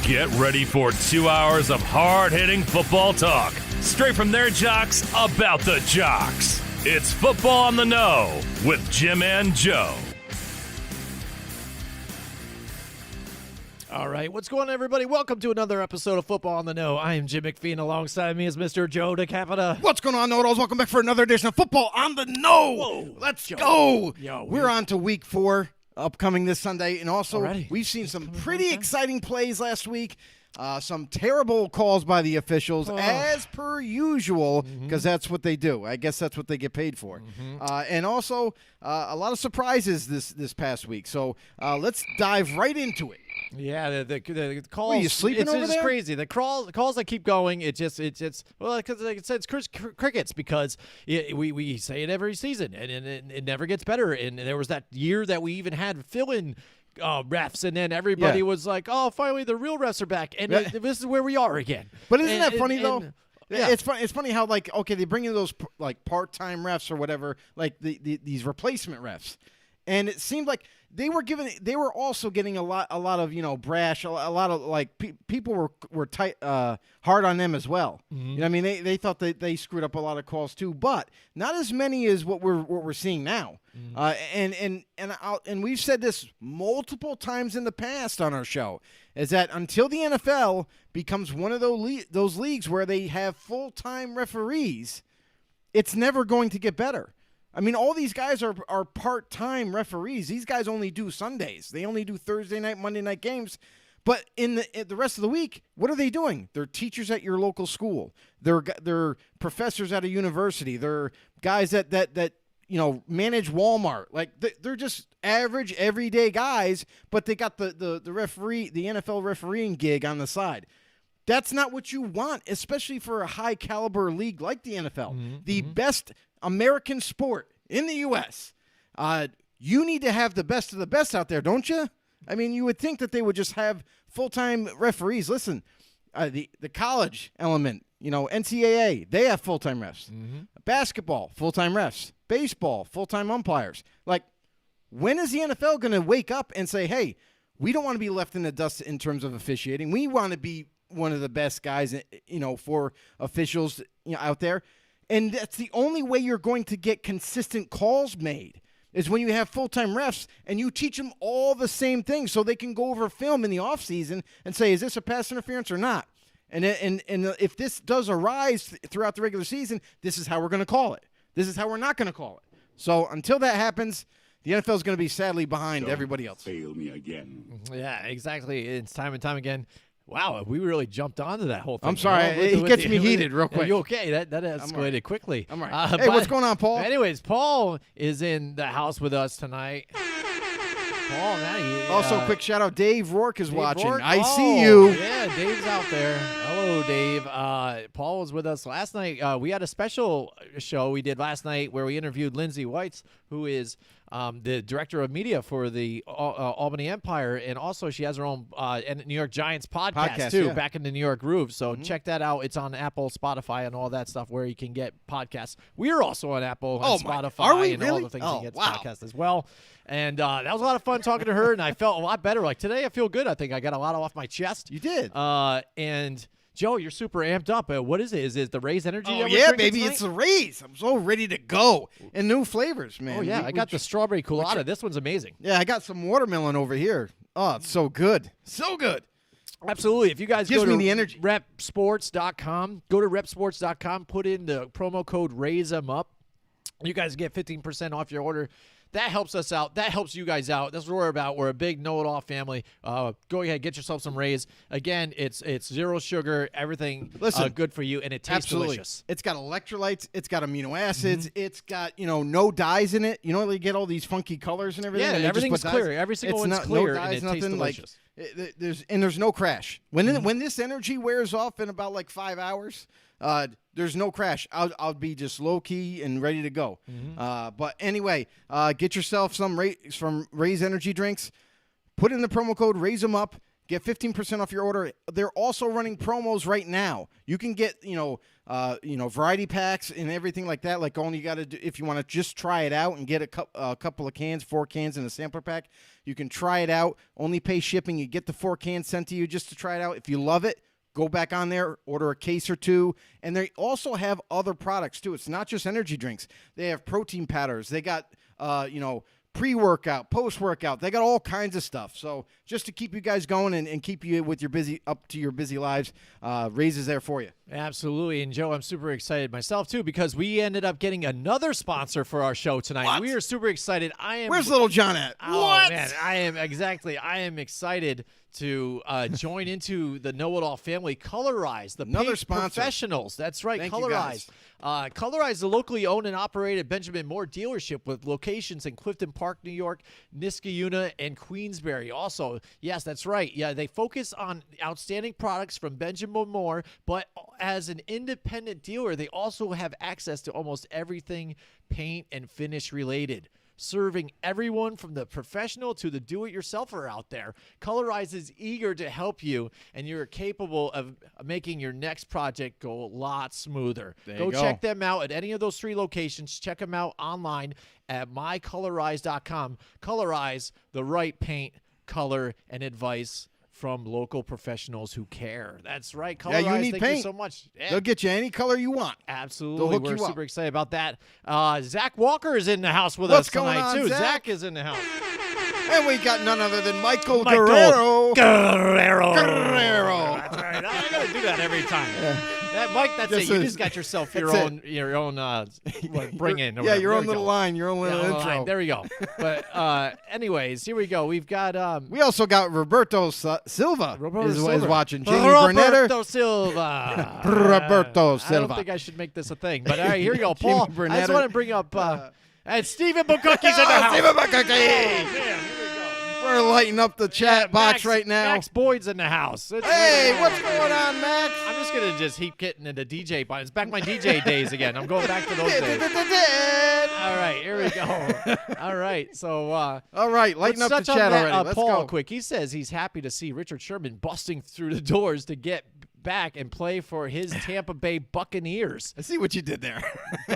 Get ready for 2 hours of hard-hitting football talk, straight from their jocks about the jocks. It's Football on the Know with Jim and Joe. All right, what's going on, everybody? Welcome to another episode of Football on the Know. I am Jim McPhee, and alongside me is Mr. Joe DeCapita. What's going on, Know-It-Alls? Welcome back for another edition of Football on the Know. Whoa, Let's Joe. go. Yo, We're on to week 4, upcoming this Sunday, and also Already? we've seen some pretty exciting plays last week. Some terrible calls by the officials, as per usual, because that's what they do. I guess that's what they get paid for. And also a lot of surprises this past week. So let's dive right into it. Yeah, the calls. What, are you sleeping over it's there? crazy. The calls that keep going. It's well, because like I said, it's crickets because we say it every season and it never gets better. And there was that year that we even had fill-in refs, and then everybody was like, "Oh, finally the real refs are back," and this is where we are again. But isn't that funny though? Yeah. It's funny how, like, okay, they bring in those like part-time refs or whatever, like these replacement refs, and it seemed like they were also getting a lot of brash, a lot of like people were tight, hard on them as well. You know what I mean? They thought that they screwed up a lot of calls too, but not as many as what we're seeing now. And we've said this multiple times in the past on our show, is that until the NFL becomes one of those leagues where they have full-time referees, it's never going to get better. I mean, all these guys are part-time referees. These guys only do Sundays. They only do Thursday night, Monday night games. But in the rest of the week, what are they doing? They're teachers at your local school. They're professors at a university. They're guys that manage Walmart. Like they're just average, everyday guys, but they got the referee, the NFL refereeing gig on the side. That's not what you want, especially for a high-caliber league like the NFL. The best American sport in the U.S. You need to have the best of the best out there, don't you? I mean, you would think that they would just have full-time referees. Listen, the college element, NCAA, they have full-time refs. Basketball, full-time refs. Baseball, full-time umpires. Like, when is the NFL going to wake up and say, hey, we don't want to be left in the dust in terms of officiating. We want to be one of the best guys, for officials out there. And that's the only way you're going to get consistent calls made is when you have full-time refs and you teach them all the same things so they can go over film in the offseason and say, is this a pass interference or not? And if this does arise throughout the regular season, this is how we're going to call it. This is how we're not going to call it. So until that happens, the NFL is going to be sadly behind everybody else. Fail me again. Yeah, exactly. It's time and time again. Wow, we really jumped onto that whole thing. I'm sorry. It gets me heated real quick. Are you okay? That escalated quickly. I'm right. Hey, what's going on, Paul? Anyways, Paul is in the house with us tonight. Paul, also, quick shout out, Dave Rourke is watching. Rourke? I see you. Yeah, Dave's out there. Hello, Dave. Paul was with us last night. We had a special show we did last night where we interviewed Lindsay Weitz, who is the director of media for the Albany Empire, and also she has her own New York Giants podcast too, Back in the New York Groove. So check that out. It's on Apple, Spotify, and all that stuff where you can get podcasts. We're also on Apple and Spotify and all the things you get podcasts as well. And that was a lot of fun talking to her, and I felt a lot better. Like today, I feel good. I think I got a lot off my chest. You did. And Joe, you're super amped up. What is it? Is it the Raise Energy? Oh, yeah, baby. It's the Raise. I'm so ready to go. And new flavors, man. Oh, yeah. I got the strawberry colada. This one's amazing. Yeah, I got some watermelon over here. Oh, it's so good. So good. Absolutely. If you guys Gives go to me the energy. repsports.com, go to repsports.com, put in the promo code RAISEMUP. You guys get 15% off your order. That helps us out. That helps you guys out. That's what we're about. We're a big know-it-all family. Go ahead, get yourself some Rays. Again, it's zero sugar, everything good for you, and it tastes delicious. It's got electrolytes. It's got amino acids. It's got, no dyes in it. They get all these funky colors and everything. Yeah, and everything's clear. Every single one's clear, no dyes, and it tastes delicious. There's no crash. When this energy wears off in about like 5 hours, there's no crash. I'll be just low key and ready to go. But anyway, get yourself some Raise energy drinks. Put in the promo code Raise 'em Up. Get 15% off your order. They're also running promos right now. You can get, variety packs and everything like that. Like, only you got to do, if you want to just try it out and get a couple of cans, 4 cans in a sampler pack, you can try it out. Only pay shipping. You get the 4 cans sent to you just to try it out. If you love it, go back on there, order a case or 2. And they also have other products too. It's not just energy drinks. They have protein powders. They got, pre-workout, post-workout. They got all kinds of stuff. So just to keep you guys going and keep you with your up to your busy lives, Raise is there for you. Absolutely. And, Joe, I'm super excited myself, too, because we ended up getting another sponsor for our show tonight. What? We are super excited. Where's Little John at? Oh, what? Man, I am excited to join into the Know-It-All family. Colorize, the Another paint sponsor. professionals. That's right, Thank you, Colorize. Colorize, the locally owned and operated Benjamin Moore dealership with locations in Clifton Park, New York, Niskayuna, and Queensbury. Also, yes, that's right. Yeah, they focus on outstanding products from Benjamin Moore, but as an independent dealer, they also have access to almost everything paint and finish related, serving everyone from the professional to the do-it-yourselfer out there. Colorize is eager to help you, and you're capable of making your next project go a lot smoother. Go check them out at any of those 3 locations. Check them out online at mycolorize.com. Colorize, the right paint, color, and advice from local professionals who care. That's right. Colorize, you need thank paint. you so much. Yeah. They'll get you any color you want. Absolutely. We're you up. super excited about that. Zach Walker is in the house with What's us going tonight, on, too. Zach? Is in the house. And we got none other than Michael Guerrero. Guerrero. That's right. I got to do that every time. That, Mike, that's Just it. You just got yourself your own bring in. Yeah, your own little line, your own little intro. Line. There we go. But anyways, here we go. We've got we also got Roberto Silva is watching. Jamie Roberto Silva. Roberto I Silva. don't think I should make this a thing. But all right, here we go. Paul, I just want to bring up and Stephen Bukukie's in the house. Stephen Bukukie. Man, here we go. We're lighting up the chat box right now. Max Boyd's in the house. Hey, what's going on, Max? I'm just going to keep getting into DJ buttons. Back my DJ days again. I'm going back to those days. All right, here we go. All right, so all right, lighten up the chat already. Let's Paul, go. quick. He says he's happy to see Richard Sherman busting through the doors to get back and play for his Tampa Bay Buccaneers. I see what you did there. I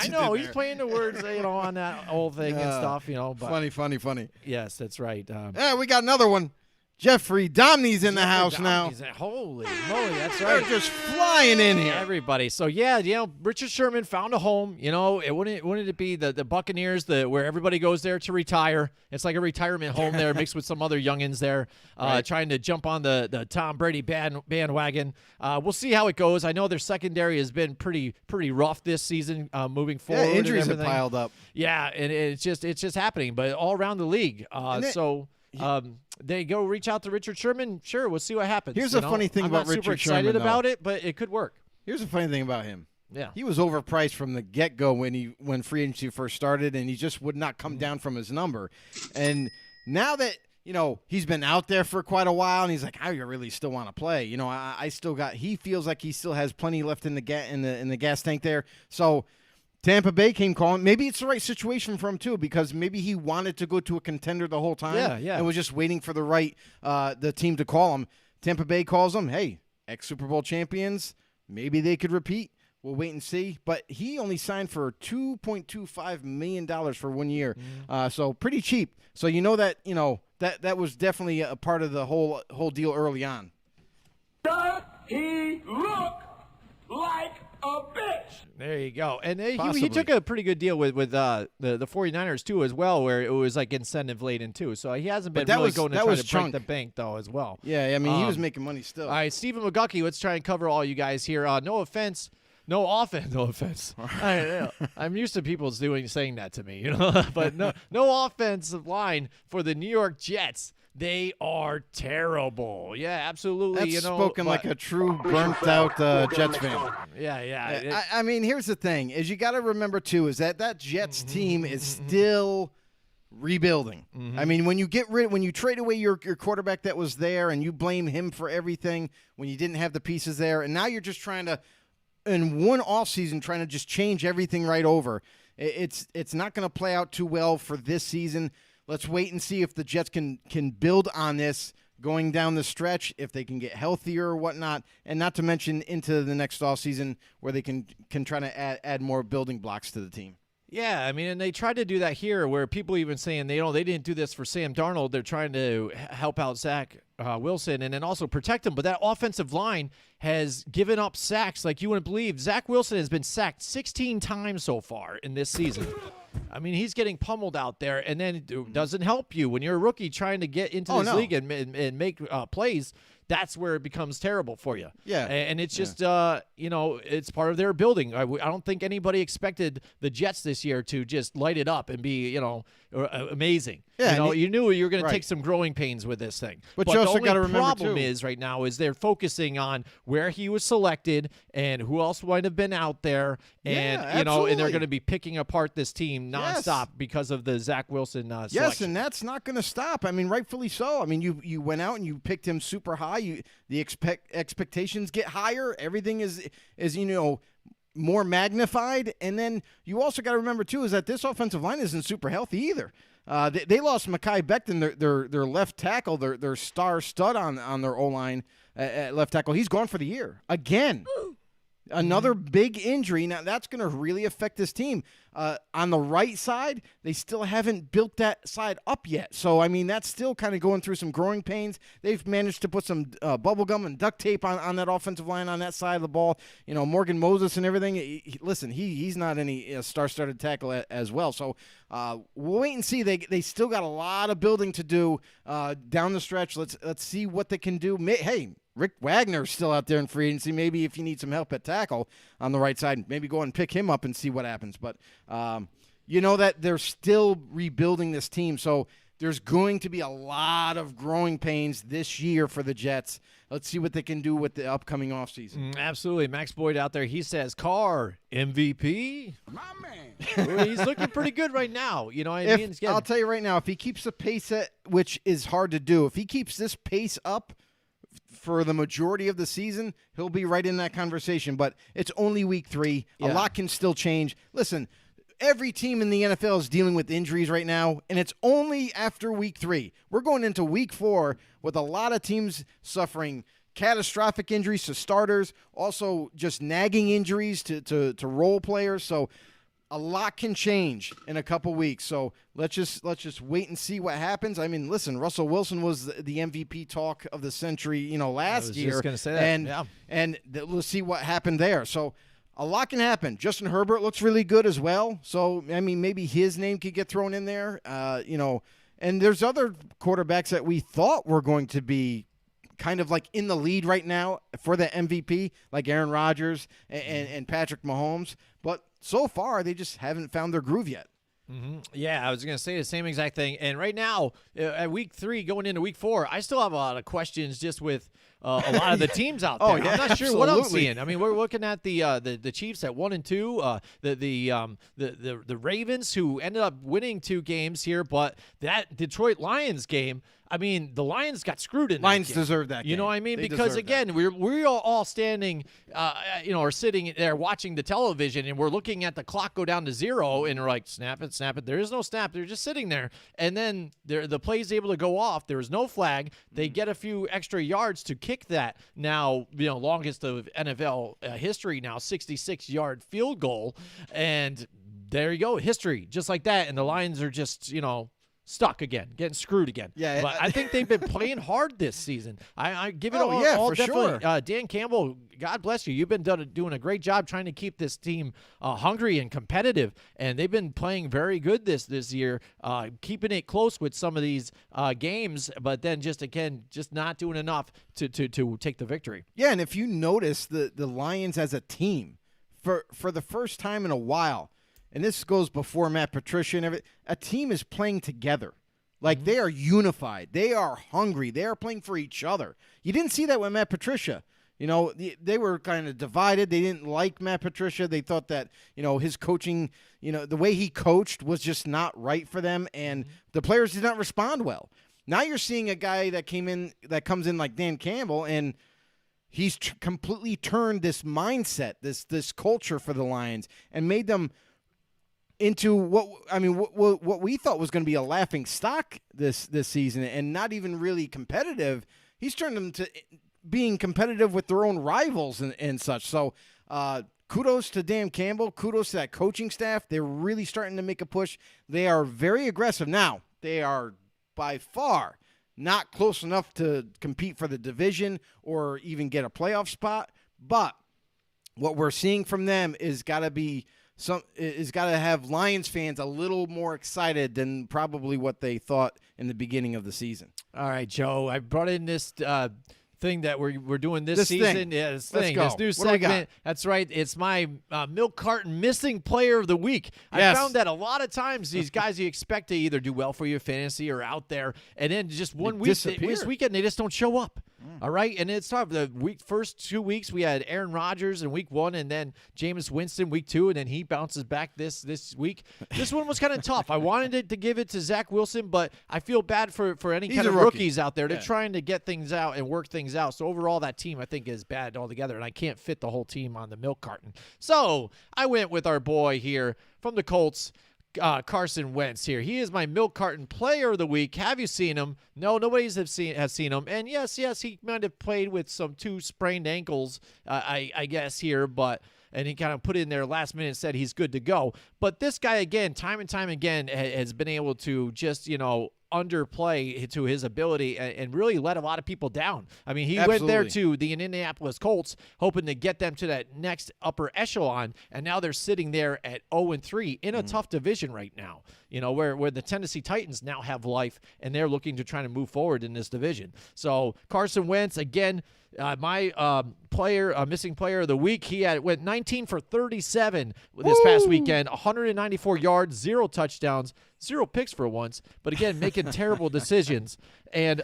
know he's playing the words, on that whole thing and stuff, But funny. Yes, that's right. Yeah, we got another one. Jeffrey Domney's in the house now. Holy moly, that's right. They're just flying in here. Everybody. So, yeah, Richard Sherman found a home. It wouldn't it be the Buccaneers, where everybody goes there to retire. It's like a retirement home there mixed with some other youngins there trying to jump on the Tom Brady bandwagon. We'll see how it goes. I know their secondary has been pretty rough this season moving forward. Yeah, injuries and have piled up. Yeah, and it's just happening, but all around the league. They go reach out to Richard Sherman. Sure, we'll see what happens. Here's a funny thing about Richard Sherman. I'm super excited about it, but it could work. Here's a funny thing about him. Yeah, he was overpriced from the get-go when free agency first started, and he just would not come down from his number. And now that he's been out there for quite a while, and he's like, I really still want to play. I still got. He feels like he still has plenty left in the gas tank there. So Tampa Bay came calling. Maybe it's the right situation for him, too, because maybe he wanted to go to a contender the whole time and was just waiting for the team to call him. Tampa Bay calls him, hey, ex-Super Bowl champions, maybe they could repeat. We'll wait and see. But he only signed for $2.25 million for 1 year, so pretty cheap. So that was definitely a part of the whole deal early on. Does he look like a bitch? There you go. And he took a pretty good deal with the 49ers, too, as well, where it was like incentive laden, too. So he hasn't been going to try to break the bank, though, as well. Yeah, I mean, he was making money still. All right, Stephen Bukukie's, let's try and cover all you guys here. No offense. No offense. I'm used to people saying that to me, but no offensive line for the New York Jets. They are terrible. Yeah, absolutely. That's spoken like a true burnt-out Jets fan. Yeah. I mean, here's the thing: is you got to remember too is that Jets team is still rebuilding. Mm-hmm. I mean, when you trade away your quarterback that was there, and you blame him for everything when you didn't have the pieces there, and now you're just trying to, in one offseason, trying to just change everything right over. It's not going to play out too well for this season. Let's wait and see if the Jets can build on this going down the stretch if they can get healthier or whatnot, and not to mention into the next offseason where they can try to add more building blocks to the team. Yeah, I mean, and they tried to do that here where people even saying they didn't do this for Sam Darnold. They're trying to help out Zach Wilson and then also protect him. But that offensive line has given up sacks like you wouldn't believe. Zach Wilson has been sacked 16 times so far in this season. I mean, he's getting pummeled out there, and then it doesn't help you when you're a rookie trying to get into this league and make plays. That's where it becomes terrible for you. Yeah. And it's just, it's part of their building. I don't think anybody expected the Jets this year to just light it up and be, amazing. Yeah, you knew you were going right. to take some growing pains with this thing. But you also got to the remember, problem too. is right now is they're focusing on where he was selected and who else might have been out there. And, and they're absolutely. going to be picking apart this team nonstop because of the Zach Wilson selection. Yes, and that's not going to stop. I mean, rightfully so. I mean, you went out and you picked him super high. The expectations get higher. Everything is more magnified. And then you also got to remember, too, is that this offensive line isn't super healthy either. They lost Mekhi Becton, their left tackle, their star stud on their O-line at left tackle. He's gone for the year again. Another big injury. Now, that's going to really affect this team. On the right side, they still haven't built that side up yet. So, I mean, that's still kind of going through some growing pains. They've managed to put some bubble gum and duct tape on that offensive line on that side of the ball. Morgan Moses and everything. He's not any star-studded tackle as well. So, we'll wait and see. They still got a lot of building to do down the stretch. Let's see what they can do. Hey, Rick Wagner's still out there in free agency. Maybe if you need some help at tackle on the right side, maybe go and pick him up and see what happens. But that they're still rebuilding this team. So there's going to be a lot of growing pains this year for the Jets. Let's see what they can do with the upcoming offseason. Absolutely. Max Boyd out there, he says, Carr, MVP. My man. Well, he's looking pretty good right now. I'll tell you right now, if he keeps the pace which is hard to do, if he keeps this pace up for the majority of the season, he'll be right in that conversation. But it's only week 3. Yeah. A lot can still change. Listen, every team in the NFL is dealing with injuries right now, and it's only after week 3. We're going into week 4 with a lot of teams suffering catastrophic injuries to starters, also just nagging injuries to role players. So a lot can change in a couple weeks. So let's just wait and see what happens. I mean, listen, Russell Wilson was the MVP talk of the century, last year. I was just going to say that. And we'll see what happened there. So a lot can happen. Justin Herbert looks really good as well. So, I mean, maybe his name could get thrown in there, And there's other quarterbacks that we thought were going to be kind of like in the lead right now for the MVP, like Aaron Rodgers and Patrick Mahomes. But so far, they just haven't found their groove yet. Mm-hmm. Yeah, I was going to say the same exact thing. And right now, at week 3, going into week 4, I still have a lot of questions just with a lot of the teams out there. Oh, yeah, I'm not sure what I'm absolutely. seeing. I mean, we're looking at the Chiefs at 1-2, the Ravens who ended up winning 2 games here, but that Detroit Lions game, I mean, the Lions got screwed in that Lions game. deserve that game. You know what I mean? They Because, deserve again, we're all standing, or sitting there watching the television, and we're looking at the clock go down to 0, and we're like, snap it. There is no snap. They're just sitting there. And then the play's able to go off. There was no flag. They get a few extra yards to kick that now, longest of NFL history now, 66-yard field goal. And there you go, history, just like that. And the Lions are just, stuck again, getting screwed again. Yeah, but I think they've been playing hard this season. I give it all for definitely. sure. Dan Campbell, God bless you. You've been doing a great job trying to keep this team hungry and competitive, and they've been playing very good this year, keeping it close with some of these games, but then just not doing enough to take the victory. Yeah, and if you notice the Lions as a team, for the first time in a while, and this goes before Matt Patricia and everything, a team is playing together. Like, they are unified. They are hungry. They are playing for each other. You didn't see that with Matt Patricia. They were kind of divided. They didn't like Matt Patricia. They thought that, his coaching, the way he coached was just not right for them, and the players did not respond well. Now you're seeing a guy that comes in like Dan Campbell, and he's completely turned this mindset, this culture for the Lions, and made them into what we thought was going to be a laughing stock this season, and not even really competitive. He's turned them to being competitive with their own rivals and such. So kudos to Dan Campbell. Kudos to that coaching staff. They're really starting to make a push. They are very aggressive. Now, they are by far not close enough to compete for the division or even get a playoff spot. But what we're seeing from them is got to have Lions fans a little more excited than probably what they thought in the beginning of the season. All right, Joe, I brought in this thing that we're doing this season. Thing. Yeah, this Let's thing, go. this new What do we got? segment. That's right. It's my milk carton missing player of the week. Yes. I found that a lot of times these guys you expect to either do well for your fantasy or out there, and then just one week, this weekend, they just don't show up. All right, and it's tough. The first 2 weeks, we had Aaron Rodgers in week 1, and then Jameis Winston week 2, and then he bounces back this week. This one was kind of tough. I wanted to give it to Zach Wilson, but I feel bad for any kind of rookies out there. They're trying to get things out and work things out. So overall, that team, I think, is bad altogether, and I can't fit the whole team on the milk carton. So I went with our boy here from the Colts, Carson Wentz here. He is my milk carton player of the week. Have you seen him? No, nobody's has seen him. And yes, he might have played with some 2 sprained ankles, I guess here, and he kind of put in there last minute and said he's good to go. But this guy, again, time and time again, has been able to just, underplay to his ability and really let a lot of people down. I mean, he went there to the Indianapolis Colts hoping to get them to that next upper echelon, and now they're sitting there at 0-3 in a tough division right now, where the Tennessee Titans now have life, and they're looking to try to move forward in this division. So Carson Wentz, again, my missing player of the week, he went 19 for 37 this past weekend, 194 yards, 0 touchdowns, 0 picks for once, but again, making terrible decisions. And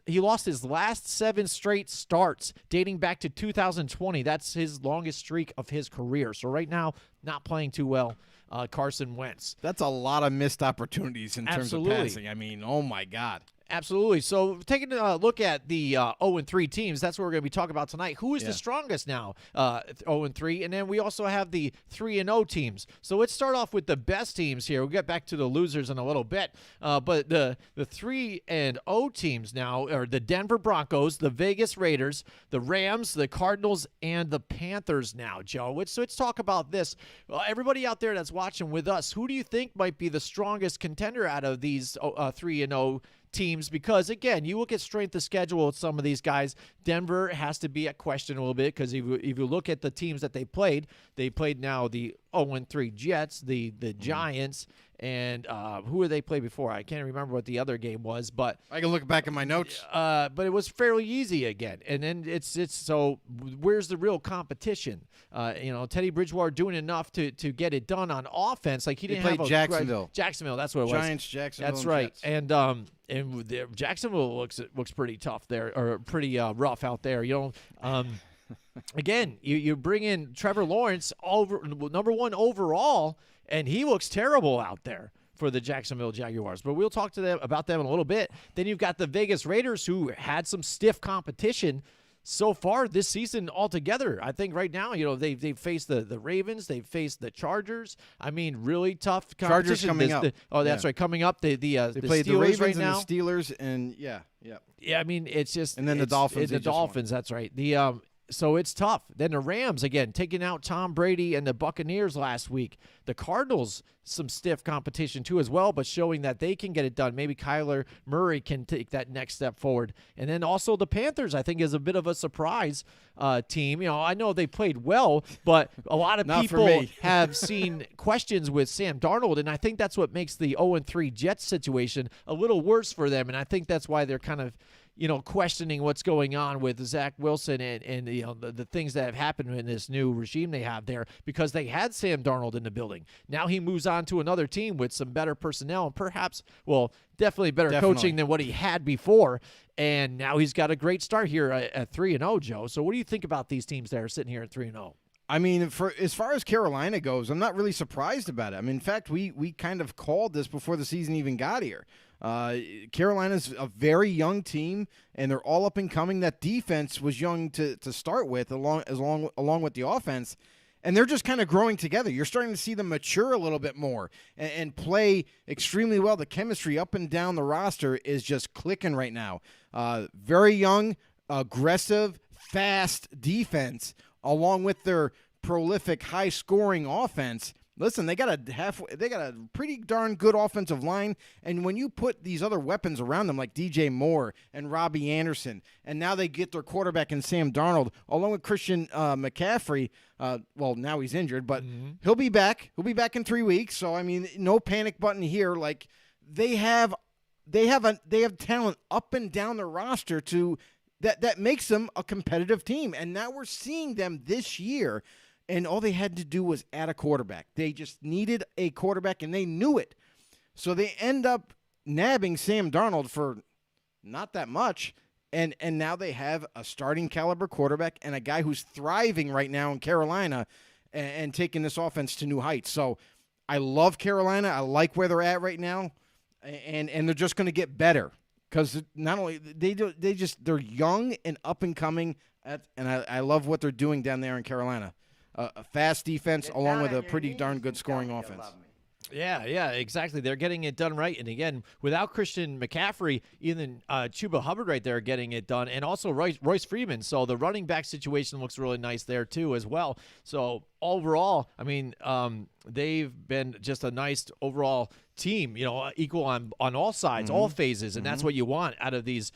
he lost his last 7 straight starts dating back to 2020. That's his longest streak of his career. So right now, not playing too well. Carson Wentz. That's a lot of missed opportunities in terms of passing. I mean, oh my God. Absolutely. So taking a look at the 0-3 teams, that's what we're going to be talking about tonight. Who is the strongest now? 0-3. And then we also have the 3-0 teams. So let's start off with the best teams here. We'll get back to the losers in a little bit. But the 3-0 teams now are the Denver Broncos, the Vegas Raiders, the Rams, the Cardinals, and the Panthers now, Joe. Let's talk about this. Everybody out there that's watching with us, who do you think might be the strongest contender out of these 3-0 teams? Because again, you look at strength of schedule with some of these guys. Denver has to be at question a little bit because if you look at the teams that they played now the 0-3 Jets, the Giants, and who did they play before? I can't remember what the other game was, but I can look back at my notes. But it was fairly easy again. And then it's so where's the real competition? Teddy Bridgewater doing enough to get it done on offense. Like he didn't have Jacksonville. Jacksonville, that's what it was. Giants, Jacksonville. That's right. Jets. And Jacksonville looks pretty tough there, or pretty rough out there. Again, you bring in Trevor Lawrence, number 1 overall, and he looks terrible out there for the Jacksonville Jaguars. But we'll talk about them in a little bit. Then you've got the Vegas Raiders, who had some stiff competition so far this season altogether. I think right now, they've faced the Ravens, they've faced the Chargers. I mean, really tough competition. Chargers coming up. That's right, coming up. They played Steelers the Ravens right and now. the Steelers, and yeah. I mean, it's just and then the Dolphins. The Dolphins, that's right. So it's tough. Then the Rams, again, taking out Tom Brady and the Buccaneers last week. The Cardinals, some stiff competition too as well, but showing that they can get it done. Maybe Kyler Murray can take that next step forward. And then also the Panthers, I think, is a bit of a surprise team. I know they played well, but a lot of people have seen questions with Sam Darnold, and I think that's what makes the 0-3 Jets situation a little worse for them, and I think that's why they're kind of questioning what's going on with Zach Wilson and the things that have happened in this new regime they have there, because they had Sam Darnold in the building. Now he moves on to another team with some better personnel and perhaps, definitely better coaching than what he had before. And now he's got a great start here at 3-0, Joe. So what do you think about these teams that are sitting here at 3-0? I mean, as far as Carolina goes, I'm not really surprised about it. I mean, in fact, we kind of called this before the season even got here. Carolina's a very young team, and they're all up and coming. That defense was young to start with, along with the offense. And they're just kind of growing together. You're starting to see them mature a little bit more and play extremely well. The chemistry up and down the roster is just clicking right now. Very young, aggressive, fast defense, along with their prolific, high-scoring offense. Listen, they got a pretty darn good offensive line, and when you put these other weapons around them like DJ Moore and Robbie Anderson, and now they get their quarterback in Sam Darnold, along with Christian McCaffrey. Well, now he's injured, but he'll be back. He'll be back in 3 weeks. So I mean, no panic button here. Like they have talent up and down the roster that makes them a competitive team, and now we're seeing them this year. And all they had to do was add a quarterback. They just needed a quarterback, and they knew it. So they end up nabbing Sam Darnold for not that much, and now they have a starting caliber quarterback and a guy who's thriving right now in Carolina and taking this offense to new heights. So I love Carolina. I like where they're at right now, and they're just going to get better because not only they're young and up and coming, and I love what they're doing down there in Carolina. A fast defense along with a pretty darn good scoring offense. Yeah, exactly. They're getting it done right. And again, without Christian McCaffrey, even Chuba Hubbard right there getting it done, and also Royce Freeman. So the running back situation looks really nice there too as well. So overall, I mean, they've been just a nice overall team, equal on all sides, all phases, and that's what you want out of these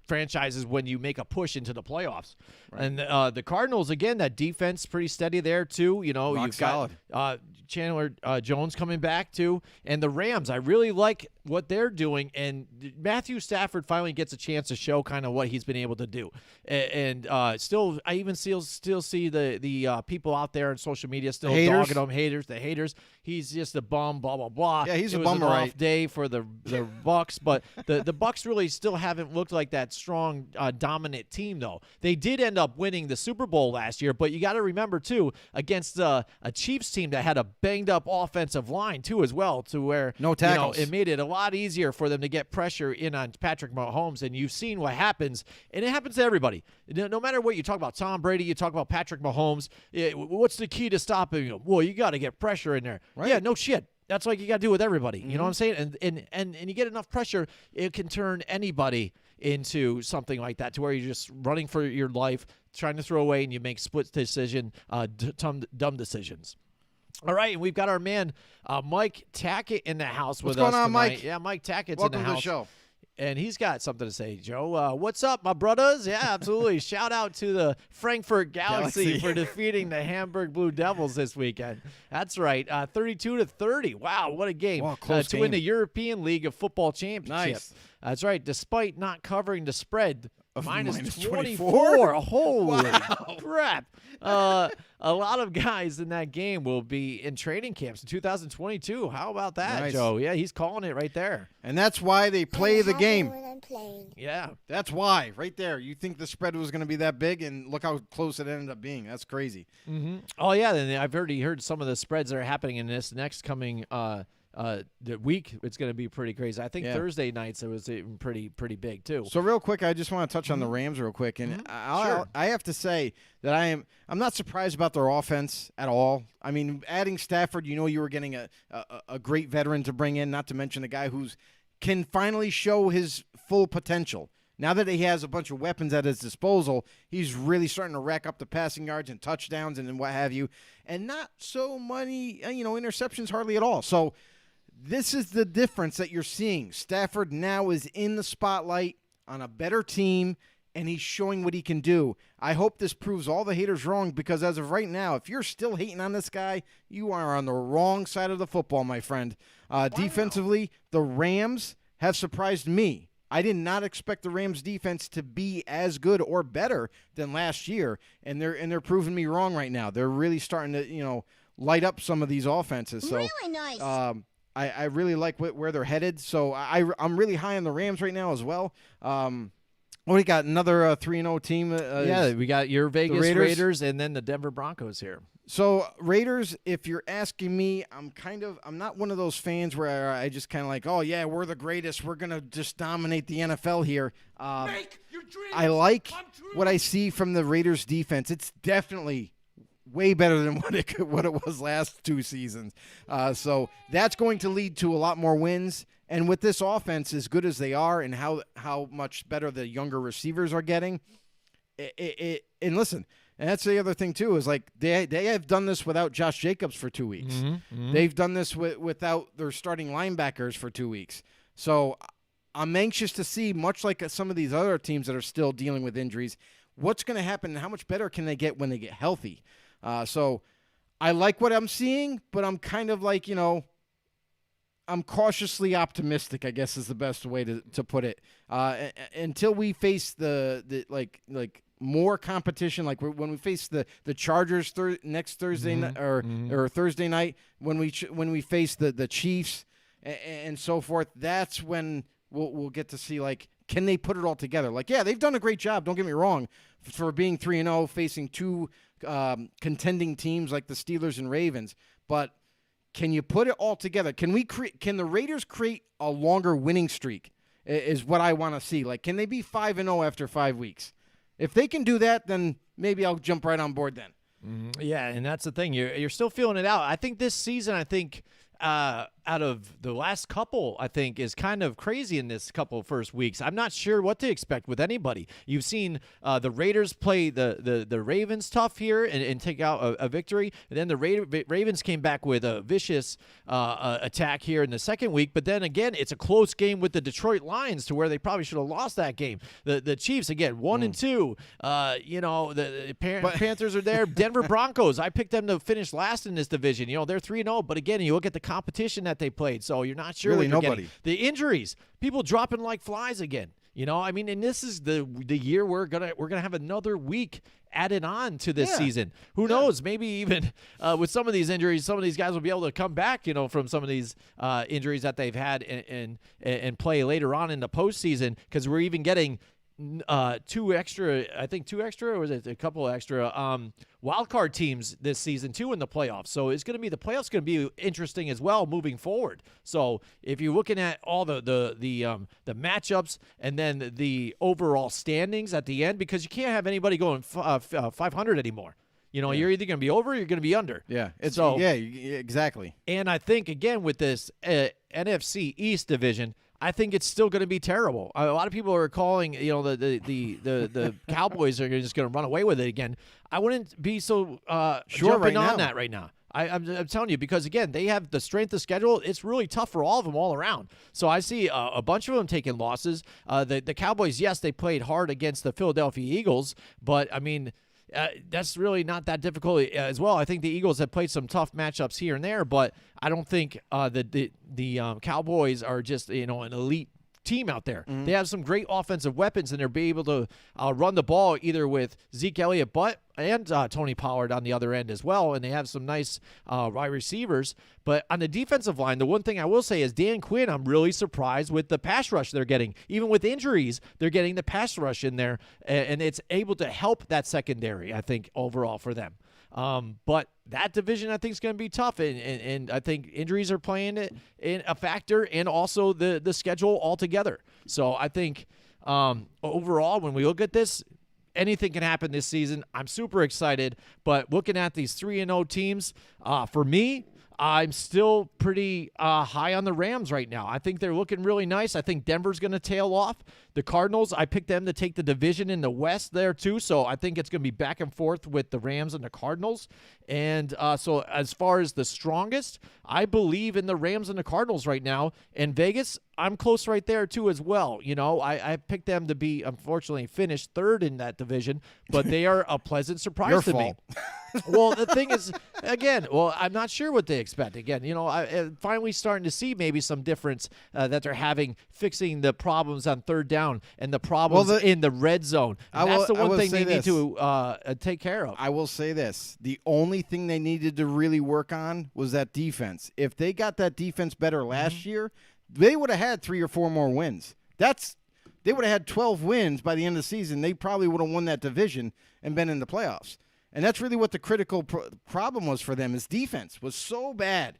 franchises when you make a push into the playoffs. Right. And the Cardinals, again, that defense pretty steady there too. You've got Chandler Jones coming back too. And the Rams, I really like what they're doing. And Matthew Stafford finally gets a chance to show kind of what he's been able to do. And still, I even still see the people out there on social media still dogging him, the haters. He's just a bum, blah, blah, blah. Yeah, he's a bum. It was an off day for the Bucks, but the Bucks really still haven't looked like that strong, dominant team, though. They did end up winning the Super Bowl last year, but you got to remember, too, against a Chiefs team that had a banged-up offensive line, too, as well, to where no tackles. It made it a lot easier for them to get pressure in on Patrick Mahomes, and you've seen what happens, and it happens to everybody. No matter what you talk about, Tom Brady, you talk about Patrick Mahomes, what's the key to stopping him? Well, you got to get pressure in there. Right. Yeah, no shit. That's like you got to do with everybody. You know what I'm saying? And you get enough pressure, it can turn anybody into something like that, to where you're just running for your life, trying to throw away, and you make split decision, dumb decisions. All right, and we've got our man Mike Tackett in the house with us What's going on, tonight. Mike? Yeah, Mike Tackett's Welcome in the house. to the show. And he's got something to say, Joe. What's up, my brothers? Yeah, absolutely. Shout out to the Frankfurt Galaxy for defeating the Hamburg Blue Devils this weekend. That's right, 32-30. Wow, what a game. Wow, close to game. win the European League of Football Championship. Nice. That's right, despite not covering the spread. Minus 24. Holy crap. A lot of guys in that game will be in training camps in 2022. How about that, Nice. Joe? Yeah, he's calling it right there. And that's why they play the game. Yeah. That's why, right there. You think the spread was going to be that big, and look how close it ended up being. That's crazy. Mm-hmm. Oh, yeah, and I've already heard some of the spreads that are happening in this next coming the week. It's going to be pretty crazy. I think Thursday nights it was even pretty big too. So real quick, I just want to touch on the Rams real quick, and I have to say that I'm not surprised about their offense at all. I mean, adding Stafford, you were getting a great veteran to bring in, not to mention a guy who's can finally show his full potential. Now that he has a bunch of weapons at his disposal, he's really starting to rack up the passing yards and touchdowns and what have you, and not so many interceptions hardly at all. So this is the difference that you're seeing. Stafford now is in the spotlight on a better team, and he's showing what he can do. I hope this proves all the haters wrong, because as of right now, if you're still hating on this guy, you are on the wrong side of the football, my friend. Defensively, the Rams have surprised me. I did not expect the Rams defense to be as good or better than last year, and they're proving me wrong right now. They're really starting to, light up some of these offenses. So really nice. I really like where they're headed. So I'm really high on the Rams right now as well. We got another 3-0 team. We got your Vegas Raiders, and then the Denver Broncos here. So Raiders, if you're asking me, I'm not one of those fans where I just kind of like, oh yeah, we're the greatest. We're gonna just dominate the NFL here. Make your dreams I like come true. what I see from the Raiders defense. It's definitely way better than what it was last 2 seasons. So that's going to lead to a lot more wins. And with this offense, as good as they are and how much better the younger receivers are getting, and listen, and that's the other thing too, is like they have done this without Josh Jacobs for 2 weeks. They've done this without their starting linebackers for 2 weeks. So I'm anxious to see, much like some of these other teams that are still dealing with injuries, what's going to happen and how much better can they get when they get healthy. So I like what I'm seeing, but I'm kind of like, I'm cautiously optimistic, I guess is the best way to put it. Until we face the more competition, like when we face the Chargers next Thursday night or Thursday night, when we face the Chiefs and so forth, that's when we'll get to see, like, can they put it all together? Like, yeah, they've done a great job, don't get me wrong, for being 3-0, facing 2 contending teams like the Steelers and Ravens, but can you put it all together? Can the Raiders create a longer winning streak is what I want to see. Like, can they be 5-0 after 5 weeks? If they can do that, then maybe I'll jump right on board then. Yeah, and that's the thing. You're still feeling it out. I think this season, out of the last couple, I think, is kind of crazy in this couple first weeks. I'm not sure what to expect with anybody. You've seen the Raiders play the Ravens tough here and take out a victory. And then the Ravens came back with a vicious attack here in the second week. But then again, it's a close game with the Detroit Lions to where they probably should have lost that game. The Chiefs, again, 1-2. The Panthers are there. Denver Broncos, I picked them to finish last in this division. They're 3-0. But again, you look at the competition that they played, so you're not sure. Really, what you're nobody. Getting. The injuries, people dropping like flies again. And this is the year we're gonna have another week added on to this season. Who knows? Maybe even with some of these injuries, some of these guys will be able to come back, from some of these injuries that they've had and play later on in the postseason, because we're even getting 2 extra, or was it a couple extra wild card teams this season too in the playoffs. So it's going to be, the playoffs going to be interesting as well moving forward. So if you're looking at all the matchups and then the overall standings at the end, because you can't have anybody going 500 anymore. You're either going to be over or you're going to be under. Yeah. Exactly. And I think, again, with this NFC East division, I think it's still going to be terrible. A lot of people are calling, the Cowboys are just going to run away with it again. I wouldn't be so jumping on that right now. I'm telling you, because, again, they have the strength of schedule. It's really tough for all of them all around. So I see a bunch of them taking losses. The Cowboys, yes, they played hard against the Philadelphia Eagles, but, I mean, that's really not that difficult as well. I think the Eagles have played some tough matchups here and there, but I don't think the Cowboys are just an elite team out there. They have some great offensive weapons, and they'll be able to run the ball either with Zeke Elliott and Tony Pollard on the other end as well, and they have some nice wide receivers. But on the defensive line, the one thing I will say is Dan Quinn, I'm really surprised with the pass rush they're getting. Even with injuries, they're getting the pass rush in there, and it's able to help that secondary, I think, overall for them. But that division, I think, is going to be tough, and I think injuries are playing in a factor, and also the schedule altogether. So I think overall, when we look at this, anything can happen this season. I'm super excited, but looking at these 3-0 teams, for me, I'm still pretty high on the Rams right now. I think they're looking really nice. I think Denver's going to tail off. The Cardinals, I picked them to take the division in the West there too, so I think it's going to be back and forth with the Rams and the Cardinals. And so as far as the strongest, I believe in the Rams and the Cardinals right now. And Vegas, I'm close right there too as well. I picked them to be, unfortunately, finished third in that division, but they are a pleasant surprise to me. Well, the thing is, again, I'm not sure what they expect. Again, I'm finally starting to see maybe some difference that they're having fixing the problems on third down and the problems in the red zone. That's the one thing they need to take care of. I will say this. The only thing they needed to really work on was that defense. If they got that defense better last year, they would have had 3 or 4 more wins. They would have had 12 wins by the end of the season. They probably would have won that division and been in the playoffs. And that's really what the critical problem was for them, is defense was so bad.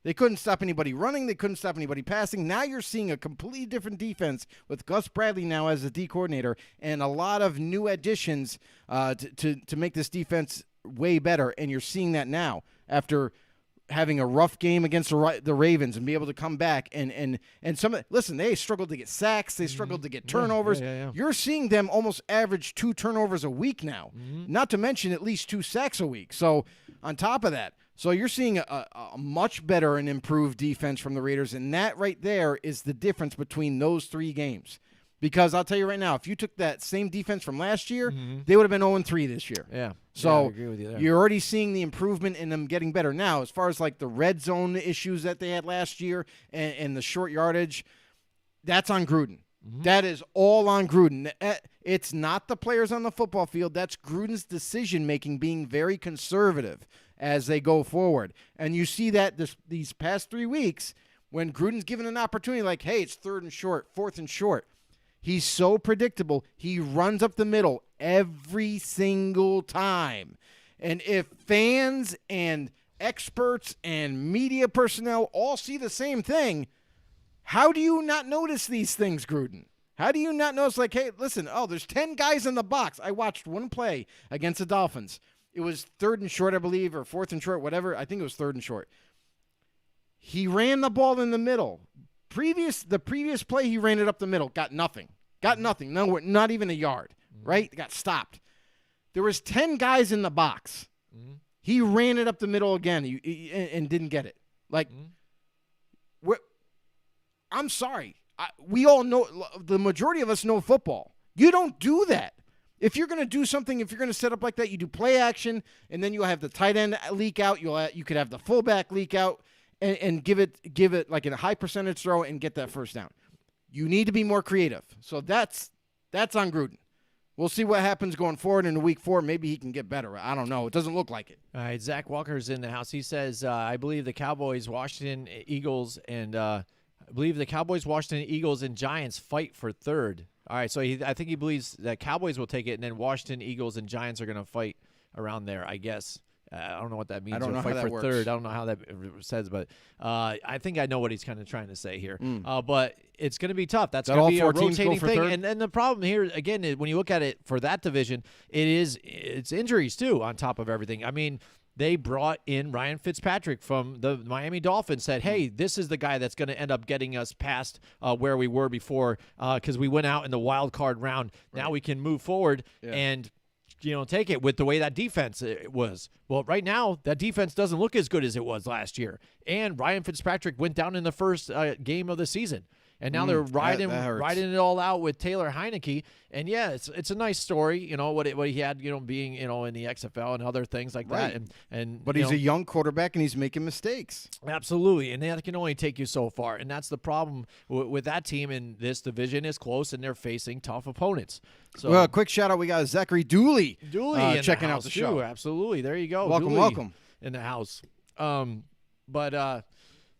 They couldn't stop anybody running. They couldn't stop anybody passing. Now you're seeing a completely different defense with Gus Bradley now as the D coordinator and a lot of new additions to make this defense way better, and you're seeing that now after having a rough game against the Ravens and be able to come back and listen, they struggled to get sacks, they struggled to get turnovers. Yeah. You're seeing them almost average 2 turnovers a week now, not to mention at least 2 sacks a week. So on top of that, so you're seeing a much better and improved defense from the Raiders, and that right there is the difference between those 3 games. Because I'll tell you right now, if you took that same defense from last year, they would have been 0-3 this year. Yeah. So I agree with you there. You're already seeing the improvement in them getting better. Now, as far as like the red zone issues that they had last year and the short yardage, that's on Gruden. That is all on Gruden. It's not the players on the football field. That's Gruden's decision-making being very conservative as they go forward. And you see that these past 3 weeks when Gruden's given an opportunity like, hey, it's 3rd and short, 4th and short. He's so predictable. He runs up the middle every single time. And if fans and experts and media personnel all see the same thing, how do you not notice these things, Gruden? How do you not notice, like, hey, listen, there's 10 guys in the box. I watched one play against the Dolphins. It was 3rd and short, I believe, or 4th and short, whatever. I think it was 3rd and short. He ran the ball in the middle. The previous play, he ran it up the middle. Got nothing. No, not even a yard, right? Got stopped. There was 10 guys in the box. He ran it up the middle again and didn't get it. Like, I'm sorry. We all know, the majority of us know football. You don't do that. If you're going to do something, if you're going to set up like that, you do play action, and then you'll have the tight end leak out. You could have the fullback leak out and give it like a high percentage throw and get that first down. You need to be more creative. So that's on Gruden. We'll see what happens going forward in week 4. Maybe he can get better. I don't know. It doesn't look like it. All right, Zach Walker's in the house. He says, I believe the Cowboys, Washington Eagles, and Giants fight for 3rd. All right, so I think he believes that Cowboys will take it, and then Washington, Eagles, and Giants are going to fight around there, I guess. I don't know what that means. I don't know fight how for that works. 3rd. I don't know how that says, but I think I know what he's kind of trying to say here. But it's going to be tough. That's going to be a rotating thing. And the problem here, again, is when you look at it for that division, it's injuries, too, on top of everything. I mean, they brought in Ryan Fitzpatrick from the Miami Dolphins, said, hey, this is the guy that's going to end up getting us past where we were before because we went out in the wild card round. Right. Now we can move forward and take it with the way that defense was. Well, right now, that defense doesn't look as good as it was last year. And Ryan Fitzpatrick went down in the first game of the season. And now they're riding it all out with Taylor Heineke. And, yeah, it's a nice story, what he had, being, in the XFL and other things like that. But he's a young quarterback, and he's making mistakes. Absolutely, and that can only take you so far. And that's the problem with that team, and this division is close, and they're facing tough opponents. So, well, quick shout-out. We got Zachary Dooley checking out the too. show. Absolutely. There you go. Welcome in the house.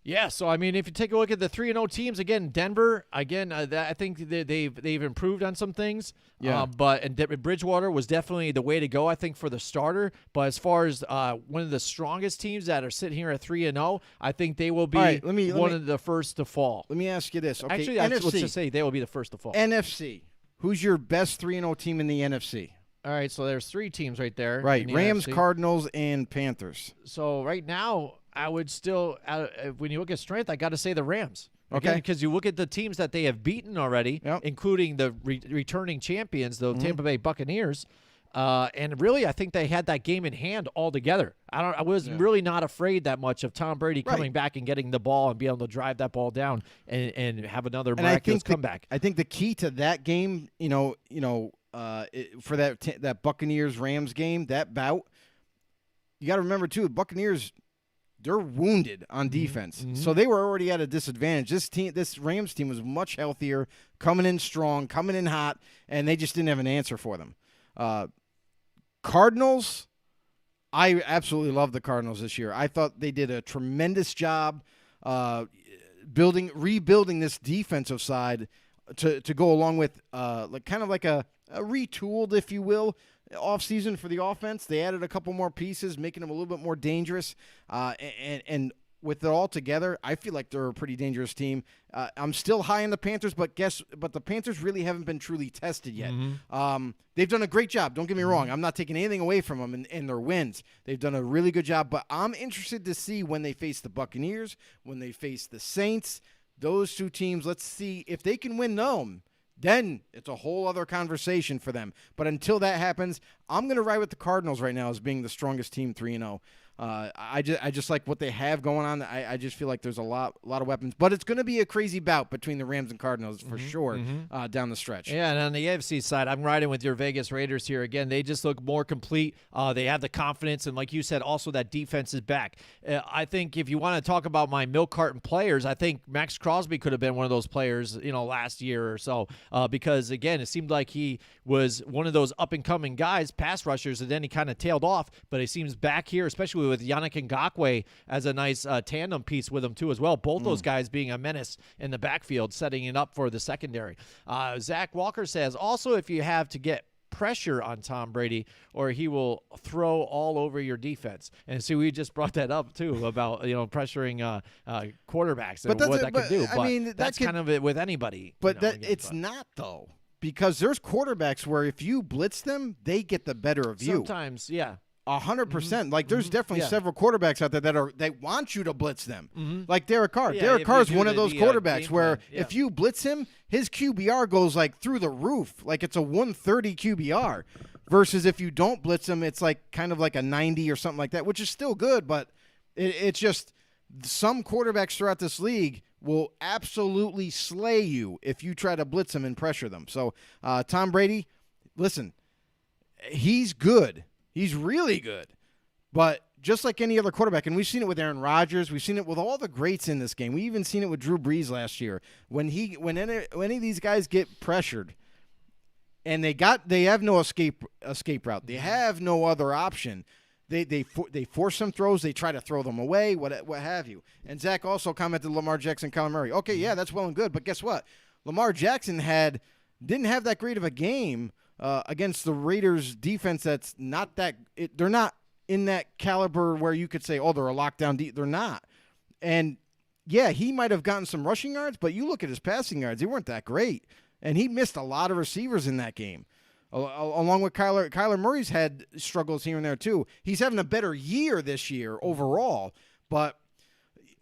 Yeah, so I mean, if you take a look at the 3-0 teams again, Denver again, I think they've improved on some things. Yeah. But Bridgewater was definitely the way to go, I think, for the starter. But as far as one of the strongest teams that are sitting here at 3-0, I think they will be one of the first to fall. Let me ask you this. Okay, actually, let's just say they will be the first to fall. NFC. Who's your best 3-0 team in the NFC? All right, so there's 3 teams right there. Right, Rams, NFC. Cardinals, and Panthers. So right now, I would still, when you look at strength, I got to say the Rams. Okay. Because you look at the teams that they have beaten already, including the returning champions, the Tampa Bay Buccaneers, and really I think they had that game in hand altogether. I was really not afraid that much of Tom Brady coming back and getting the ball and being able to drive that ball down and have another miraculous comeback. I think the key to that game, for that Buccaneers-Rams game, that bout, you got to remember, too, Buccaneers, they're wounded on defense. So they were already at a disadvantage. This Rams team was much healthier, coming in strong, coming in hot, and they just didn't have an answer for them. Cardinals, I absolutely love the Cardinals this year. I thought they did a tremendous job rebuilding this defensive side to go along with kind of like a retooled, if you will, offseason for the offense. They added a couple more pieces, making them a little bit more dangerous. And with it all together, I feel like they're a pretty dangerous team. I'm still high on the Panthers, but the Panthers really haven't been truly tested yet. They've done a great job. Don't get me wrong. I'm not taking anything away from them in their wins. They've done a really good job, but I'm interested to see when they face the Buccaneers, when they face the Saints, those two teams. Let's see if they can win them. Then it's a whole other conversation for them. But until that happens, I'm going to ride with the Cardinals right now as being the strongest team, 3-0. I just like what they have going on. I just feel like there's a lot of weapons. But it's going to be a crazy bout between the Rams and Cardinals for sure down the stretch. Yeah, and on the AFC side, I'm riding with your Vegas Raiders here. Again, they just look more complete. They have the confidence, and like you said, also that defense is back. I think if you want to talk about my milk carton players, I think Max Crosby could have been one of those players, last year or so, because, again, it seemed like he was one of those up-and-coming guys, pass rushers, and then he kind of tailed off, but he seems back here, especially with Yannick Ngakoue as a nice tandem piece with him too as well. Both those guys being a menace in the backfield, setting it up for the secondary. Zach Walker says, also if you have to get pressure on Tom Brady or he will throw all over your defense. And see, we just brought that up too about, pressuring quarterbacks and what that could do. But that's kind of it with anybody. But it's not though. Because there's quarterbacks where if you blitz them, they get the better of you. Sometimes, yeah. 100%. Like there's definitely several quarterbacks out there that want you to blitz them. Like Derek Carr. Derek Carr is one of those quarterbacks where if you blitz him, his QBR goes like through the roof. Like it's a 130 QBR. Versus if you don't blitz him, it's like kind of like a 90 or something like that, which is still good, but it's just some quarterbacks throughout this league will absolutely slay you if you try to blitz them and pressure them. So Tom Brady, listen, he's good. He's really good. But just like any other quarterback, and we've seen it with Aaron Rodgers, we've seen it with all the greats in this game. We even seen it with Drew Brees last year. When any of these guys get pressured and they have no escape route. They have no other option. They force some throws. They try to throw them away, what have you. And Zach also commented Lamar Jackson, Kyler Murray. Okay, yeah, that's well and good, but guess what? Lamar Jackson didn't have that great of a game against the Raiders defense. That's not that they're not in that caliber where you could say, oh, they're a lockdown. They're not. And yeah, he might have gotten some rushing yards, but you look at his passing yards, they weren't that great. And he missed a lot of receivers in that game. Along with Kyler Murray's had struggles here and there too. He's having a better year this year overall, but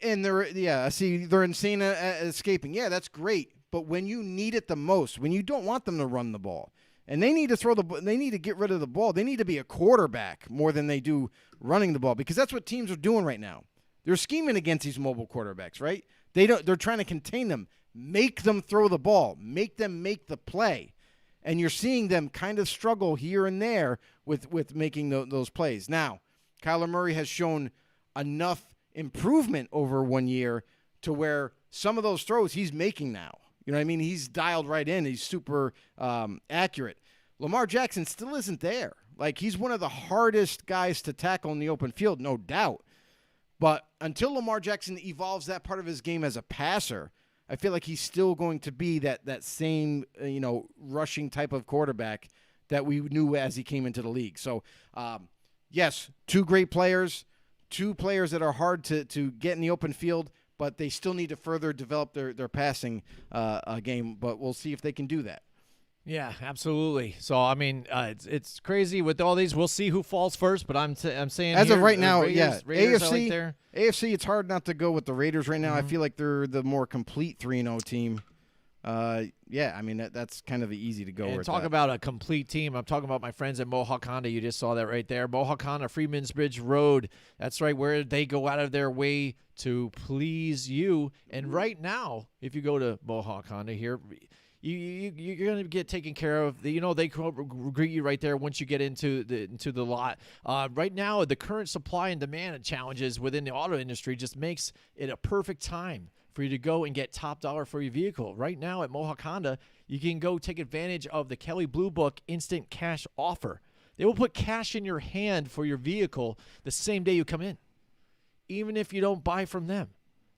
they're insane at escaping. Yeah, that's great. But when you need it the most, when you don't want them to run the ball, and they need to get rid of the ball. They need to be a quarterback more than they do running the ball, because that's what teams are doing right now. They're scheming against these mobile quarterbacks, right? They're trying to contain them, make them throw the ball, make them make the play. And you're seeing them kind of struggle here and there with making those plays. Now, Kyler Murray has shown enough improvement over 1 year to where some of those throws he's making now. You know what I mean? He's dialed right in. He's super accurate. Lamar Jackson still isn't there. Like, he's one of the hardest guys to tackle in the open field, no doubt. But until Lamar Jackson evolves that part of his game as a passer, I feel like he's still going to be that same, rushing type of quarterback that we knew as he came into the league. So, yes, two great players, two players that are hard to get in the open field, but they still need to further develop their passing game. But we'll see if they can do that. Yeah, absolutely. So, I mean, it's crazy with all these. We'll see who falls first, but I'm saying as here, of right now, Raiders AFC, there. AFC, it's hard not to go with the Raiders right now. I feel like they're the more complete 3-0 team. Yeah, I mean, that's kind of easy to go with. Talk about a complete team. I'm talking about my friends at Mohawk Honda. You just saw that right there. Mohawk Honda, Freeman's Bridge Road. That's right, where they go out of their way to please you. And right now, if you go to Mohawk Honda here, you're going to get taken care of. They greet you right there once you get into the lot. Right now, the current supply and demand challenges within the auto industry just makes it a perfect time for you to go and get top dollar for your vehicle. Right now at Mohawk Honda, you can go take advantage of the Kelley Blue Book Instant Cash Offer. They will put cash in your hand for your vehicle the same day you come in, even if you don't buy from them.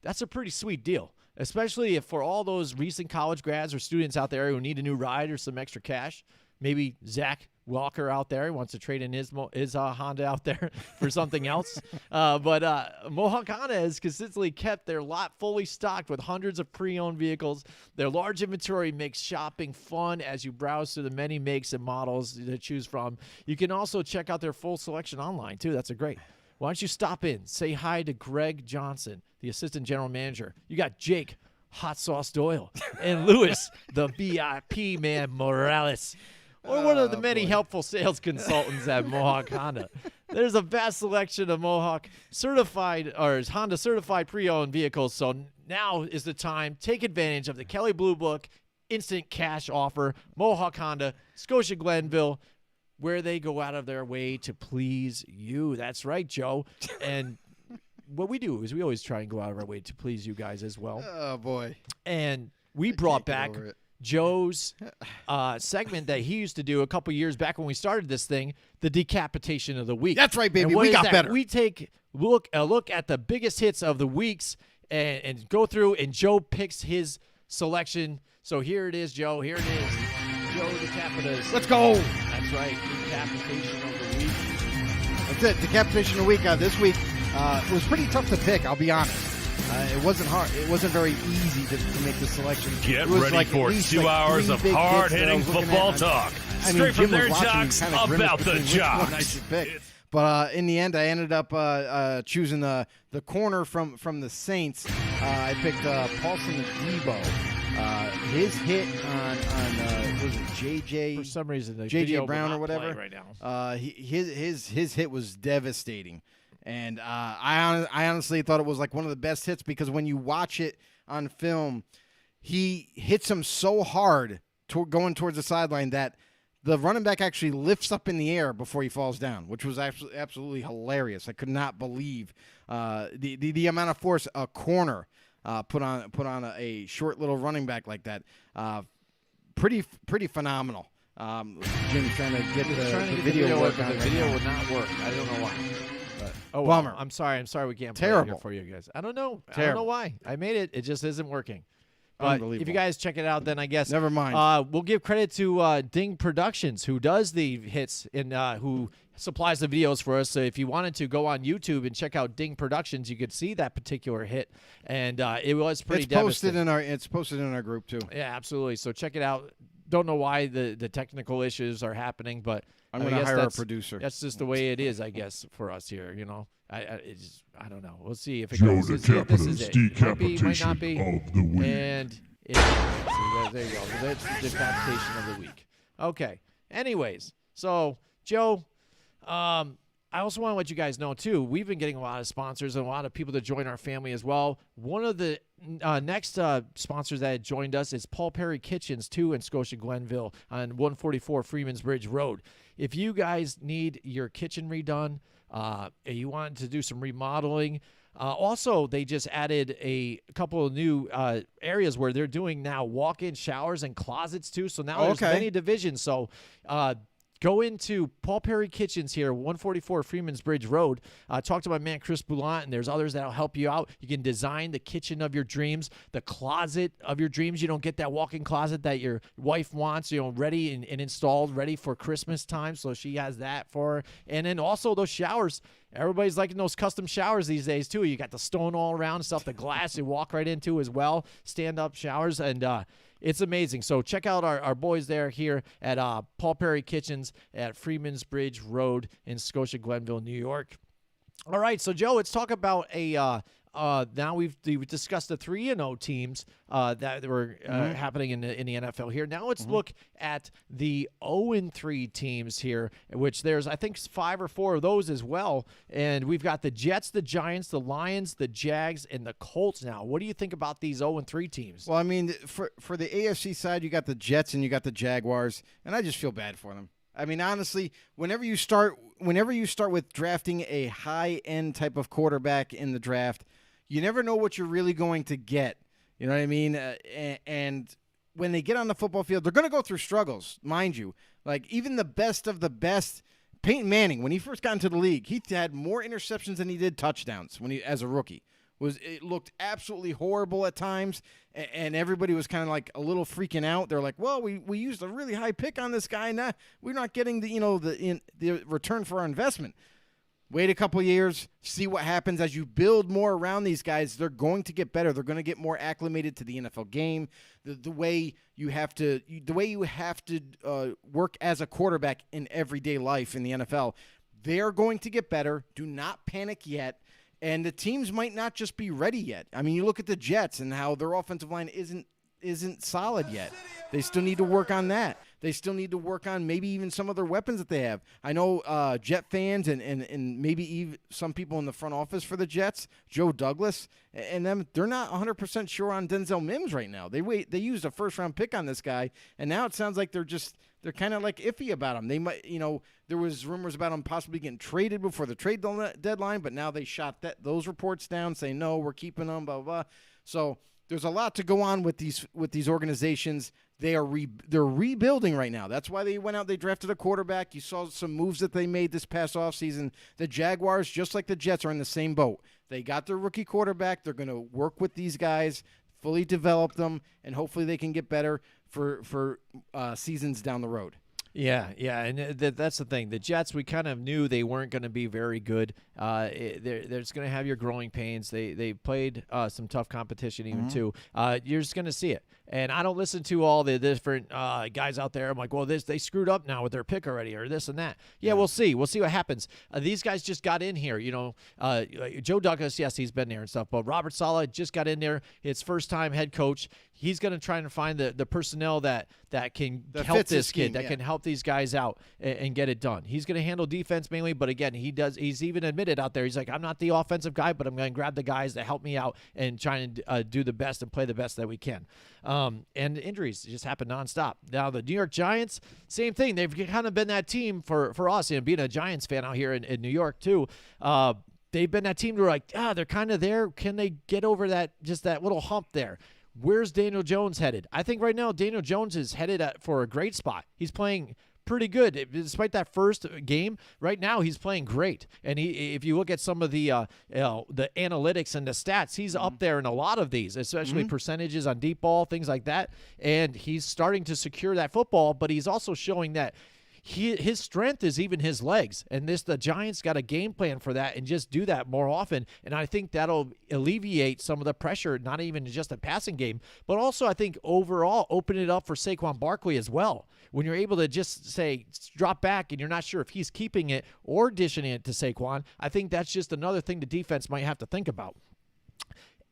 That's a pretty sweet deal, especially if for all those recent college grads or students out there who need a new ride or some extra cash. Maybe Zach Walker out there. He wants to trade in his Honda out there for something else. But Mohawk Honda has consistently kept their lot fully stocked with hundreds of pre-owned vehicles. Their large inventory makes shopping fun as you browse through the many makes and models to choose from. You can also check out their full selection online, too. That's great. Why don't you stop in, say hi to Greg Johnson, the assistant general manager. You got Jake, Hot Sauce Doyle, and Lewis, the VIP man Morales, or one of the many helpful sales consultants at Mohawk Honda. There's a vast selection of Mohawk certified or Honda certified pre-owned vehicles. So now is the time. Take advantage of the Kelly Blue Book instant cash offer. Mohawk Honda, Scotia Glenville, where they go out of their way to please you. That's right, Joe. And what we do is we always try and go out of our way to please you guys as well. Oh, boy. And we brought back Joe's segment that he used to do a couple years back when we started this thing, the Decapitation of the Week. That's right, baby. And We got better. We take a look at the biggest hits of the weeks and go through, and Joe picks his selection. So here it is, Joe. Here it is. Joe Decapitation. Let's go. That's right. Decapitation of the Week. That's it. Decapitation of the Week. This week it was pretty tough to pick, I'll be honest. It wasn't hard. It wasn't very easy to make the selection. Get ready for 2 hours of hard-hitting football talk. Straight from their jocks about the jocks. But in the end, I ended up choosing the corner from the Saints. I picked Paulson Debo. His hit on was it JJ? For some reason, the JJ Brown or whatever. Right now. His hit was devastating. And I honestly thought it was like one of the best hits because when you watch it on film, he hits him so hard going towards the sideline that the running back actually lifts up in the air before he falls down, which was absolutely hilarious. I could not believe the amount of force a corner put on a short little running back like that. Pretty phenomenal. Jim's trying to get the video work on. The video would not work. I don't know why. Oh, bummer. I'm sorry we can't play Terrible it here for you guys. I don't know. Terrible. I don't know why. I made it. It just isn't working. But if you guys check it out, then I guess never mind. We'll give credit to Ding Productions, who does the hits and who supplies the videos for us. So if you wanted to go on YouTube and check out Ding Productions, you could see that particular hit, and it was pretty devastating. It's posted in our group too. Yeah, absolutely. So check it out. Don't know why the technical issues are happening, but I'm going to hire a producer. That's just the way it is, I guess, for us here. You know, I don't know. We'll see if it Joe goes. This is it. Decapitation might not be. of the Week. And it is. So there you go. That's the decapitation of the week. Okay. Anyways, so Joe, I also want to let you guys know too. We've been getting a lot of sponsors and a lot of people to join our family as well. One of the next sponsors that joined us is Paul Perry Kitchens too in Scotia Glenville on 144 Freeman's Bridge Road. If you guys need your kitchen redone, you want to do some remodeling. Also, they just added a couple of new areas where they're doing now walk-in showers and closets too. So now there's many divisions. So go into Paul Perry Kitchens here, 144 Freeman's Bridge Road. Talk to my man Chris Boulant, and there's others that'll help you out. You can design the kitchen of your dreams, the closet of your dreams. You don't get that walk-in closet that your wife wants, ready and installed, ready for Christmas time. So she has that for her. And then also those showers. Everybody's liking those custom showers these days, too. You got the stone all around and stuff, the glass you walk right into as well, stand-up showers, and it's amazing. So check out our boys there here at Paul Perry Kitchens at Freeman's Bridge Road in Scotia Glenville, New York. All right, so, Joe, let's talk about now we've discussed the 3-0 teams that were happening in the NFL here. Now let's look at the 0-3 teams here, which there's, I think, 5 or 4 of those as well. And we've got the Jets, the Giants, the Lions, the Jags, and the Colts now. What do you think about these 0-3 teams? Well, I mean, for the AFC side, you got the Jets and you got the Jaguars, and I just feel bad for them. I mean, honestly, whenever you start with drafting a high-end type of quarterback in the draft, you never know what you're really going to get. You know what I mean? And when they get on the football field, they're going to go through struggles, mind you. Like, even the best of the best, Peyton Manning, when he first got into the league, he had more interceptions than he did touchdowns as a rookie. It looked absolutely horrible at times, and everybody was kind of like a little freaking out. They're like, well, we used a really high pick on this guy, and we're not getting the return for our investment. Wait a couple years, see what happens as you build more around these guys. They're going to get better. They're going to get more acclimated to the NFL game. The way you have to work as a quarterback in everyday life in the NFL. They're going to get better. Do not panic yet. And the teams might not just be ready yet. I mean, you look at the Jets and how their offensive line isn't solid yet. They still need to work on that. They still need to work on maybe even some of their weapons that they have. I know Jet fans and maybe even some people in the front office for the Jets, Joe Douglas, and them, they're not 100% sure on Denzel Mims right now. They used a first-round pick on this guy, and now it sounds like they're kind of like iffy about him. They might, there was rumors about him possibly getting traded before the trade deadline, but now they shot those reports down, saying no, we're keeping him, blah, blah, blah. So there's a lot to go on with these organizations. They're rebuilding right now. That's why they went out. They drafted a quarterback. You saw some moves that they made this past offseason. The Jaguars, just like the Jets, are in the same boat. They got their rookie quarterback. They're going to work with these guys, fully develop them, and hopefully they can get better for seasons down the road. Yeah, and that's the thing. The Jets, we kind of knew they weren't going to be very good. They're just going to have your growing pains. They played some tough competition even too. You're just going to see it. And I don't listen to all the different guys out there. I'm like, well, they screwed up now with their pick already, or this and that. Yeah, we'll see. We'll see what happens. These guys just got in here. Joe Douglas, yes, he's been there and stuff. But Robert Saleh just got in there. His first time head coach. He's going to try and find the personnel that can help this kid, that can help these guys out and get it done. He's going to handle defense mainly, but again, he's even admitted out there, he's like, I'm not the offensive guy, but I'm going to grab the guys that help me out and try and do the best and play the best that we can. And injuries just happen nonstop. Now, the New York Giants, same thing. They've kind of been that team for us, being a Giants fan out here in New York too. They've been that team who are like, they're kind of there. Can they get over that little hump there? Where's Daniel Jones headed? I think right now Daniel Jones is headed for a great spot. He's playing pretty good. Despite that first game, right now he's playing great. And if you look at some of the analytics and the stats, he's up there in a lot of these, especially percentages on deep ball, things like that. And he's starting to secure that football, but he's also showing that his strength is even his legs, and the Giants got a game plan for that and just do that more often, and I think that'll alleviate some of the pressure, not even just a passing game, but also I think overall open it up for Saquon Barkley as well. When you're able to just say drop back and you're not sure if he's keeping it or dishing it to Saquon, I think that's just another thing the defense might have to think about.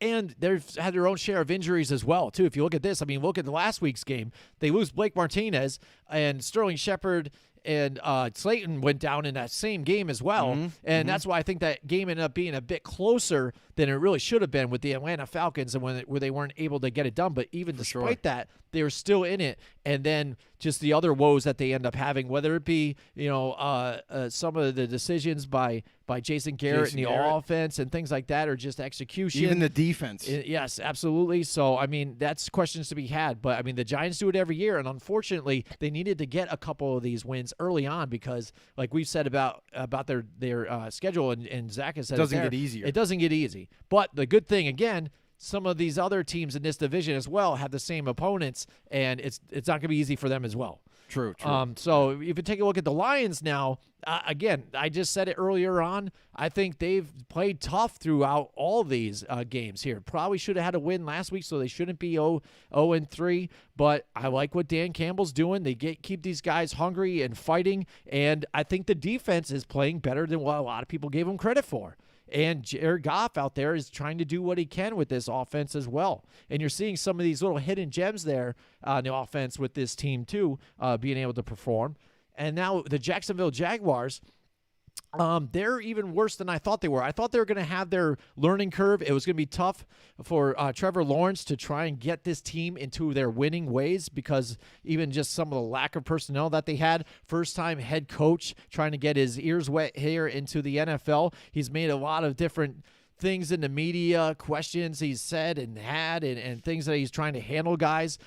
And they've had their own share of injuries as well, too. If you look at this, look at the last week's game. They lose Blake Martinez, and Sterling Shepard and Slayton went down in that same game as well. And that's why I think that game ended up being a bit closer than it really should have been with the Atlanta Falcons, and where they weren't able to get it done. But even despite that, they were still in it. And then just the other woes that they end up having, whether it be some of the decisions by Jason Garrett and the offense and things like that, or just execution. Even the defense. Yes, absolutely. So, that's questions to be had. But, the Giants do it every year, and unfortunately, they needed to get a couple of these wins early on because, like we've said about their schedule, and Zach has said it doesn't get easier. It doesn't get easy. But the good thing, again, some of these other teams in this division as well have the same opponents, and it's not going to be easy for them as well. True. So if you take a look at the Lions now, again, I just said it earlier on, I think they've played tough throughout all these games here. Probably should have had a win last week, so they shouldn't be 0-3. But I like what Dan Campbell's doing. They keep these guys hungry and fighting, and I think the defense is playing better than what a lot of people gave them credit for. And Jared Goff out there is trying to do what he can with this offense as well. And you're seeing some of these little hidden gems there on the offense with this team too, being able to perform. And now the Jacksonville Jaguars, they're even worse than I thought they were. I thought they were going to have their learning curve. It was going to be tough for Trevor Lawrence to try and get this team into their winning ways because even just some of the lack of personnel that they had. First-time head coach trying to get his ears wet here into the NFL. He's made a lot of different things in the media, questions he's said and had, and things that he's trying to handle guys,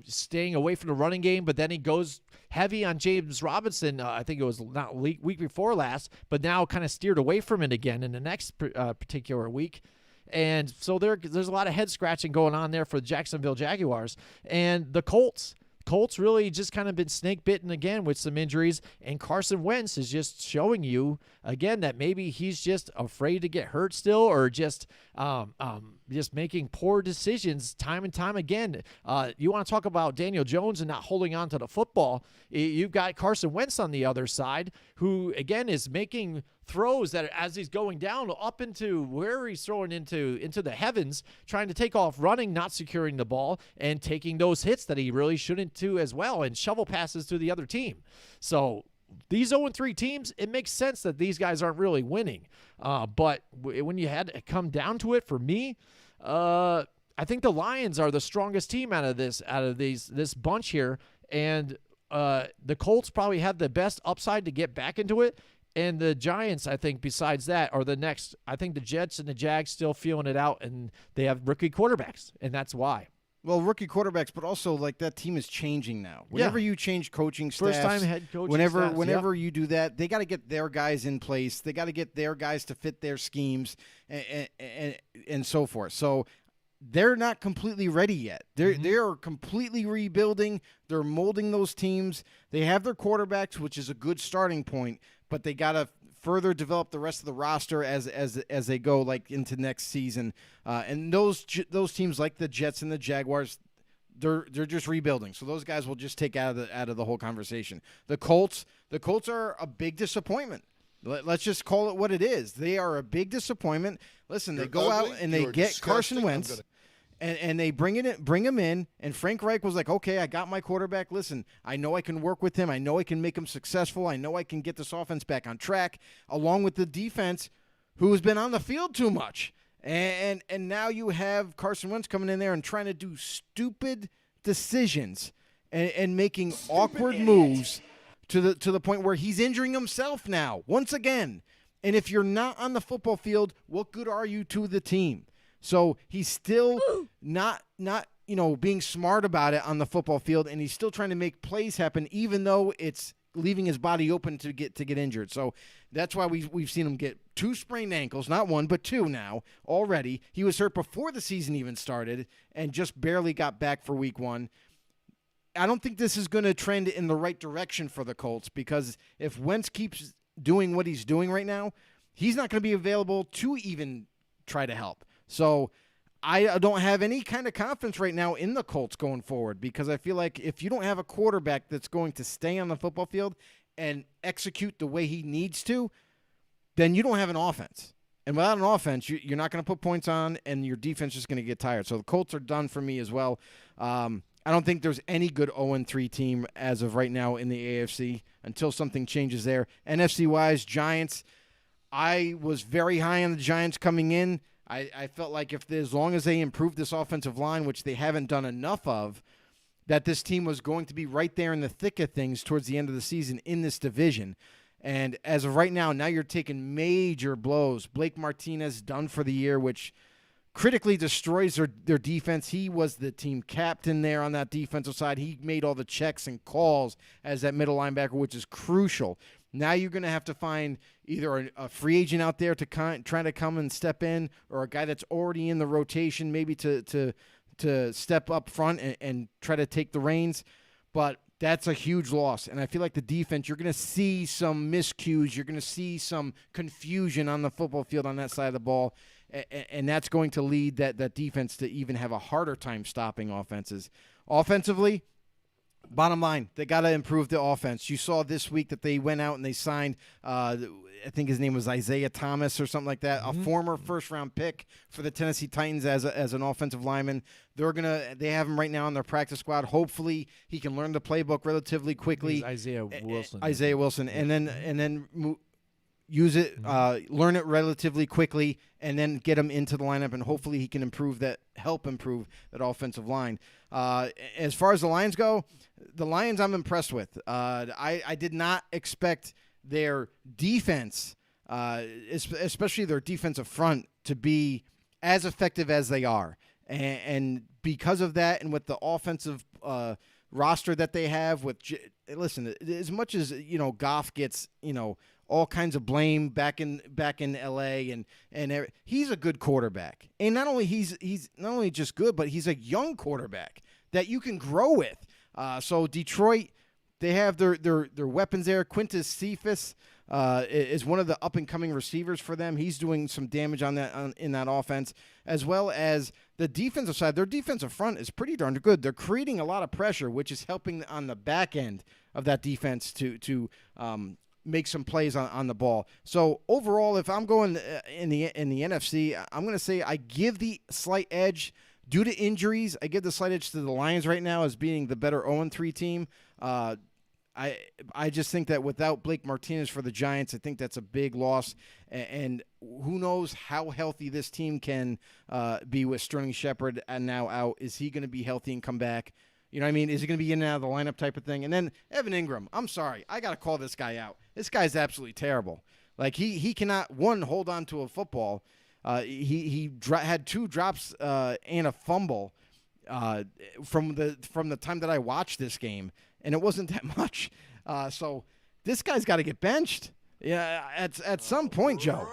staying away from the running game, but then he goes heavy on James Robinson. I think it was not week before last, but now kind of steered away from it again in the next particular week. And so there's a lot of head scratching going on there for the Jacksonville Jaguars. And the Colts really just kind of been snake bitten again with some injuries, and Carson Wentz is just showing you again that maybe he's just afraid to get hurt still, or just making poor decisions time and time again. You want to talk about Daniel Jones and not holding on to the football? You've got Carson Wentz on the other side, who again is making throws that as he's going down up into where he's throwing into the heavens, trying to take off running, not securing the ball, and taking those hits that he really shouldn't do as well, and shovel passes to the other team. So these 0-3 teams, it makes sense that these guys aren't really winning. But when you had to come down to it, for me, I think the Lions are the strongest team out of this bunch here, and the Colts probably have the best upside to get back into it. And the Giants, I think, besides that, are the next. I think the Jets and the Jags still feeling it out, and they have rookie quarterbacks, and that's why. Well, rookie quarterbacks, but also like that team is changing now. Whenever you change coaching staffs, first-time head coaching whenever you do that, they got to get their guys in place. They got to get their guys to fit their schemes and so forth. So they're not completely ready yet. They're completely rebuilding. They're molding those teams. They have their quarterbacks, which is a good starting point, but they got to further develop the rest of the roster as they go like into next season. And those teams like the Jets and the Jaguars, they're just rebuilding. So those guys will just take out of the whole conversation. The Colts are a big disappointment. Let's just call it what it is. They are a big disappointment. Listen, they go out and they get Carson Wentz. And they bring him in, and Frank Reich was like, okay, I got my quarterback. Listen, I know I can work with him. I know I can make him successful. I know I can get this offense back on track, along with the defense, who has been on the field too much. And now you have Carson Wentz coming in there and trying to do stupid decisions and making awkward moves to the point where he's injuring himself now, once again. And if you're not on the football field, what good are you to the team? So he's still not being smart about it on the football field, and he's still trying to make plays happen, even though it's leaving his body open to get injured. So that's why we've seen him get 2 sprained ankles, not 1 but 2 now already. He was hurt before the season even started and just barely got back for week 1. I don't think this is going to trend in the right direction for the Colts, because if Wentz keeps doing what he's doing right now, he's not going to be available to even try to help. So I don't have any kind of confidence right now in the Colts going forward, because I feel like if you don't have a quarterback that's going to stay on the football field and execute the way he needs to, then you don't have an offense. And without an offense, you're not going to put points on, and your defense is going to get tired. So the Colts are done for me as well. I don't think there's any good 0-3 team as of right now in the AFC until something changes there. NFC-wise, Giants, I was very high on the Giants coming in. I felt like as long as they improve this offensive line, which they haven't done enough of, that this team was going to be right there in the thick of things towards the end of the season in this division. And as of right now you're taking major blows. Blake Martinez done for the year, which critically destroys their defense. He was the team captain there on that defensive side. He made all the checks and calls as that middle linebacker, which is crucial. Now you're going to have to find either a free agent out there to try to come and step in, or a guy that's already in the rotation maybe to step up front and try to take the reins. But that's a huge loss. And I feel like the defense, you're going to see some miscues. You're going to see some confusion on the football field on that side of the ball. And that's going to lead that defense to even have a harder time stopping offenses. Offensively, bottom line, they got to improve the offense. You saw this week that they went out and they signed, I think his name was Isaiah Thomas or something like that, a former first-round pick for the Tennessee Titans as an offensive lineman. They have him right now on their practice squad. Hopefully, he can learn the playbook relatively quickly. Isaiah Wilson. And then use it, learn it relatively quickly, and then get him into the lineup, and hopefully he can help improve that offensive line. As far as the Lions go, the Lions I'm impressed with. I did not expect their defense, especially their defensive front, to be as effective as they are. And because of that, and with the offensive roster that they have, listen, as much as Goff gets all kinds of blame back in L.A. and he's a good quarterback. And not only he's not only just good, but he's a young quarterback that you can grow with. So Detroit, they have their weapons there. Quintus Cephas is one of the up-and-coming receivers for them. He's doing some damage in that offense, as well as the defensive side. Their defensive front is pretty darn good. They're creating a lot of pressure, which is helping on the back end of that defense to make some plays on the ball. So overall, if I'm going in the NFC, I'm going to say I give the slight edge due to injuries. I give the slight edge to the Lions right now as being the better 0-3 team. I just think that without Blake Martinez for the Giants, I think that's a big loss. And who knows how healthy this team can be with Sterling Shepard and now out. Is he going to be healthy and come back? You know what I mean? Is he going to be in and out of the lineup type of thing? And then Evan Ingram, I'm sorry. I got to call this guy out. This guy's absolutely terrible. Like, he cannot, one, hold on to a football. He had 2 drops and a fumble from the time that I watched this game, and it wasn't that much. So this guy's got to get benched. Yeah, at some point, Joe.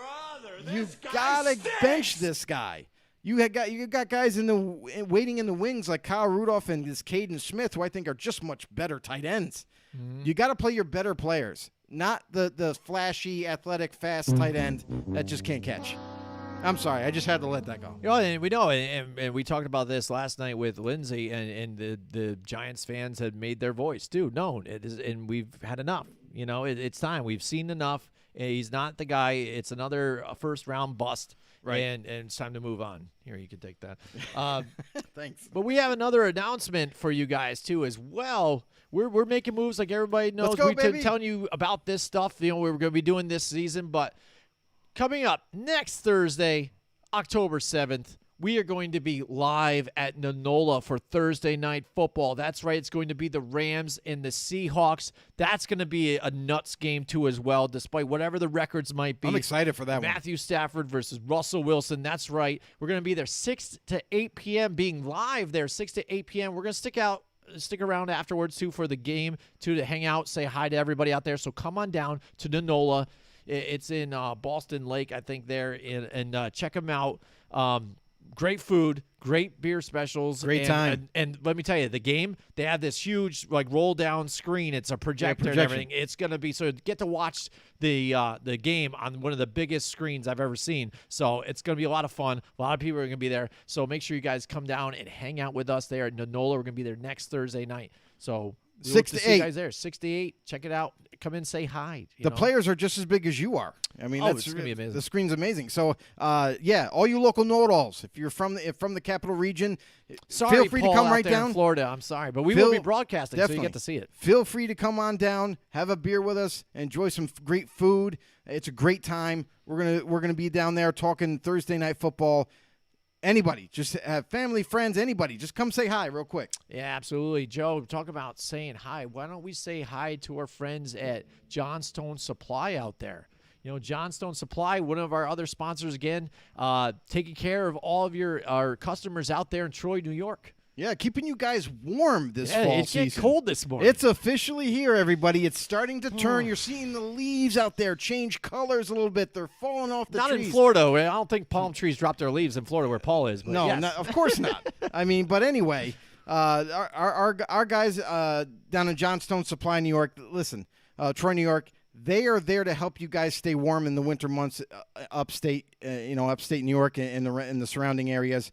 You've got to bench this guy. You got guys waiting in the wings like Kyle Rudolph and this Caden Smith, who I think are just much better tight ends. Mm-hmm. You got to play your better players, not the flashy, athletic, fast tight end that just can't catch. I'm sorry, I just had to let that go. You know, and we know, and we talked about this last night with Lindsay, and the Giants fans had made their voice too known. It is, and we've had enough. You know, it's time. We've seen enough. He's not the guy. It's another first-round bust. Right. And it's time to move on. Here, you can take that. Thanks. But we have another announcement for you guys, too, as well. We're making moves like everybody knows. Let's go, baby. Telling you about this stuff, you know, we're going to be doing this season. But coming up next Thursday, October 7th, we are going to be live at Nonola for Thursday Night Football. That's right. It's going to be the Rams and the Seahawks. That's going to be a nuts game, too, as well, despite whatever the records might be. I'm excited for that Matthew Stafford versus Russell Wilson. That's right. We're going to be there 6 to 8 p.m., being live there 6 to 8 p.m. We're going to stick around afterwards, too, for the game, too, to hang out, say hi to everybody out there. So come on down to Nonola. It's in Boston Lake, I think, there, and check them out. Great food, great beer specials. Great time. And let me tell you, the game, they have this huge, like, roll-down screen. It's a projector and everything. It's going to be, so get to watch the game on one of the biggest screens I've ever seen. So it's going to be a lot of fun. A lot of people are going to be there. So make sure you guys come down and hang out with us there at Nonola. We're going to be there next Thursday night. So 6 to 8. See you guys there. 6 to 8. Check it out. Come in, say hi. The players are just as big as you are. I mean, it's gonna be amazing. The screen's amazing. So, yeah, all you local know-it-alls, if you're from the capital region, feel free Paul, to come out right there down. In Florida, I'm sorry, but we will be broadcasting, definitely. so you get to see it. Feel free to come on down, have a beer with us, enjoy some great food. It's a great time. We're gonna be down there talking Thursday Night Football. Anybody, just have family, friends, anybody, just come say hi real quick. Yeah, absolutely. Joe, talk about saying hi. Why don't we say hi to our friends at Johnstone Supply out there? You know, Johnstone Supply, one of our other sponsors, again, taking care of all of our customers out there in Troy, New York. Yeah, keeping you guys warm this fall season. It's cold this morning. It's officially here, everybody. It's starting to turn. You're seeing the leaves out there change colors a little bit. They're falling off the trees. Not in Florida. I don't think palm trees drop their leaves in Florida where Paul is. But no, yes. no, of course not. I mean, but anyway, our guys down in Johnstone Supply, New York, listen, Troy, New York, they are there to help you guys stay warm in the winter months, upstate New York and the surrounding areas.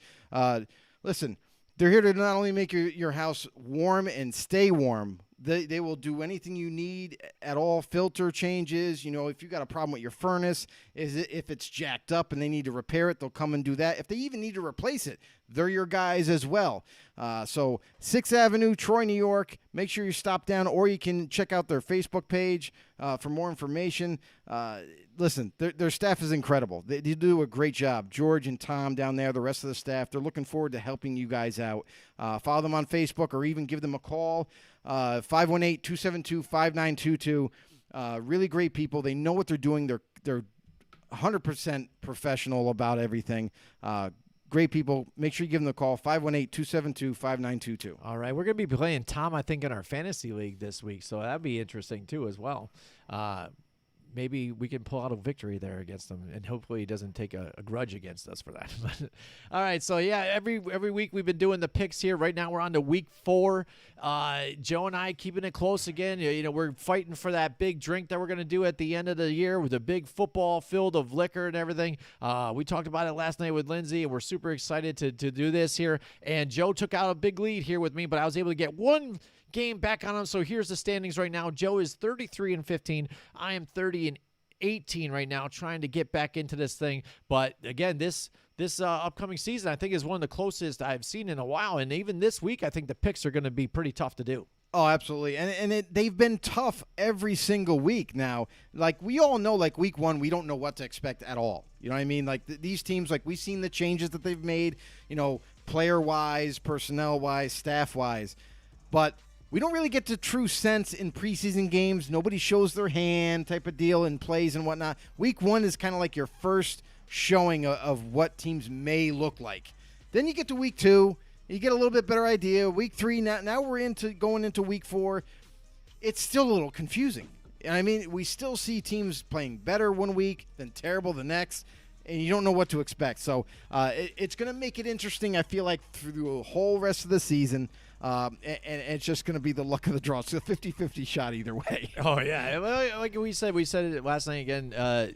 Listen. They're here to not only make your house warm and stay warm. They will do anything you need at all. Filter changes. You know, if you got a problem with your furnace, if it's jacked up and they need to repair it, they'll come and do that. If they even need to replace it, they're your guys as well. So 6th Avenue, Troy, New York. Make sure you stop down, or you can check out their Facebook page for more information. Listen, their staff is incredible. They do a great job. George and Tom down there, the rest of the staff, they're looking forward to helping you guys out. Follow them on Facebook or even give them a call, 518-272-5922. Really great people. They know what they're doing. They're 100% professional about everything. Great people. Make sure you give them a call, 518-272-5922. All right. We're going to be playing Tom, I think, in our fantasy league this week, so that'd be interesting, too, as well. maybe we can pull out a victory there against them, and hopefully he doesn't take a grudge against us for that. All right, so yeah, every week we've been doing the picks here. Right now we're on to week 4. Joe and I keeping it close again. You know, we're fighting for that big drink that we're going to do at the end of the year with a big football filled of liquor and everything. We talked about it last night with Lindsay, and we're super excited to do this here. And Joe took out a big lead here with me, but I was able to get one game back on him. So here's the standings right now. Joe is 33-15. I am 30-18 right now, trying to get back into this thing. But again, this upcoming season, I think, is one of the closest I've seen in a while. And even this week, I think the picks are going to be pretty tough to do. Oh, absolutely. And they've been tough every single week now. Like, we all know, like, week 1, we don't know what to expect at all. You know what I mean? Like, these teams, like, we've seen the changes that they've made, you know, player-wise, personnel-wise, staff-wise. But we don't really get to true sense in preseason games. Nobody shows their hand type of deal in plays and whatnot. Week 1 is kind of like your first showing of what teams may look like. Then you get to week 2. You get a little bit better idea. Week 3, now we're going into week 4. It's still a little confusing. And I mean, we still see teams playing better one week, then terrible the next, and you don't know what to expect. So it's going to make it interesting, I feel like, through the whole rest of the season. And it's just going to be the luck of the draw. It's a 50-50 shot either way. Oh, yeah. Well, like we said it last night again.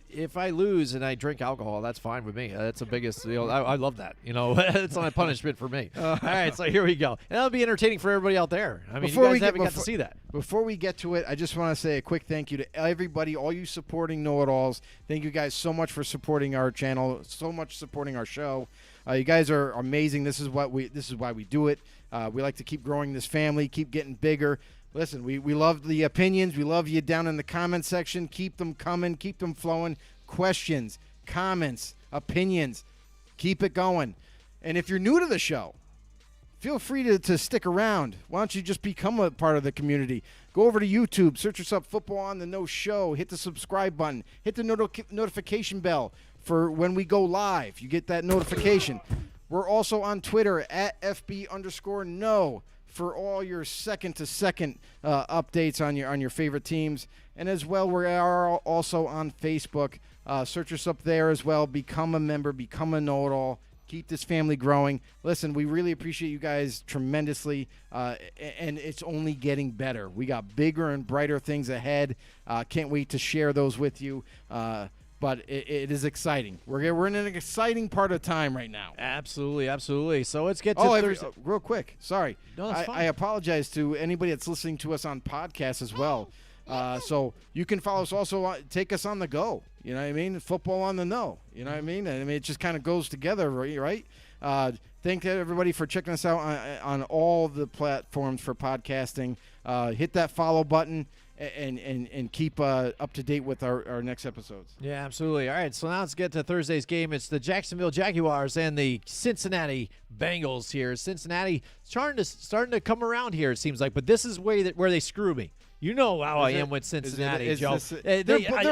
If I lose and I drink alcohol, that's fine with me. That's the biggest deal. I love that. You know, it's not a punishment for me. All right, so here we go. And that'll be entertaining for everybody out there. I mean, you guys haven't got to see that. Before we get to it, I just want to say a quick thank you to everybody, all you supporting know-it-alls. Thank you guys so much for supporting our channel, so much supporting our show. You guys are amazing. This is why we do it. We like to keep growing this family, keep getting bigger. Listen, we love the opinions. We love you down in the comment section. Keep them coming. Keep them flowing. Questions, comments, opinions. Keep it going. And if you're new to the show, feel free to stick around. Why don't you just become a part of the community? Go over to YouTube. Search us up, Football on the No Show. Hit the subscribe button. Hit the notification bell for when we go live. You get that notification. We're also on Twitter at FB_no for all your second-to-second updates on your favorite teams. And as well, we are also on Facebook. Search us up there as well. Become a member. Become a know-it-all. Keep this family growing. Listen, we really appreciate you guys tremendously, and it's only getting better. We got bigger and brighter things ahead. Can't wait to share those with you. But it is exciting. We're in an exciting part of time right now. Absolutely, absolutely. So let's get to Thursday. Real quick. Sorry. No, that's fine. I apologize to anybody that's listening to us on podcasts as well. So you can follow us also. Take us on the go. You know what I mean? Football on the no. You know what I mean? It just kind of goes together, right? Thank everybody for checking us out on all the platforms for podcasting. Hit that follow button. And keep up to date with our next episodes. Yeah, absolutely. All right, so now let's get to Thursday's game. It's the Jacksonville Jaguars and the Cincinnati Bengals here. Cincinnati starting to come around here, it seems like, but this is where they screw me. You know how I am with Cincinnati, Joe. They're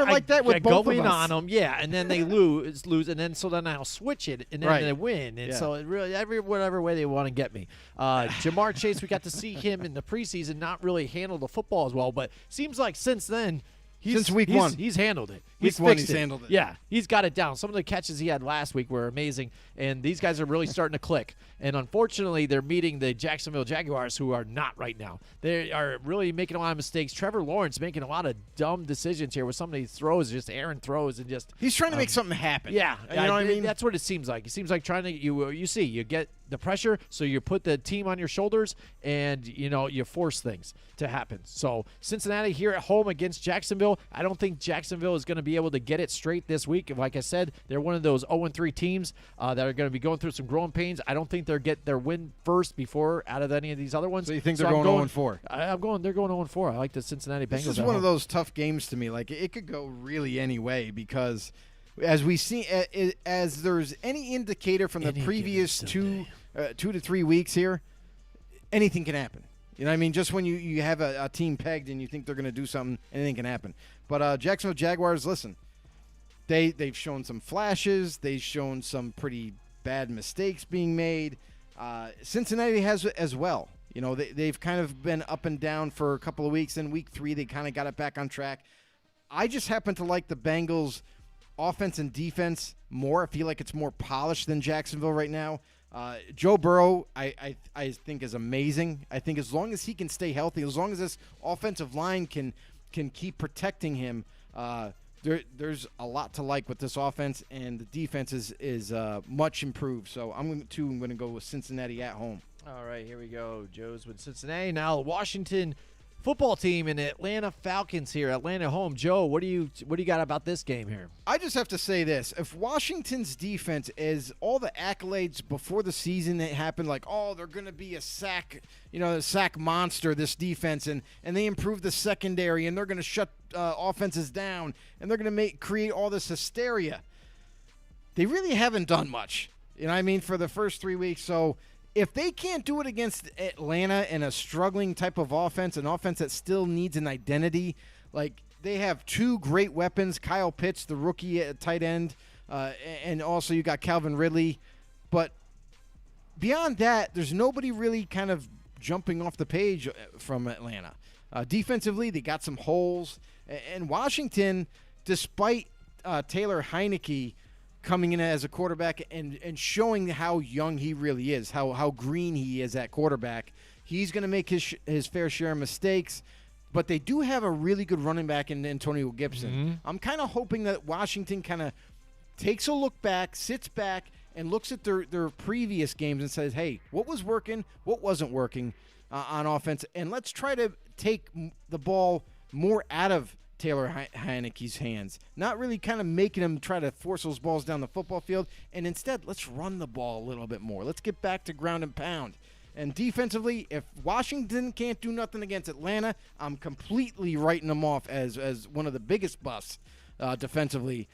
like that with both of us. On them, yeah, and then they lose, and then I'll switch it, and then they win, and so it really whatever way they want to get me. Jamar Chase, we got to see him in the preseason not really handle the football as well, but seems like since then. Since week 1. He's handled it. He's handled it. Yeah, he's got it down. Some of the catches he had last week were amazing, and these guys are really starting to click. And unfortunately, they're meeting the Jacksonville Jaguars, who are not right now. They are really making a lot of mistakes. Trevor Lawrence making a lot of dumb decisions here with some of these throws, just errant throws, and just he's trying to make something happen. Yeah, you know what I mean. That's what it seems like. It seems like trying to you get the pressure, so you put the team on your shoulders, and you force things to happen. So Cincinnati here at home against Jacksonville. I don't think Jacksonville is going to be able to get it straight this week. Like I said, they're one of those 0-3 teams that are going to be going through some growing pains. I don't think they'll get their win first before out of any of these other ones. So you think they're going 0-4? They're going 0-4. I like the Cincinnati Bengals. This is one of those tough games to me. Like, it could go really any way because as we see, as there's any indicator from the previous 2 to 3 weeks here, anything can happen. You know what I mean? Just when you have a team pegged and you think they're going to do something, anything can happen. But Jacksonville Jaguars, listen, they've shown some flashes. They've shown some pretty bad mistakes being made. Cincinnati has as well. You know, they've kind of been up and down for a couple of weeks. In week 3, they kind of got it back on track. I just happen to like the Bengals' offense and defense more. I feel like it's more polished than Jacksonville right now. Joe Burrow, I think, is amazing. I think as long as he can stay healthy, as long as this offensive line can keep protecting him, there's a lot to like with this offense, and the defense is much improved. So I'm going to go with Cincinnati at home. All right, here we go. Joe's with Cincinnati. Now, Washington football team and Atlanta Falcons here. Atlanta home. Joe, what do you got about this game here? I just have to say this. If Washington's defense is all the accolades before the season that happened, like, oh, they're going to be a sack monster, this defense, and they improve the secondary, and they're going to shut offenses down, and they're going to create all this hysteria. They really haven't done much, you know what I mean, for the first 3 weeks. So if they can't do it against Atlanta and a struggling type of offense, an offense that still needs an identity, like they have two great weapons, Kyle Pitts, the rookie at tight end, and also you got Calvin Ridley. But beyond that, there's nobody really kind of jumping off the page from Atlanta. Defensively, they got some holes. And Washington, despite Taylor Heineke coming in as a quarterback and showing how young he really is, how green he is at quarterback, he's going to make his fair share of mistakes. But they do have a really good running back in Antonio Gibson. Mm-hmm. I'm kind of hoping that Washington kind of takes a look back, sits back, and looks at their previous games and says, hey, what was working, what wasn't working on offense, and let's try to take the ball more out of Taylor Heineke's hands, not really kind of making him try to force those balls down the football field, and instead, let's run the ball a little bit more. Let's get back to ground and pound. And defensively, if Washington can't do nothing against Atlanta, I'm completely writing them off as one of the biggest busts defensively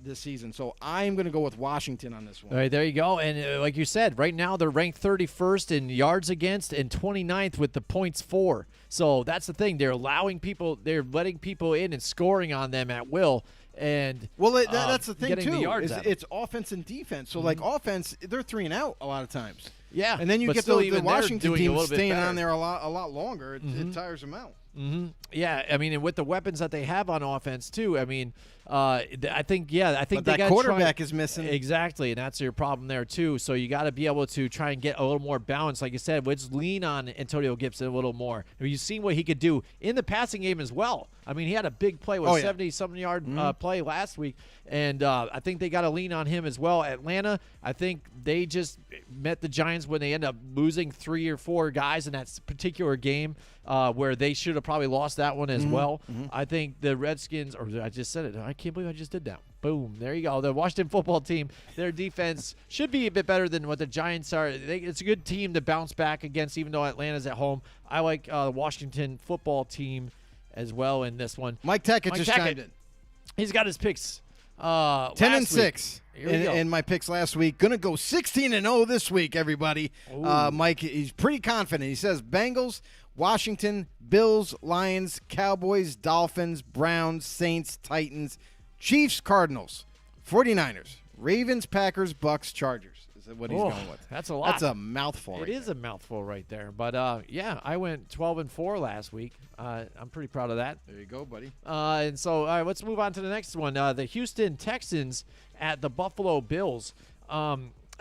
this season. So I'm going to go with Washington on this one. All right, there you go. And like you said, right now they're ranked 31st in yards against and 29th with the points for. So that's the thing. They're letting people in and scoring on them at will. And that's the thing getting too. The yards it's offense and defense. So like offense, they're 3 and out a lot of times. Yeah, and then you get the Washington team staying on there a lot longer. It tires them out. Mm-hmm. Yeah, I mean, and with the weapons that they have on offense too, I mean, I think but that quarterback is missing. Exactly, and that's your problem there too. So you got to be able to try and get a little more balance, like you said. Let's lean on Antonio Gibson a little more. I mean, you've seen what he could do in the passing game as well. I mean, he had a big play with 70-something yard play last week, and I think they got to lean on him as well. Atlanta, I think they just met the Giants when they end up losing 3 or 4 guys in that particular game, where they should have probably lost that one as well. Mm-hmm. I think the Redskins, or I just said it, I can't believe I just did that. Boom, there you go. The Washington football team, their defense should be a bit better than what the Giants are. It's a good team to bounce back against, even though Atlanta's at home. I like the Washington football team as well in this one. Mike Tackett just chimed in. He's got his picks. 10-6 in my picks last week. Gonna go 16-0 this week, everybody. Mike, he's pretty confident. He says Bengals, Washington, Bills, Lions, Cowboys, Dolphins, Browns, Saints, Titans, Chiefs, Cardinals, 49ers, Ravens, Packers, Bucks, Chargers. Is what he's going with. That's a lot. That's a mouthful. It is a mouthful right there. But, yeah, I went 12-4 last week. I'm pretty proud of that. There you go, buddy. And so, all right, let's move on to the next one. The Houston Texans at the Buffalo Bills.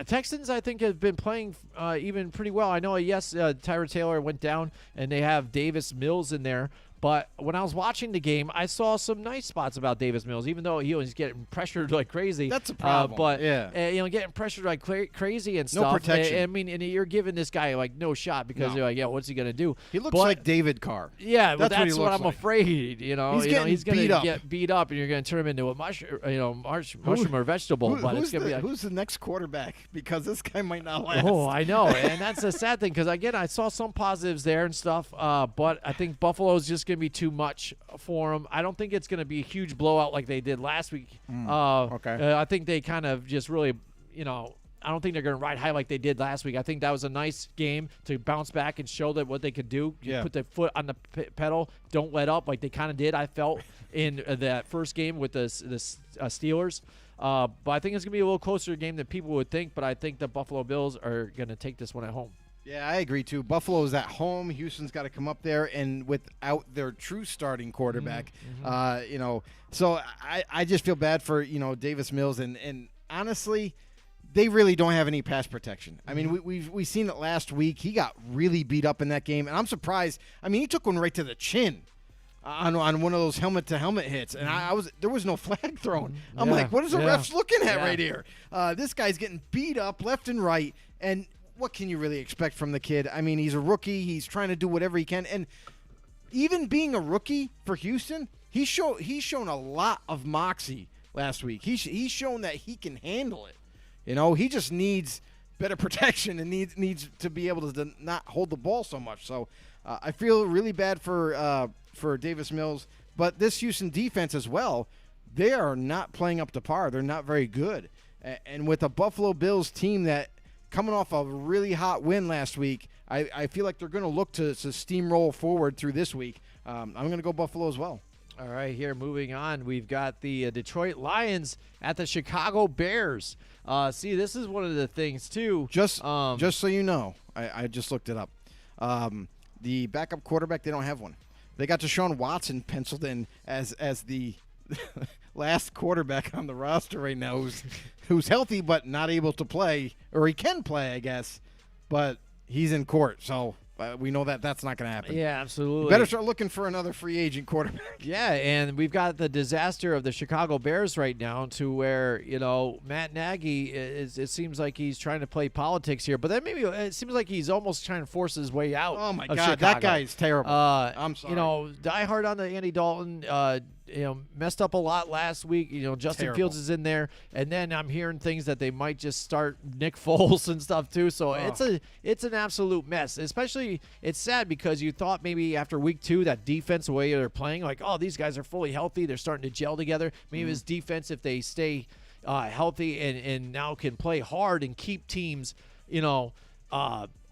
Texans, I think, have been playing even pretty well. I know, yes, Tyrod Taylor went down, and they have Davis Mills in there. But when I was watching the game, I saw some nice spots about Davis Mills, even though he was getting pressured like crazy. That's a problem. But getting pressured like crazy and stuff. No protection. I mean, and you're giving this guy like no shot because you're like, yeah, what's he gonna do? He looks like David Carr. Yeah, that's what I'm like. afraid. He's gonna get beat up, and you're gonna turn him into a mushroom or vegetable. It's gonna be like, who's the next quarterback? Because this guy might not last. Oh, I know, and that's the sad thing. Because again, I saw some positives there and stuff, but I think Buffalo's just going to be too much for them. I don't think it's going to be a huge blowout like they did last week. Okay. I think they kind of just really, I don't think they're going to ride high like they did last week. I think that was a nice game to bounce back and show that what they could do. Yeah. Put their foot on the pedal. Don't let up like they kind of did, I felt, in that first game with the Steelers. But I think it's going to be a little closer game than people would think, but I think the Buffalo Bills are going to take this one at home. Yeah, I agree too. Buffalo's at home. Houston's got to come up there, and without their true starting quarterback, So I just feel bad for Davis Mills, and honestly, they really don't have any pass protection. I mean, we've seen it last week. He got really beat up in that game, and I'm surprised. I mean, he took one right to the chin on one of those helmet-to-helmet hits, and there was no flag thrown. I'm like, what is the refs looking at right here? This guy's getting beat up left and right, and what can you really expect from the kid? I mean, he's a rookie. He's trying to do whatever he can, and even being a rookie for Houston, he's shown a lot of moxie last week. He's shown that he can handle it. He just needs better protection and needs to be able to not hold the ball so much. So I feel really bad for Davis Mills, but this Houston defense as well, they are not playing up to par. They're not very good. And with a Buffalo Bills team that coming off a really hot win last week, I feel like they're going to look to steamroll forward through this week. I'm going to go Buffalo as well. All right, here, moving on, we've got the Detroit Lions at the Chicago Bears. See, this is one of the things, too. Just so you know, I just looked it up. The backup quarterback, they don't have one. They got Deshaun Watson penciled in as the last quarterback on the roster right now who's healthy but not able to play. Or he can play, I guess, but he's in court, so we know that that's not going to happen. Yeah, absolutely. You better start looking for another free agent quarterback. Yeah, and we've got the disaster of the Chicago Bears right now to where, Matt Nagy, it seems like he's trying to play politics here. But then maybe it seems like he's almost trying to force his way out. Oh, my of God, Chicago. that guy is terrible. I'm sorry. Die hard on the Andy Dalton. Messed up a lot last week. Justin Terrible. Fields is in there, and then I'm hearing things that they might just start Nick Foles and stuff too. So it's an absolute mess. Especially, it's sad because you thought maybe after week 2 that defense, the way they're playing, like, oh, these guys are fully healthy, they're starting to gel together. Maybe his defense, if they stay healthy and now can play hard and keep teams,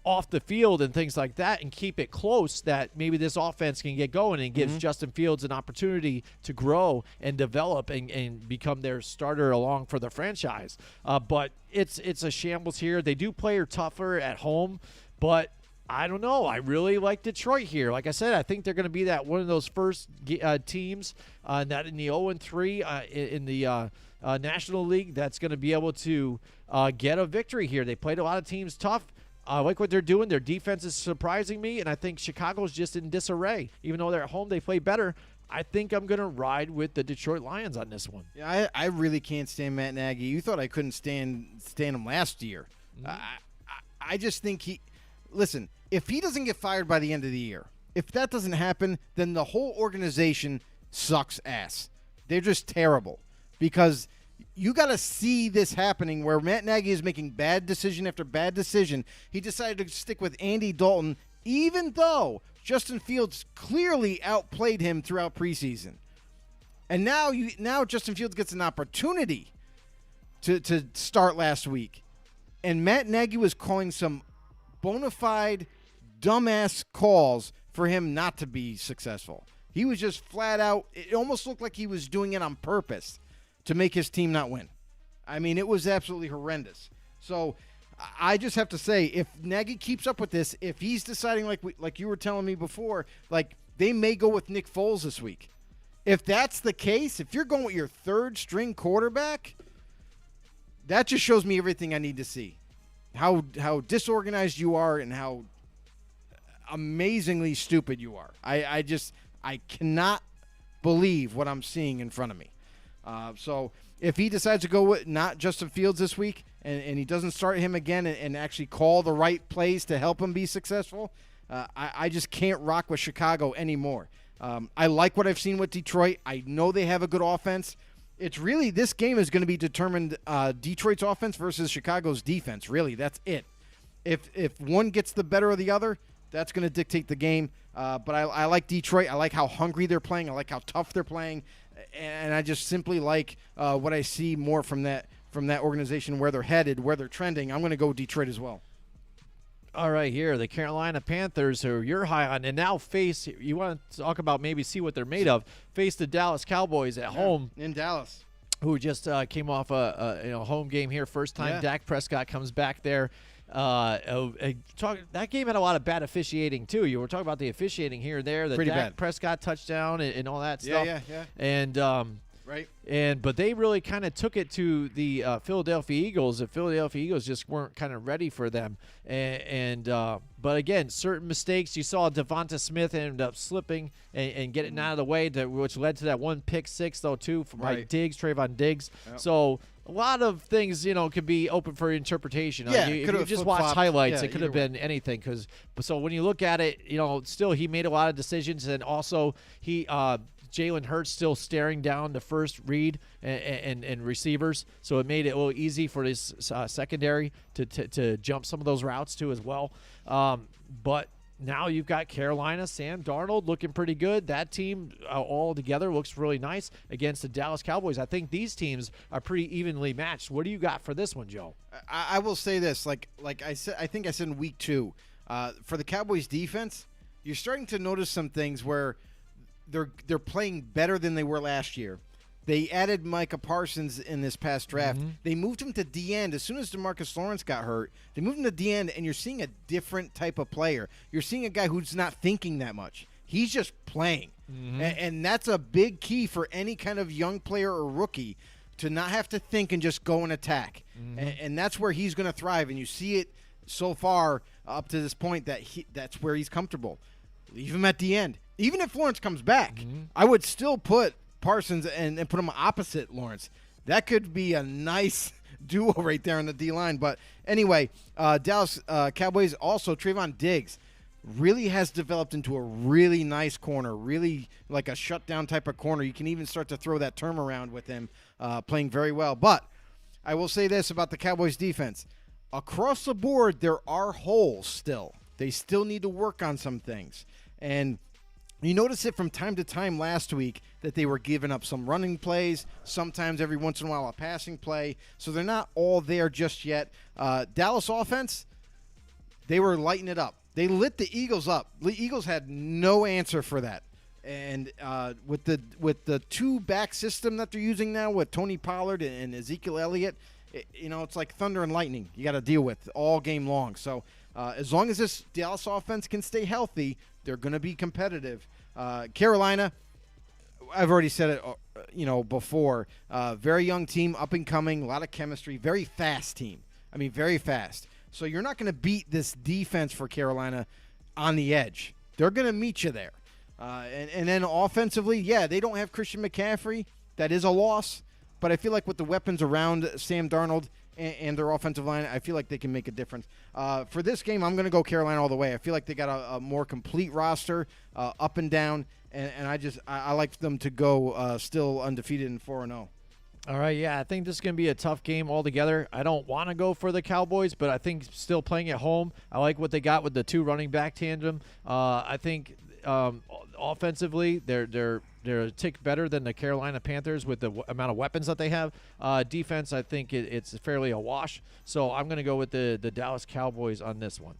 off the field and things like that and keep it close, that maybe this offense can get going and gives Justin Fields an opportunity to grow and develop and become their starter along for the franchise. But it's a shambles here. They do play her tougher at home, but I don't know. I really like Detroit here. Like I said, I think they're going to be that one of those first teams that in the 0-3 in the National League that's going to be able to get a victory here. They played a lot of teams tough. I like what they're doing. Their defense is surprising me, and I think Chicago's just in disarray. Even though they're at home, they play better. I think I'm going to ride with the Detroit Lions on this one. Yeah, I really can't stand Matt Nagy. You thought I couldn't stand him last year. I just think listen, if he doesn't get fired by the end of the year, if that doesn't happen, then the whole organization sucks ass. They're just terrible because you got to see this happening where Matt Nagy is making bad decision after bad decision. He decided to stick with Andy Dalton, even though Justin Fields clearly outplayed him throughout preseason. And now Justin Fields gets an opportunity to start last week. And Matt Nagy was calling some bona fide dumbass calls for him not to be successful. He was just flat out, it almost looked like he was doing it on purpose to make his team not win. I mean, it was absolutely horrendous. So I just have to say, if Nagy keeps up with this, if he's deciding like you were telling me before, like they may go with Nick Foles this week. If that's the case, if you're going with your third string quarterback, that just shows me everything I need to see. How disorganized you are and how amazingly stupid you are. I cannot believe what I'm seeing in front of me. So if he decides to go with not Justin Fields this week and he doesn't start him again and actually call the right plays to help him be successful, I just can't rock with Chicago anymore. I like what I've seen with Detroit. I know they have a good offense. It's really, this game is going to be determined Detroit's offense versus Chicago's defense. Really, that's it. If one gets the better of the other, that's going to dictate the game. But I like Detroit. I like how hungry they're playing. I like how tough they're playing. And I just simply like what I see more from that organization, where they're headed, where they're trending. I'm going to go Detroit as well. All right, here, the Carolina Panthers, who you're high on, and now you want to talk about maybe see what they're made of, face the Dallas Cowboys at home. In Dallas. Who just came off a home game here. First time Dak Prescott comes back there. That game had a lot of bad officiating too. You were talking about the officiating here and there, the Pretty Dak bad. Prescott touchdown and all that stuff. Yeah. And Right. but they really kind of took it to the Philadelphia Eagles. The Philadelphia Eagles just weren't kind of ready for them. But again, certain mistakes. You saw Devonta Smith end up slipping and getting out of the way, which led to that one pick six though too by Right. Trayvon Diggs. Yep. So a lot of things, could be open for interpretation. Yeah, if could've you just watch flip-flopped. highlights, Yeah, it could have been anything. So when you look at it, still he made a lot of decisions, and also Jalen Hurts still staring down the first read and receivers, so it made it a little easy for his secondary to jump some of those routes too as well. But now you've got Carolina, Sam Darnold looking pretty good. That team all together looks really nice against the Dallas Cowboys. I think these teams are pretty evenly matched. What do you got for this one, Joe? I will say this, like I said, I think I said in week 2, for the Cowboys defense, you're starting to notice some things where they're playing better than they were last year. They added Micah Parsons in this past draft. Mm-hmm. They moved him to D-end. As soon as DeMarcus Lawrence got hurt, they moved him to D-end, and you're seeing a different type of player. You're seeing a guy who's not thinking that much. He's just playing. Mm-hmm. And that's a big key for any kind of young player or rookie, to not have to think and just go and attack. Mm-hmm. And that's where he's going to thrive. And you see it so far up to this point that's where he's comfortable. Leave him at the end. Even if Lawrence comes back, Mm-hmm. I would still put Parsons and put him opposite Lawrence. That could be a nice duo right there on the D-line. But anyway, Dallas Cowboys also, Trayvon Diggs really has developed into a really nice corner, really like a shutdown type of corner. You can even start to throw that term around with him, playing very well. But I will say this about the Cowboys defense. Across the board, there are holes still. They still need to work on some things. And you notice it from time to time last week that they were giving up some running plays, sometimes every once in a while a passing play. So they're not all there just yet. Dallas offense, they were lighting it up. They lit the Eagles up. The Eagles had no answer for that. And with the two-back system that they're using now with Tony Pollard and Ezekiel Elliott, it's like thunder and lightning you got to deal with all game long. So as long as this Dallas offense can stay healthy, they're going to be competitive. Carolina, I've already said it, before. Very young team, up and coming, a lot of chemistry, very fast team. I mean, very fast. So you're not going to beat this defense for Carolina on the edge. They're going to meet you there. And then offensively, they don't have Christian McCaffrey. That is a loss. But I feel like with the weapons around Sam Darnold and their offensive line, I feel like they can make a difference. For this game, I'm going to go Carolina all the way. I feel like they got a more complete roster, up and down, and I like them to go still undefeated and 4-0. All right, I think this is going to be a tough game altogether. I don't want to go for the Cowboys, but I think still playing at home, I like what they got with the two running back tandem. I think offensively, they're a tick better than the Carolina Panthers with the amount of weapons that they have. Defense, I think it's fairly a wash. So I'm going to go with the Dallas Cowboys on this one.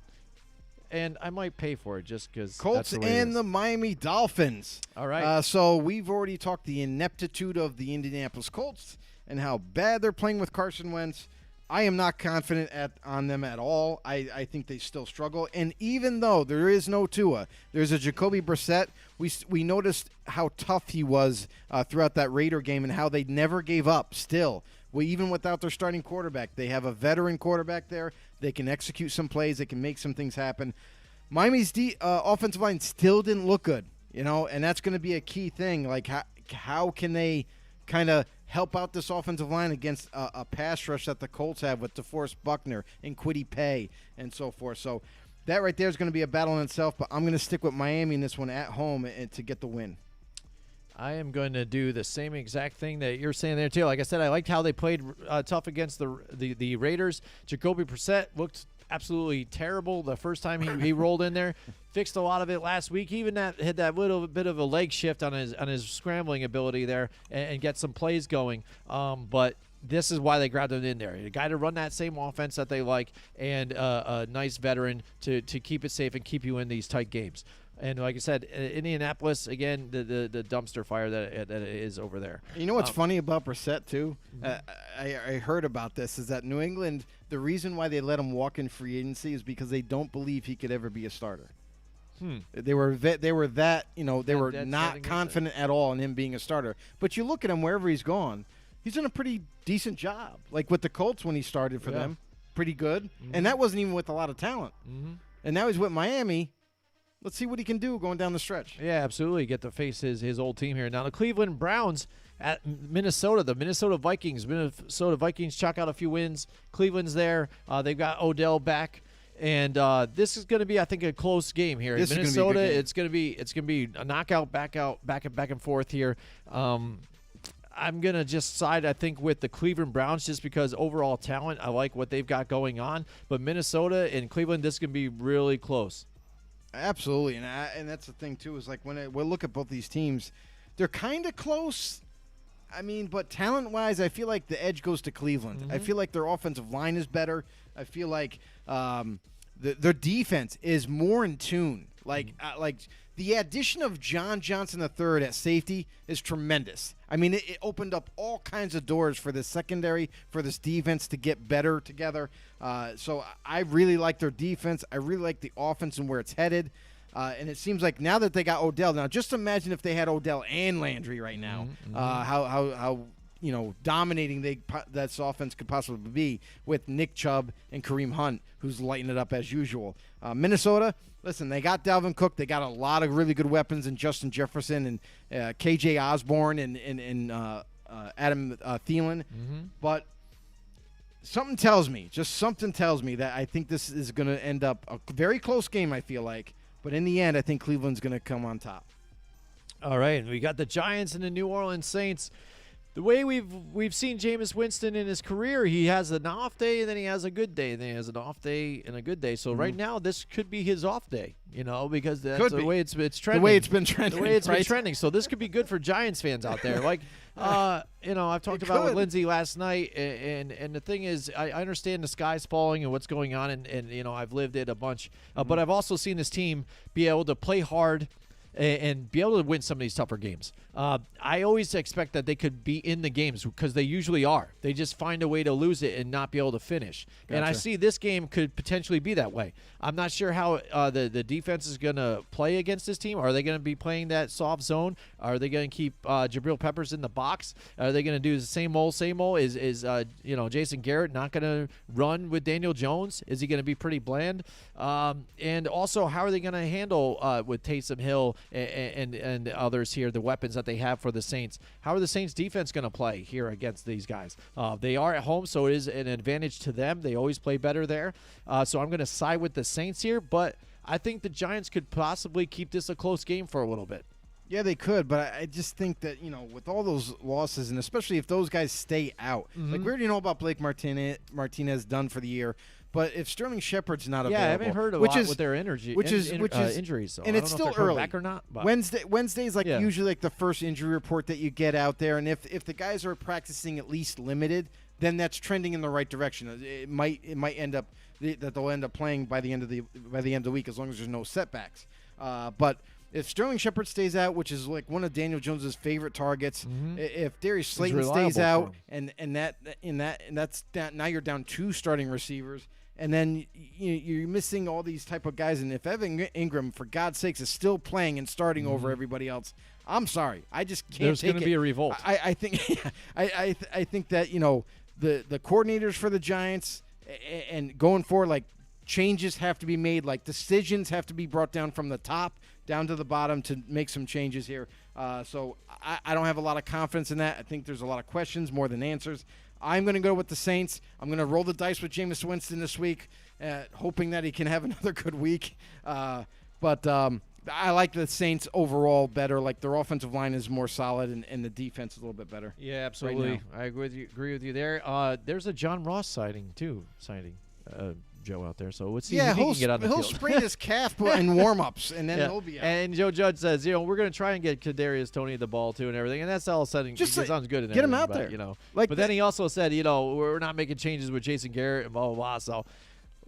And I might pay for it just because Colts and the Miami Dolphins. All right. So we've already talked the ineptitude of the Indianapolis Colts and how bad they're playing with Carson Wentz. I am not confident on them at all. I think they still struggle. And even though there is no Tua, there's a Jacoby Brissett. We noticed how tough he was throughout that Raider game and how they never gave up still. Well, even without their starting quarterback, they have a veteran quarterback there. They can execute some plays. They can make some things happen. Miami's offensive line still didn't look good, and that's going to be a key thing. Like, how can they kind of help out this offensive line against a pass rush that the Colts have with DeForest Buckner and Kwity Paye and so forth. So that right there is going to be a battle in itself, but I'm going to stick with Miami in this one at home and to get the win. I am going to do the same exact thing that you're saying there, too. Like I said, I liked how they played tough against the Raiders. Jacoby Brissett looked absolutely terrible the first time he rolled in there. Fixed a lot of it last week. Even had that little bit of a leg shift on his scrambling ability there and get some plays going. But this is why they grabbed him in there. A guy to run that same offense that they like, and a nice veteran to keep it safe and keep you in these tight games. And like I said, Indianapolis, again, the dumpster fire that it is over there. You know what's funny about Brissett, too? I heard about this, is that New England, the reason why they let him walk in free agency is because they don't believe he could ever be a starter. They were not confident at all in him being a starter. But you look at him wherever he's gone, he's done a pretty decent job. Like with the Colts when he started for them, pretty good. And that wasn't even with a lot of talent. And now he's with Miami. Let's see what he can do going down the stretch. Yeah, absolutely. Get to face his old team here. Now, the Cleveland Browns at Minnesota, the Minnesota Vikings. Minnesota Vikings chalk out a few wins. Cleveland's there. They've got Odell back. And this is going to be, I think, a close game here. In Minnesota, it's going to be a knockout, back and forth here. I'm going to just side, I think, with the Cleveland Browns just because overall talent, I like what they've got going on. But Minnesota and Cleveland, this can be really close. Absolutely, and that's the thing too. Is like when we look at both these teams, they're kind of close. I mean, but talent-wise, I feel like the edge goes to Cleveland. I feel like their offensive line is better. I feel like their defense is more in tune. Like the addition of John Johnson III at safety is tremendous. I mean, it opened up all kinds of doors for the secondary, for this defense to get better together. So I really like their defense. I really like the offense and where it's headed. And it seems like now that they got Odell, now just imagine if they had Odell and Landry right now, how dominating that offense could possibly be with Nick Chubb and Kareem Hunt, who's lighting it up as usual. Minnesota, listen, they got Dalvin Cook. They got a lot of really good weapons in Justin Jefferson and K.J. Osborne and Adam Thielen. But something tells me that I think this is going to end up a very close game, I feel like. But in the end, I think Cleveland's going to come on top. All right, we got the Giants and the New Orleans Saints. The way we've seen Jameis Winston in his career, he has an off day and then he has a good day, and then he has an off day and a good day. So right now, this could be his off day, because that's the way it's trending. The way it's been trending. The way it's been trending. So this could be good for Giants fans out there. Like, I've talked about it with Lindsay last night, and the thing is, I understand the sky's falling and what's going on, and I've lived it a bunch. But I've also seen this team be able to play hard and be able to win some of these tougher games. I always expect that they could be in the games because they usually are. They just find a way to lose it and not be able to finish. Gotcha. And I see this game could potentially be that way. I'm not sure how the defense is going to play against this team. Are they going to be playing that soft zone? Are they going to keep Jabril Peppers in the box? Are they going to do the same old? Is Jason Garrett not going to run with Daniel Jones? Is he going to be pretty bland? And also, how are they going to handle with Taysom Hill and others here, the weapons that they have for the Saints? How are the Saints defense going to play here against these guys? They are at home, so it is an advantage to them. They always play better there. So I'm going to side with the Saints here, but I think the Giants could possibly keep this a close game for a little bit. Yeah, they could, but I just think that, with all those losses, and especially if those guys stay out, like we already know about Blake Martinez done for the year, but if Sterling Shepard's not available, I haven't heard a lot with their injuries, so and it's still early. Back or not? But. Wednesday's usually like the first injury report that you get out there, and if the guys are practicing at least limited, then that's trending in the right direction. It might end up that they'll end up playing by the end of the week as long as there's no setbacks. But if Sterling Shepard stays out, which is like one of Daniel Jones's favorite targets, if Darius Slayton stays out, and that's now you're down 2 starting receivers, and then you're missing all these type of guys. And if Evan Ingram, for God's sakes, is still playing and starting over everybody else, I'm sorry, I just can't. There's going to be a revolt. I think I think that the coordinators for the Giants and going forward, like, changes have to be made, like decisions have to be brought down from the top down to the bottom to make some changes here. So I don't have a lot of confidence in that. I think there's a lot of questions more than answers. I'm going to go with the Saints. I'm going to roll the dice with Jameis Winston this week, hoping that he can have another good week. But I like the Saints overall better. Like, their offensive line is more solid, and the defense is a little bit better. Yeah, absolutely. Right, I agree with you there. There's a John Ross sighting, Joe out there. So let's see if he can get on the field. He'll sprain his calf in warm-ups, and then he'll be out. And Joe Judge says, we're going to try and get Kadarius Toney the ball too and everything, and that's all setting. It sounds good. And get him out there. But then he also said, we're not making changes with Jason Garrett and blah blah blah. So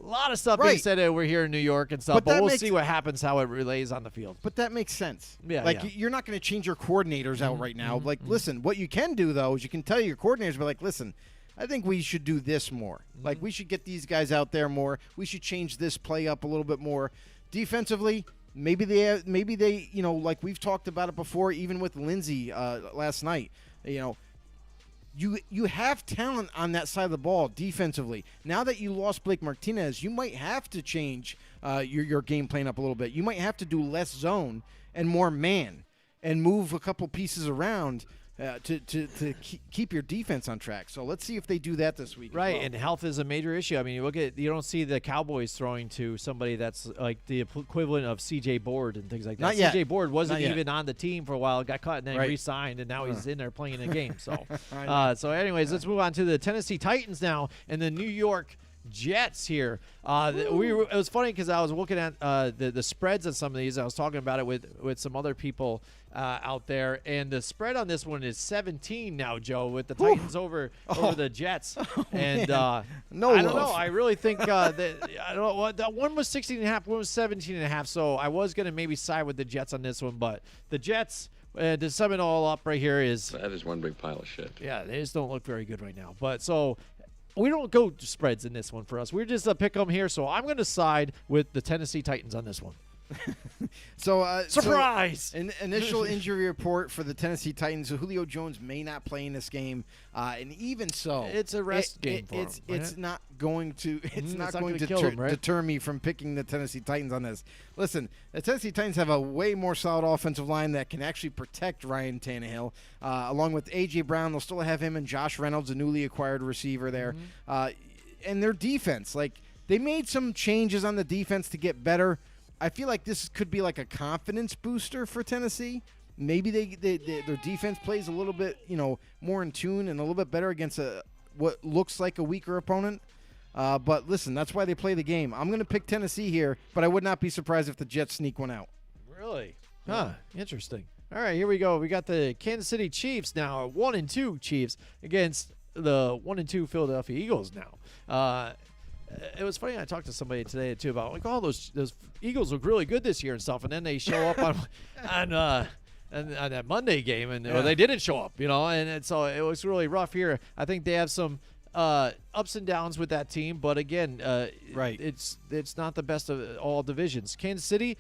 A lot of stuff being said over here in New York and stuff, but we'll see what happens, how it relays on the field. But that makes sense. Yeah, like you're not going to change your coordinators out right now. Like, listen, what you can do though is you can tell your coordinators, but like, listen, I think we should do this more. Like, we should get these guys out there more. We should change this play up a little bit more. Defensively, maybe they, you know, like we've talked about it before, even with Lindsey last night. You know, you have talent on that side of the ball defensively. Now that you lost Blake Martinez, you might have to change your game plan up a little bit. You might have to do less zone and more man and move a couple pieces around to keep your defense on track. So let's see if they do that this week. Right, well. and health is a major issue. I mean, you don't see the Cowboys throwing to somebody that's like the equivalent of C.J. Board and things like that. Not yet. C.J. Board wasn't Not yet. even on the team for a while, got cut, and then re-signed, and now he's in there playing a game. So, anyways, let's move on to the Tennessee Titans now and the New York Jets here. It was funny because I was looking at the spreads on some of these. I was talking about it with some other people out there, and the spread on this one is 17 now, Joe, with the Titans over the Jets. And I don't know. I really think that I don't know what that one was 16.5, one was 17.5. So I was gonna maybe side with the Jets on this one, but the Jets. To sum it all up right here is that is one big pile of shit. Yeah, they just don't look very good right now. But so. We don't go to spreads in this one for us. We're just a pick 'em here, so I'm going to side with the Tennessee Titans on this one. Surprise! An initial injury report for the Tennessee Titans. So Julio Jones may not play in this game, and even so, it's a rest game for him. It's not going to. It's not going to kill him, right? deter me from picking the Tennessee Titans on this. Listen, the Tennessee Titans have a way more solid offensive line that can actually protect Ryan Tannehill, along with A.J. Brown. They'll still have him and Josh Reynolds, a newly acquired receiver there, and their defense. Like, they made some changes on the defense to get better. I feel like this could be like a confidence booster for Tennessee. Maybe their defense plays a little bit, more in tune and a little bit better against what looks like a weaker opponent. But listen, that's why they play the game. I'm going to pick Tennessee here, but I would not be surprised if the Jets sneak one out. Really? Huh. Interesting. All right, here we go. We got the Kansas City Chiefs now, 1-2 Chiefs against the 1-2 Philadelphia Eagles now. It was funny. I talked to somebody today too about like, those Eagles look really good this year and stuff, and then they show up on that Monday game, and or they didn't show up, and so it was really rough here. I think they have some ups and downs with that team, but again, it's not the best of all divisions. Kansas City,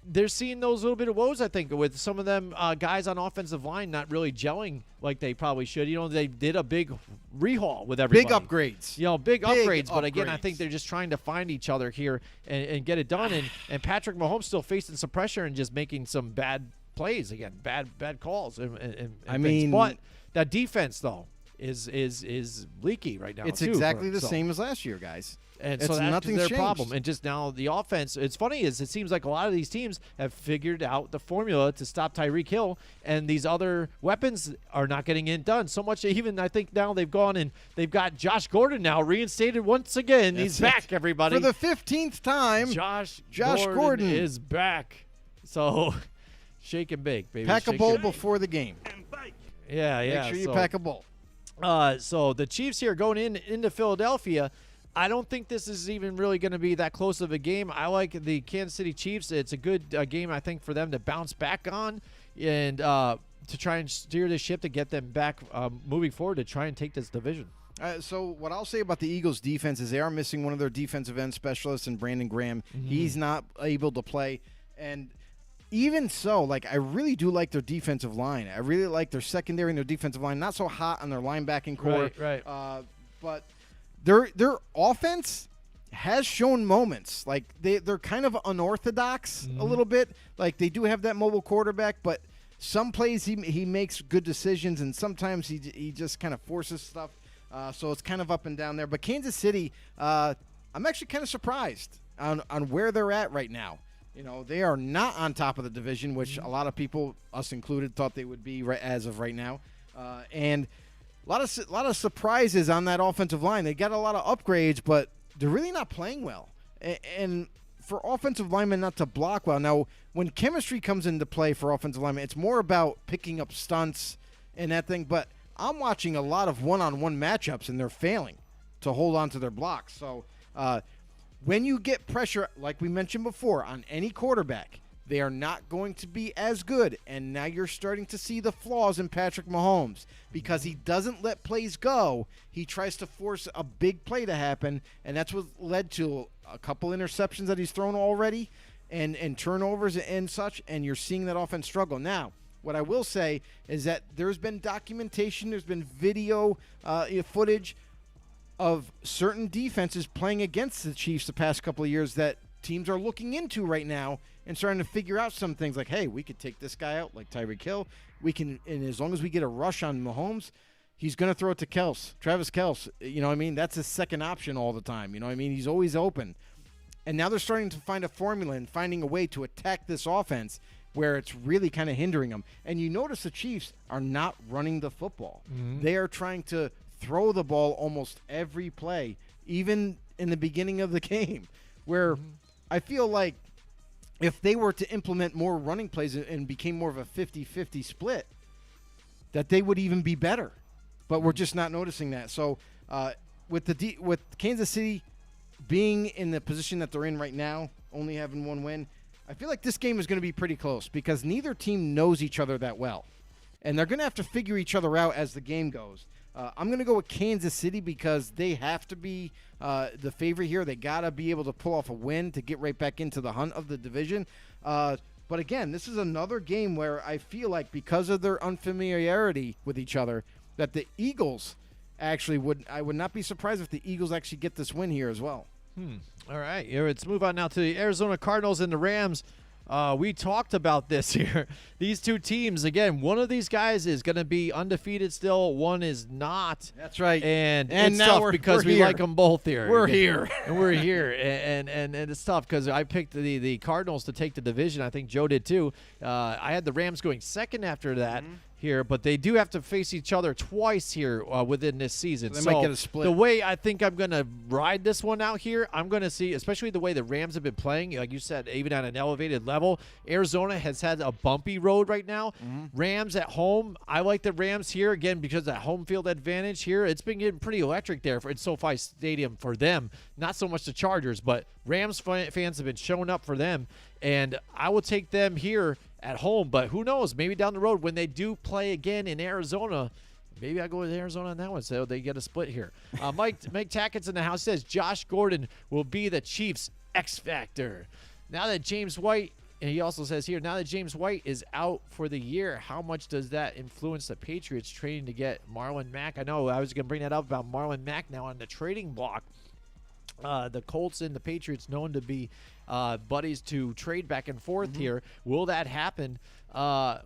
they're seeing those little bit of woes, I think, with some of them guys on offensive line not really gelling like they probably should. They did a big rehaul with everybody. Big upgrades. Big upgrades. But again, I think they're just trying to find each other here and get it done. And Patrick Mahomes still facing some pressure and just making some bad plays again, bad calls. But that defense though is leaky right now. It's exactly the same as last year, guys. And so that's their problem. And just now the offense, it's funny is it seems like a lot of these teams have figured out the formula to stop Tyreek Hill, and these other weapons are not getting it done. So much even I think now they've gone and they've got Josh Gordon now reinstated once again. He's back, everybody. For the 15th time, Josh Gordon is back. So shake and bake, baby. Pack a bowl before the game. Yeah. Make sure you pack a bowl. So the Chiefs here going into Philadelphia, I don't think this is even really going to be that close of a game. I like the Kansas City Chiefs. It's a good game, I think, for them to bounce back on and to try and steer the ship to get them back moving forward to try and take this division. So what I'll say about the Eagles' defense is they are missing one of their defensive end specialists in Brandon Graham. He's not able to play. And even so, I really do like their defensive line. I really like their secondary and their defensive line. Not so hot on their linebacking core. Right. But their offense has shown moments. They're kind of unorthodox a little bit. They do have that mobile quarterback, but some plays he makes good decisions, and sometimes he just kind of forces stuff. So it's kind of up and down there. But Kansas City, I'm actually kind of surprised on where they're at right now. They are not on top of the division, which a lot of people, us included, thought they would be as of right now. And a lot of surprises on that offensive line. They got a lot of upgrades, but they're really not playing well. And for offensive linemen not to block well. Now, when chemistry comes into play for offensive linemen, it's more about picking up stunts and that thing. But I'm watching a lot of one-on-one matchups, and they're failing to hold on to their blocks. So when you get pressure, like we mentioned before, on any quarterback, they are not going to be as good. And now you're starting to see the flaws in Patrick Mahomes because he doesn't let plays go. He tries to force a big play to happen, and that's what led to a couple interceptions that he's thrown already and turnovers and such, and you're seeing that offense struggle. Now, what I will say is that there's been documentation, there's been video footage of certain defenses playing against the Chiefs the past couple of years that teams are looking into right now and starting to figure out some things like, hey, we could take this guy out like Tyreek Hill. We can, and as long as we get a rush on Mahomes, he's going to throw it to Travis Kelce. You know what I mean? That's his second option all the time. You know what I mean? He's always open. And now they're starting to find a formula and finding a way to attack this offense where it's really kind of hindering them. And you notice the Chiefs are not running the football. They are trying to throw the ball almost every play, even in the beginning of the game, where I feel like if they were to implement more running plays and became more of a 50-50 split, that they would even be better. But we're just not noticing that. So with Kansas City being in the position that they're in right now, only having one win, I feel like this game is going to be pretty close because neither team knows each other that well. And they're going to have to figure each other out as the game goes. I'm going to go with Kansas City because they have to be the favorite here. They got to be able to pull off a win to get right back into the hunt of the division. But again, this is another game where I feel like because of their unfamiliarity with each other, that the Eagles actually I would not be surprised if the Eagles actually get this win here as well. All right, here, let's move on now to the Arizona Cardinals and the Rams. We talked about this here. These two teams, again, one of these guys is going to be undefeated still. One is not. That's right. And it's now tough because we're we here. like them both here. We're here. And we're here. And it's tough because I picked the Cardinals to take the division. I think Joe did too. I had the Rams going second after that. Here, but they do have to face each other twice here within this season. So they might get a split. The way I think I'm going to ride this one out here, I'm going to see, especially the way the Rams have been playing, like you said, even at an elevated level. Arizona has had a bumpy road right now. Rams at home, I like the Rams here, again, because of that home field advantage here. It's been getting pretty electric there in SoFi Stadium for them. Not so much the Chargers, but Rams fans have been showing up for them, and I will take them here at home, but who knows? Maybe down the road when they do play again in Arizona, maybe I go with Arizona on that one, so they get a split here. Mike Tackett's in the house says Josh Gordon will be the Chiefs' X factor. Now that James White, and he also says here, now that James White is out for the year, how much does that influence the Patriots trading to get Marlon Mack? I know I was going to bring that up about Marlon Mack now on the trading block. The Colts and the Patriots known to be buddies to trade back and forth here. Will that happen? I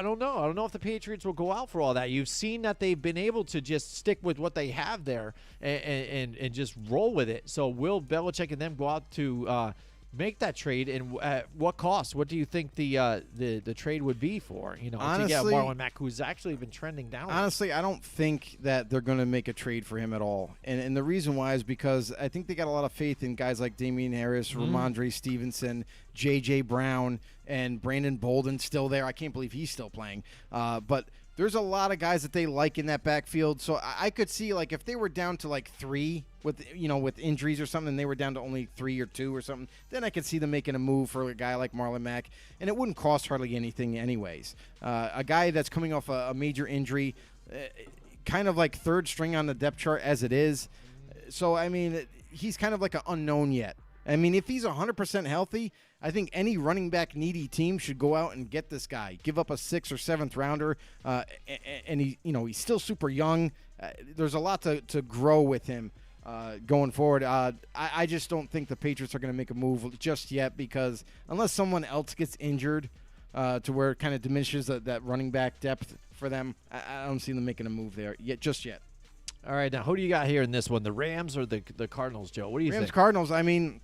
don't know. I don't know if the Patriots will go out for all that. You've seen that they've been able to just stick with what they have there and just roll with it. So will Belichick and them go out to make that trade, and at what cost? What do you think the trade would be for? You know, honestly, to get Marlon Mack, who's actually been trending down. Honestly, I don't think that they're going to make a trade for him at all, and the reason why is because I think they got a lot of faith in guys like Damian Harris, Ramondre Stevenson, J.J. Brown, and Brandon Bolden still there. I can't believe he's still playing, but there's a lot of guys that they like in that backfield. So I could see, like, if they were down to like 3 with injuries or something, and they were down to only 3 or 2 or something, then I could see them making a move for a guy like Marlon Mack, and it wouldn't cost hardly anything anyways. A guy that's coming off a major injury, kind of like third string on the depth chart as it is. So, I mean, he's kind of like an unknown yet. I mean, if he's 100% healthy, I think any running back needy team should go out and get this guy. Give up a 6th or 7th rounder, and he's still super young. There's a lot to grow with him going forward. I just don't think the Patriots are going to make a move just yet, because unless someone else gets injured to where it kind of diminishes that running back depth for them, I don't see them making a move there just yet. All right, now who do you got here in this one? The Rams or the Cardinals, Joe? What do you think? Rams, Cardinals. I mean,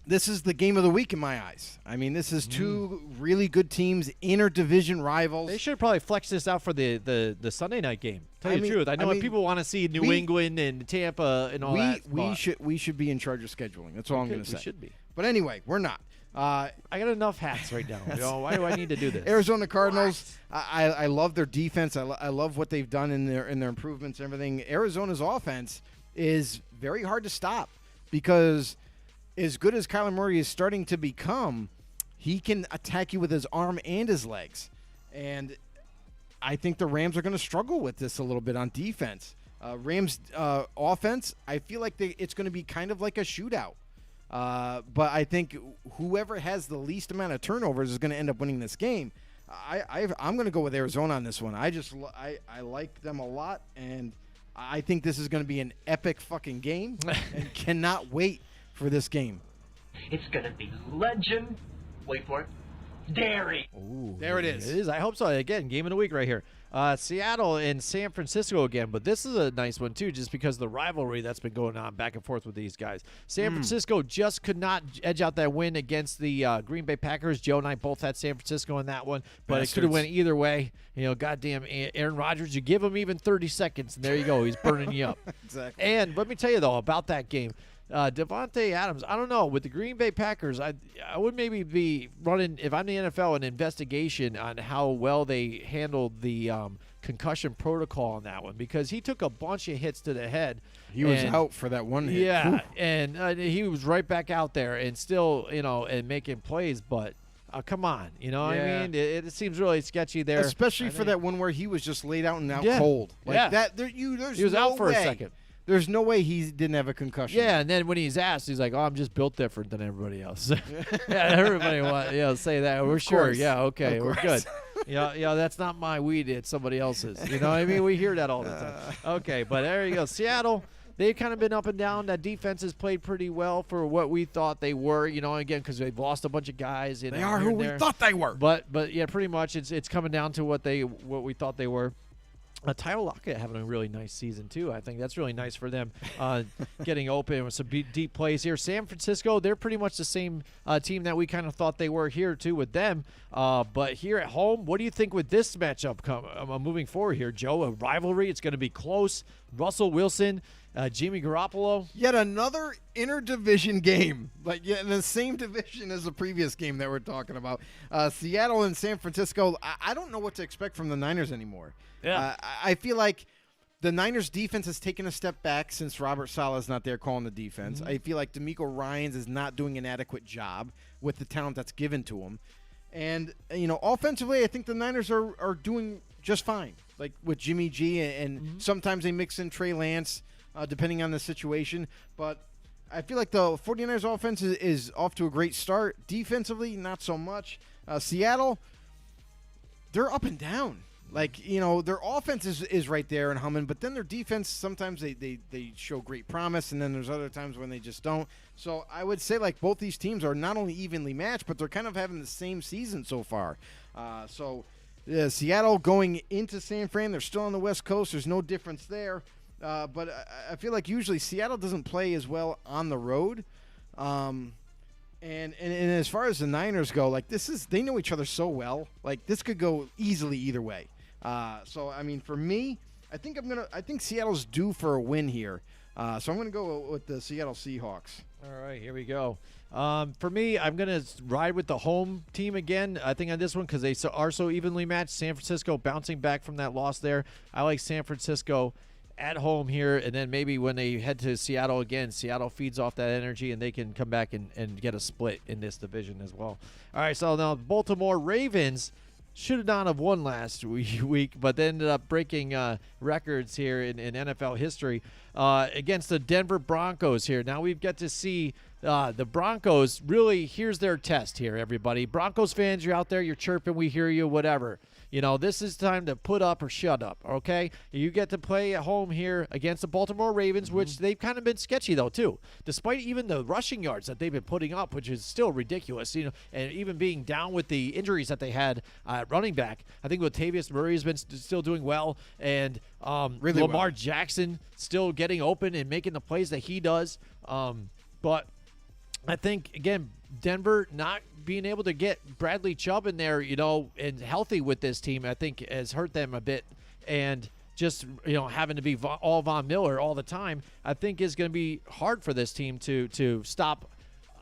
this is the game of the week in my eyes. I mean, this is two really good teams, interdivision rivals. They should probably flex this out for the Sunday night game. Tell you the truth. I know people want to see New England and Tampa and all that. We should be in charge of scheduling. That's all I'm going to say. We should be. But anyway, we're not. I got enough hats right now. Why do I need to do this? Arizona Cardinals. I love their defense. I love what they've done in their improvements and everything. Arizona's offense is very hard to stop because as good as Kyler Murray is starting to become, he can attack you with his arm and his legs. And I think the Rams are going to struggle with this a little bit on defense. Rams offense, I feel like it's going to be kind of like a shootout. But I think whoever has the least amount of turnovers is going to end up winning this game. I'm going to go with Arizona on this one. I like them a lot, and I think this is going to be an epic fucking game, and cannot wait for this game. It's going to be legend. Wait for it. Dairy. Ooh, there it is. It is. I hope so. Again, game of the week right here. Seattle and San Francisco again, but this is a nice one too, just because of the rivalry that's been going on back and forth with these guys. San Francisco just could not edge out that win against the Green Bay Packers. Joe and I both had San Francisco in that one, but it could have went either way. You know, goddamn Aaron Rodgers, you give him even 30 seconds, and there you go. He's burning you up. Exactly. And let me tell you, though, about that game. Devontae Adams, I don't know. With the Green Bay Packers, I would maybe be running, if I'm the NFL, an investigation on how well they handled the concussion protocol on that one, because he took a bunch of hits to the head. He was out for that one hit. Yeah, and he was right back out there and still, and making plays, but come on. You know what I mean? It seems really sketchy there. Especially for that one where he was just laid out and out cold. That. He was out for a second. There's no way he didn't have a concussion. Yeah, and then when he's asked, he's like, "Oh, I'm just built different than everybody else." Yeah, everybody say that. We're sure. Yeah, okay, we're good. Yeah, that's not my weed. It's somebody else's. You know what I mean? We hear that all the time. Okay, but there you go. Seattle, they've kind of been up and down. That defense has played pretty well for what we thought they were. Again, because they've lost a bunch of guys. They are who we thought they were. But yeah, pretty much it's coming down to what we thought they were. Tyler Lockett having a really nice season, too. I think that's really nice for them, getting open with some deep plays here. San Francisco, they're pretty much the same team that we kind of thought they were here, too, with them. But here at home, what do you think with this matchup moving forward here, Joe? A rivalry. It's going to be close. Russell Wilson, Jimmy Garoppolo. Yet another interdivision game, in the same division as the previous game that we're talking about. Seattle and San Francisco, I don't know what to expect from the Niners anymore. Yeah. I feel like the Niners' defense has taken a step back since Robert Saleh's not there calling the defense. I feel like DeMeco Ryans is not doing an adequate job with the talent that's given to him. And, offensively, I think the Niners are doing just fine, like with Jimmy G, and sometimes they mix in Trey Lance, depending on the situation. But I feel like the 49ers offense is off to a great start. Defensively, not so much. Seattle, they're up and down. Their offense is right there and humming, but then their defense, sometimes they show great promise, and then there's other times when they just don't. So I would say, both these teams are not only evenly matched, but they're kind of having the same season so far. Seattle going into San Fran, they're still on the West Coast. There's no difference there. But I feel like usually Seattle doesn't play as well on the road. And as far as the Niners go, they know each other so well. This could go easily either way. For me, I think Seattle's due for a win here. So I'm gonna go with the Seattle Seahawks. All right, here we go. For me, I'm going to ride with the home team again, I think, on this one, because they are so evenly matched. San Francisco bouncing back from that loss there. I like San Francisco at home here, and then maybe when they head to Seattle again, Seattle feeds off that energy, and they can come back and get a split in this division as well. All right, so now Baltimore Ravens should not have won last week, but they ended up breaking records here in NFL history against the Denver Broncos here. Now we've got to see the Broncos. Really, here's their test here, everybody. Broncos fans, you're out there, you're chirping, we hear you, whatever. This is time to put up or shut up, okay? You get to play at home here against the Baltimore Ravens, which they've kind of been sketchy, though, too. Despite even the rushing yards that they've been putting up, which is still ridiculous, and even being down with the injuries that they had at running back. I think Latavius Murray has been still doing well, and really Lamar well. Jackson still getting open and making the plays that he does. But I think, again, Denver not being able to get Bradley Chubb in there, and healthy with this team, I think has hurt them a bit. And just, having to be all Von Miller all the time, I think is going to be hard for this team to stop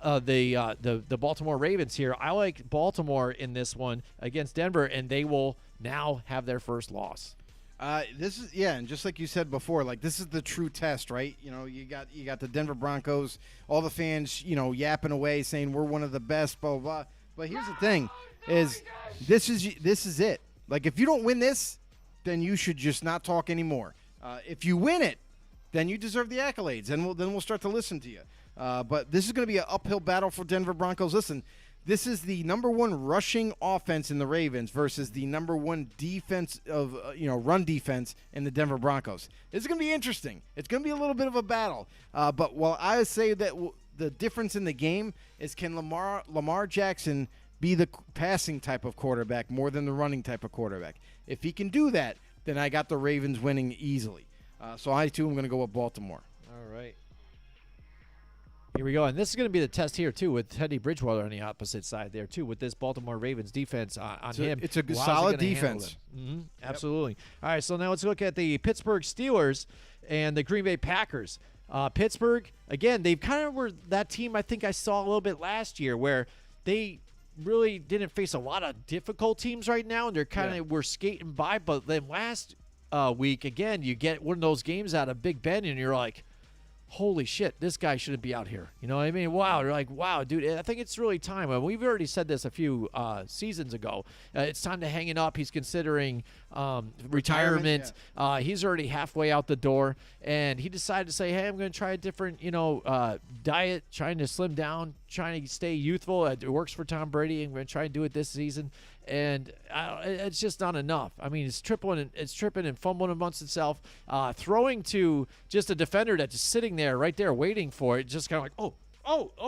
the Baltimore Ravens here. I like Baltimore in this one against Denver, and they will now have their first loss. This is and just like you said before, like this is the true test, right? You got the Denver Broncos, all the fans, yapping away saying we're one of the best, blah blah blah. But here's the thing: is this is it? Like if you don't win this, then you should just not talk anymore. If you win it, then you deserve the accolades, and we'll start to listen to you. But this is going to be an uphill battle for Denver Broncos. Listen. This is the number one rushing offense in the Ravens versus the number one defense of run defense in the Denver Broncos. It's going to be interesting. It's going to be a little bit of a battle. But while I say that the difference in the game is can Lamar Jackson be the passing type of quarterback more than the running type of quarterback. If he can do that, then I got the Ravens winning easily. So I too am going to go with Baltimore. All right. Here we go, and this is going to be the test here, too, with Teddy Bridgewater on the opposite side there, too, with this Baltimore Ravens defense on him. It's a solid defense. Mm-hmm. Absolutely. All right, so now let's look at the Pittsburgh Steelers and the Green Bay Packers. Pittsburgh, again, they kind of were that team I think I saw a little bit last year where they really didn't face a lot of difficult teams right now, and they're kind of were skating by. But then last week, again, you get one of those games out of Big Ben, and you're like, holy shit, this guy shouldn't be out here. You know what I mean? Wow. You're like, wow, dude, I think it's really time. I mean, we've already said this a few seasons ago. It's time to hang it up. He's considering retirement. He's already halfway out the door. And he decided to say, hey, I'm going to try a different, diet, trying to slim down, trying to stay youthful. It works for Tom Brady. I'm going to try and do it this season. And it's just not enough. I mean, it's tripping and fumbling amongst itself. Throwing to just a defender that's just sitting there, right there, waiting for it. Just kind of like, oh,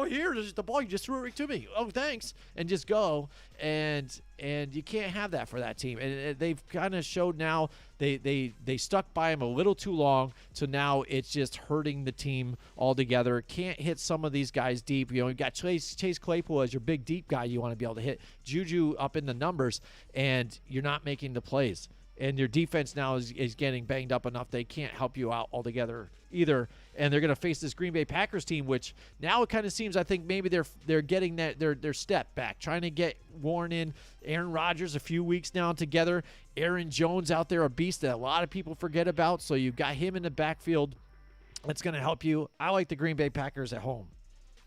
here's the ball. You just threw it right to me. Oh, thanks. And just go. And you can't have that for that team. And they've kind of showed now they stuck by him a little too long. So now it's just hurting the team altogether. Can't hit some of these guys deep. You got Chase Claypool as your big deep guy you want to be able to hit. Juju up in the numbers, and you're not making the plays. And your defense now is getting banged up enough they can't help you out altogether either. And they're going to face this Green Bay Packers team, which now it kind of seems I think maybe they're getting their step back, trying to get Warren in. Aaron Rodgers a few weeks now together. Aaron Jones out there, a beast that a lot of people forget about. So you've got him in the backfield. That's going to help you. I like the Green Bay Packers at home.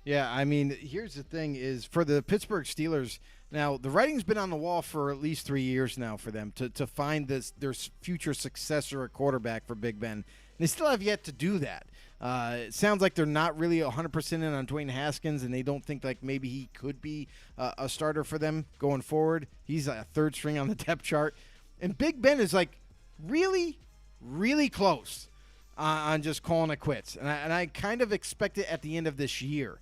Yeah, I mean, here's the thing is for the Pittsburgh Steelers, now the writing's been on the wall for at least 3 years now for them to find their future successor at quarterback for Big Ben. They still have yet to do that. It sounds like they're not really 100% in on Dwayne Haskins, and they don't think like maybe he could be a starter for them going forward. He's a third string on the depth chart. And Big Ben is like really, really close on just calling it quits. And I kind of expect it at the end of this year.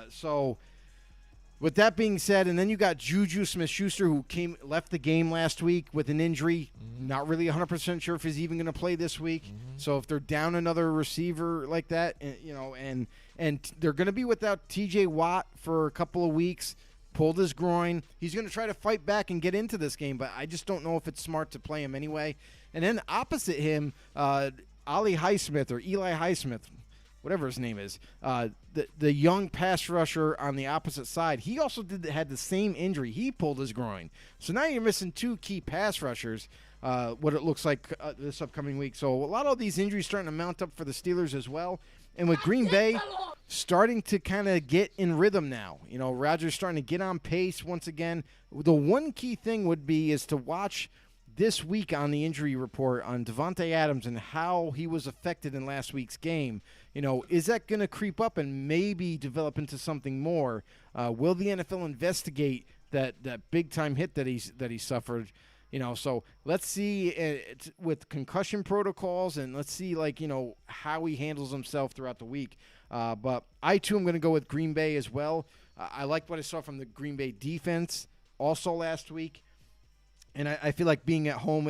So with that being said, and then you got Juju Smith-Schuster who left the game last week with an injury. Mm-hmm. Not really 100% sure if he's even going to play this week. Mm-hmm. So if they're down another receiver like that, and they're going to be without TJ Watt for a couple of weeks, pulled his groin. He's going to try to fight back and get into this game, but I just don't know if it's smart to play him anyway. And then opposite him, Eli Highsmith, whatever his name is, the young pass rusher on the opposite side, he also had the same injury. He pulled his groin. So now you're missing two key pass rushers, what it looks like this upcoming week. So a lot of these injuries starting to mount up for the Steelers as well. And with Green Bay starting to kind of get in rhythm now, Rodgers starting to get on pace once again. The one key thing is to watch this week on the injury report on Devontae Adams and how he was affected in last week's game. Is that going to creep up and maybe develop into something more? Will the NFL investigate that big-time hit that he suffered? So let's see with concussion protocols, and let's see how he handles himself throughout the week. But I too am going to go with Green Bay as well. I liked what I saw from the Green Bay defense also last week. And I feel like being at home,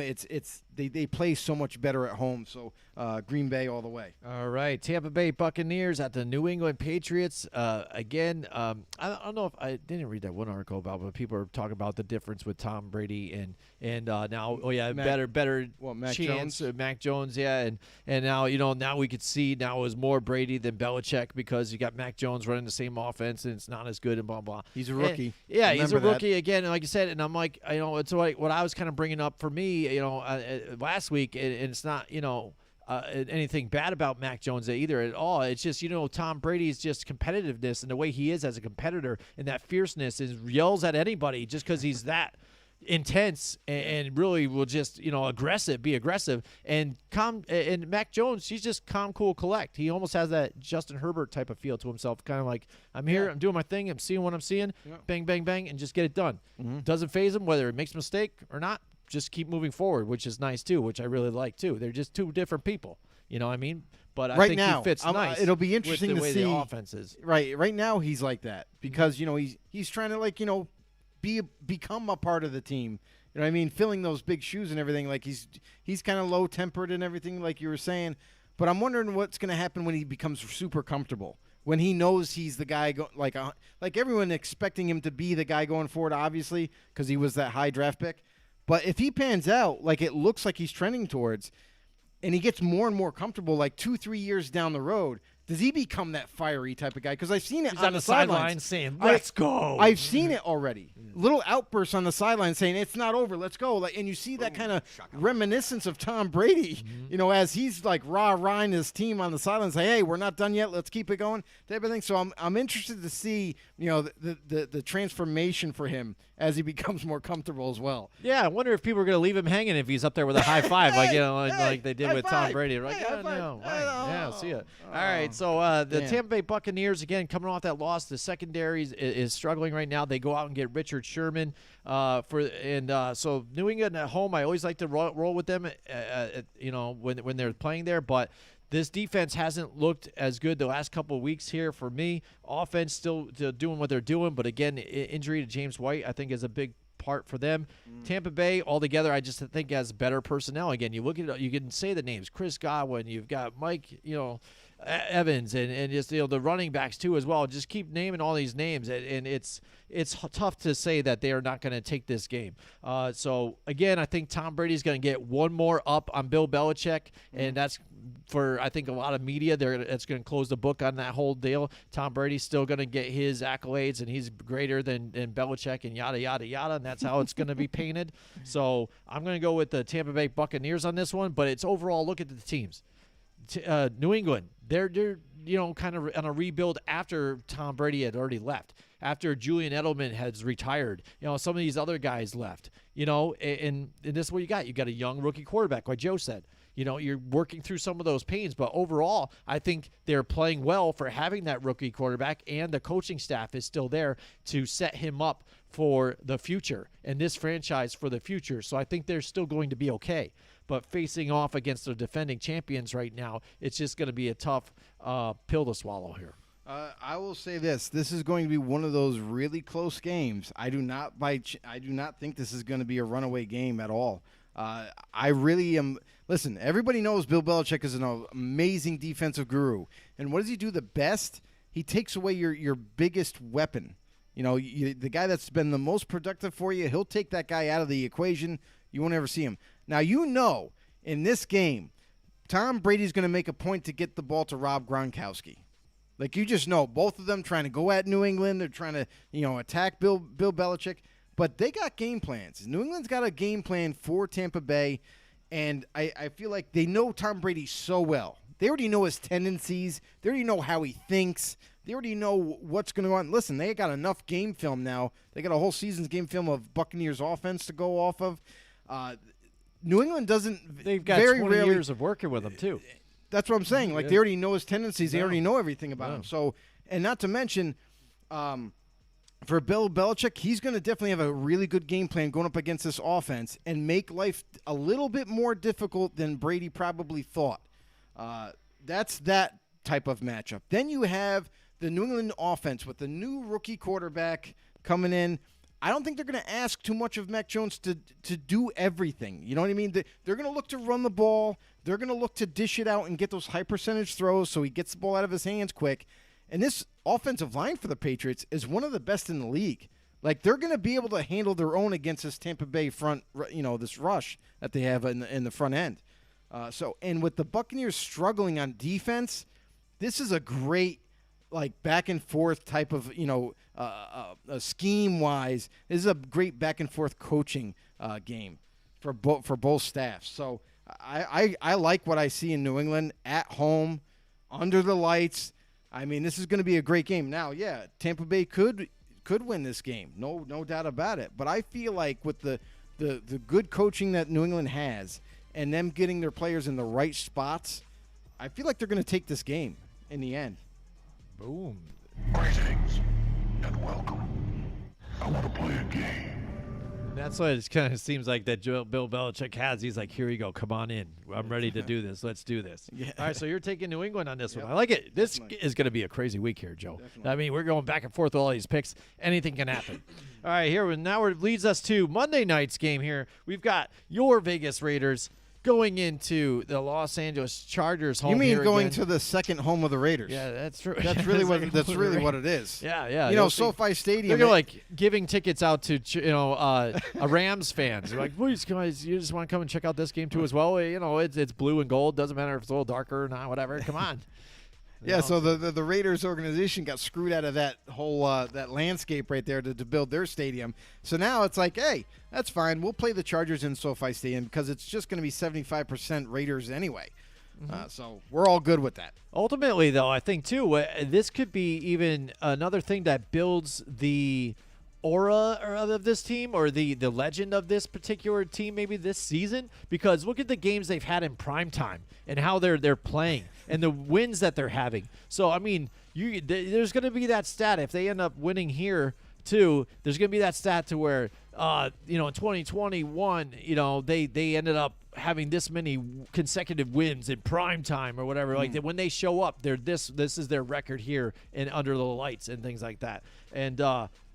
they play so much better at home. So Green Bay all the way. All right, Tampa Bay Buccaneers at the New England Patriots. Again, I don't know if I didn't read that one article about, but people are talking about the difference with Tom Brady and now better Mac chance. Jones? Mac Jones, yeah, and now now we could see now it was more Brady than Belichick because you got Mac Jones running the same offense and it's not as good and blah blah. He's a rookie. He's a rookie again, and like I said, and I'm like, it's like what I was kind of bringing up for me, last week, and it's not, anything bad about Mac Jones either at all. It's just, Tom Brady's just competitiveness and the way he is as a competitor and that fierceness is yells at anybody just because he's that intense and really will just, be aggressive and calm. And Mac Jones, he's just calm, cool, collect. He almost has that Justin Herbert type of feel to himself, kind of like, I'm here, I'm doing my thing, I'm seeing what I'm seeing, bang, bang, bang, and just get it done. Doesn't phase him whether it makes a mistake or not. Just keep moving forward, which is nice too, which I really like too. They're just two different people. You know what I mean? But I think now, he fits nice. It'll be interesting with the to way see the offense is. Right now he's like that because he's trying to become a part of the team. You know what I mean? Filling those big shoes and everything. Like he's kind of low tempered and everything, like you were saying. But I'm wondering what's going to happen when he becomes super comfortable. When he knows he's the guy, like everyone expecting him to be the guy going forward, obviously, because he was that high draft pick. But if he pans out like it looks like he's trending towards, and he gets more and more comfortable, like 2-3 years down the road, does he become that fiery type of guy? Because I've seen it on the sideline saying, let's go. I've seen it already. Little outbursts on the sideline saying, it's not over, let's go. And you see that kind of reminiscence of Tom Brady, as he's like rah-rahing his team on the sideline, say, hey, we're not done yet, let's keep it going, type of thing. So I'm interested to see, the transformation for him as he becomes more comfortable as well. Yeah, I wonder if people are going to leave him hanging if he's up there with a high five, like they did with Tom Brady. Like, I'll see it. All right, so the Tampa Bay Buccaneers, again, coming off that loss, the secondary is struggling right now. They go out and get Richard Sherman. So New England at home, I always like to roll with them, when they're playing there, but this defense hasn't looked as good the last couple of weeks here for me. Offense still doing what they're doing, but again, injury to James White I think is a big part for them. Tampa Bay altogether, I just think has better personnel. Again, you look at it, you can say the names: Chris Godwin, you've got Mike, Evans, and just the running backs too as well. Just keep naming all these names, and it's tough to say that they are not going to take this game. So again, I think Tom Brady's going to get one more up on Bill Belichick, and that's for, I think, a lot of media. It's going to close the book on that whole deal. Tom Brady's still going to get his accolades, and he's greater than Belichick, and yada, yada, yada, and that's how it's going to be painted. So I'm going to go with the Tampa Bay Buccaneers on this one, but it's overall, look at the teams. New England, they're kind of on a rebuild after Tom Brady had already left, after Julian Edelman has retired. Some of these other guys left. And this is what you got. You got a young rookie quarterback, like Joe said. You're working through some of those pains, but overall, I think they're playing well for having that rookie quarterback, and the coaching staff is still there to set him up for the future and this franchise for the future. So I think they're still going to be okay. But facing off against the defending champions right now, it's just going to be a tough pill to swallow here. I will say this: this is going to be one of those really close games. I do not think this is going to be a runaway game at all. I really am. Listen, everybody knows Bill Belichick is an amazing defensive guru, and what does he do the best? He takes away your biggest weapon. The guy that's been the most productive for you, he'll take that guy out of the equation. You won't ever see him. Now, in this game, Tom Brady's going to make a point to get the ball to Rob Gronkowski. Like, you just know, both of them trying to go at New England. They're trying to, attack Bill Belichick. But they got game plans. New England's got a game plan for Tampa Bay, and I feel like they know Tom Brady so well. They already know his tendencies. They already know how he thinks. They already know what's going to go on. Listen, they got enough game film now. They got a whole season's game film of Buccaneers offense to go off of. New England doesn't. They've got very 20 rarely, years of working with him too. That's what I'm saying. Like, they already know his tendencies. They already know everything about him. So, and not to mention, for Bill Belichick, he's going to definitely have a really good game plan going up against this offense and make life a little bit more difficult than Brady probably thought. That's that type of matchup. Then you have the New England offense with the new rookie quarterback coming in. I don't think they're going to ask too much of Mac Jones to do everything. You know what I mean? They're going to look to run the ball. They're going to look to dish it out and get those high percentage throws so he gets the ball out of his hands quick. And this offensive line for the Patriots is one of the best in the league. Like, they're going to be able to handle their own against this Tampa Bay front, this rush that they have in the front end. And with the Buccaneers struggling on defense, this is a great, back and forth type of, scheme wise. This is a great back and forth coaching game. for both staffs. So I like what I see in New England at home, under the lights. I mean, this is going to be a great game. Now, yeah, Tampa Bay could win this game, no doubt about it. But I feel like with the good coaching that New England has and them getting their players in the right spots, I feel like they're going to take this game in the end. Boom. Greetings and welcome. I want to play a game. That's what it kind of seems like that Bill Belichick has. He's like, here you go. Come on in. I'm ready to do this. Let's do this. Yeah. All right, so you're taking New England on this one. I like it. This is going to be a crazy week here, Joe. Definitely. I mean, we're going back and forth with all these picks. Anything can happen. All right, now it leads us to Monday night's game here. We've got your Vegas Raiders going into the Los Angeles Chargers home. You mean here going again. to the second home of the Raiders? Yeah, that's true. That's really what it is. Yeah, yeah. You know, You'll see- SoFi Stadium. They're like giving tickets out to a Rams fans. They're like, please, guys, you just want to come and check out this game too as well. You know, it's blue and gold. Doesn't matter if it's a little darker or not. Whatever. Come on. Yeah, so the Raiders organization got screwed out of that whole that landscape right there to build their stadium. So now it's like, hey, that's fine. We'll play the Chargers in SoFi Stadium because it's just going to be 75% Raiders anyway. So we're all good with that. Ultimately, though, I think too, this could be even another thing that builds the aura of this team or the legend of this particular team maybe this season, because look at the games they've had in prime time and how they're playing and the wins that they're having. So I mean, there's going to be that stat if they end up winning here too. There's going to be that stat to where in 2021 they ended up having this many consecutive wins in prime time or whatever. Like when they show up, they're this is their record here and under the lights and things like that. And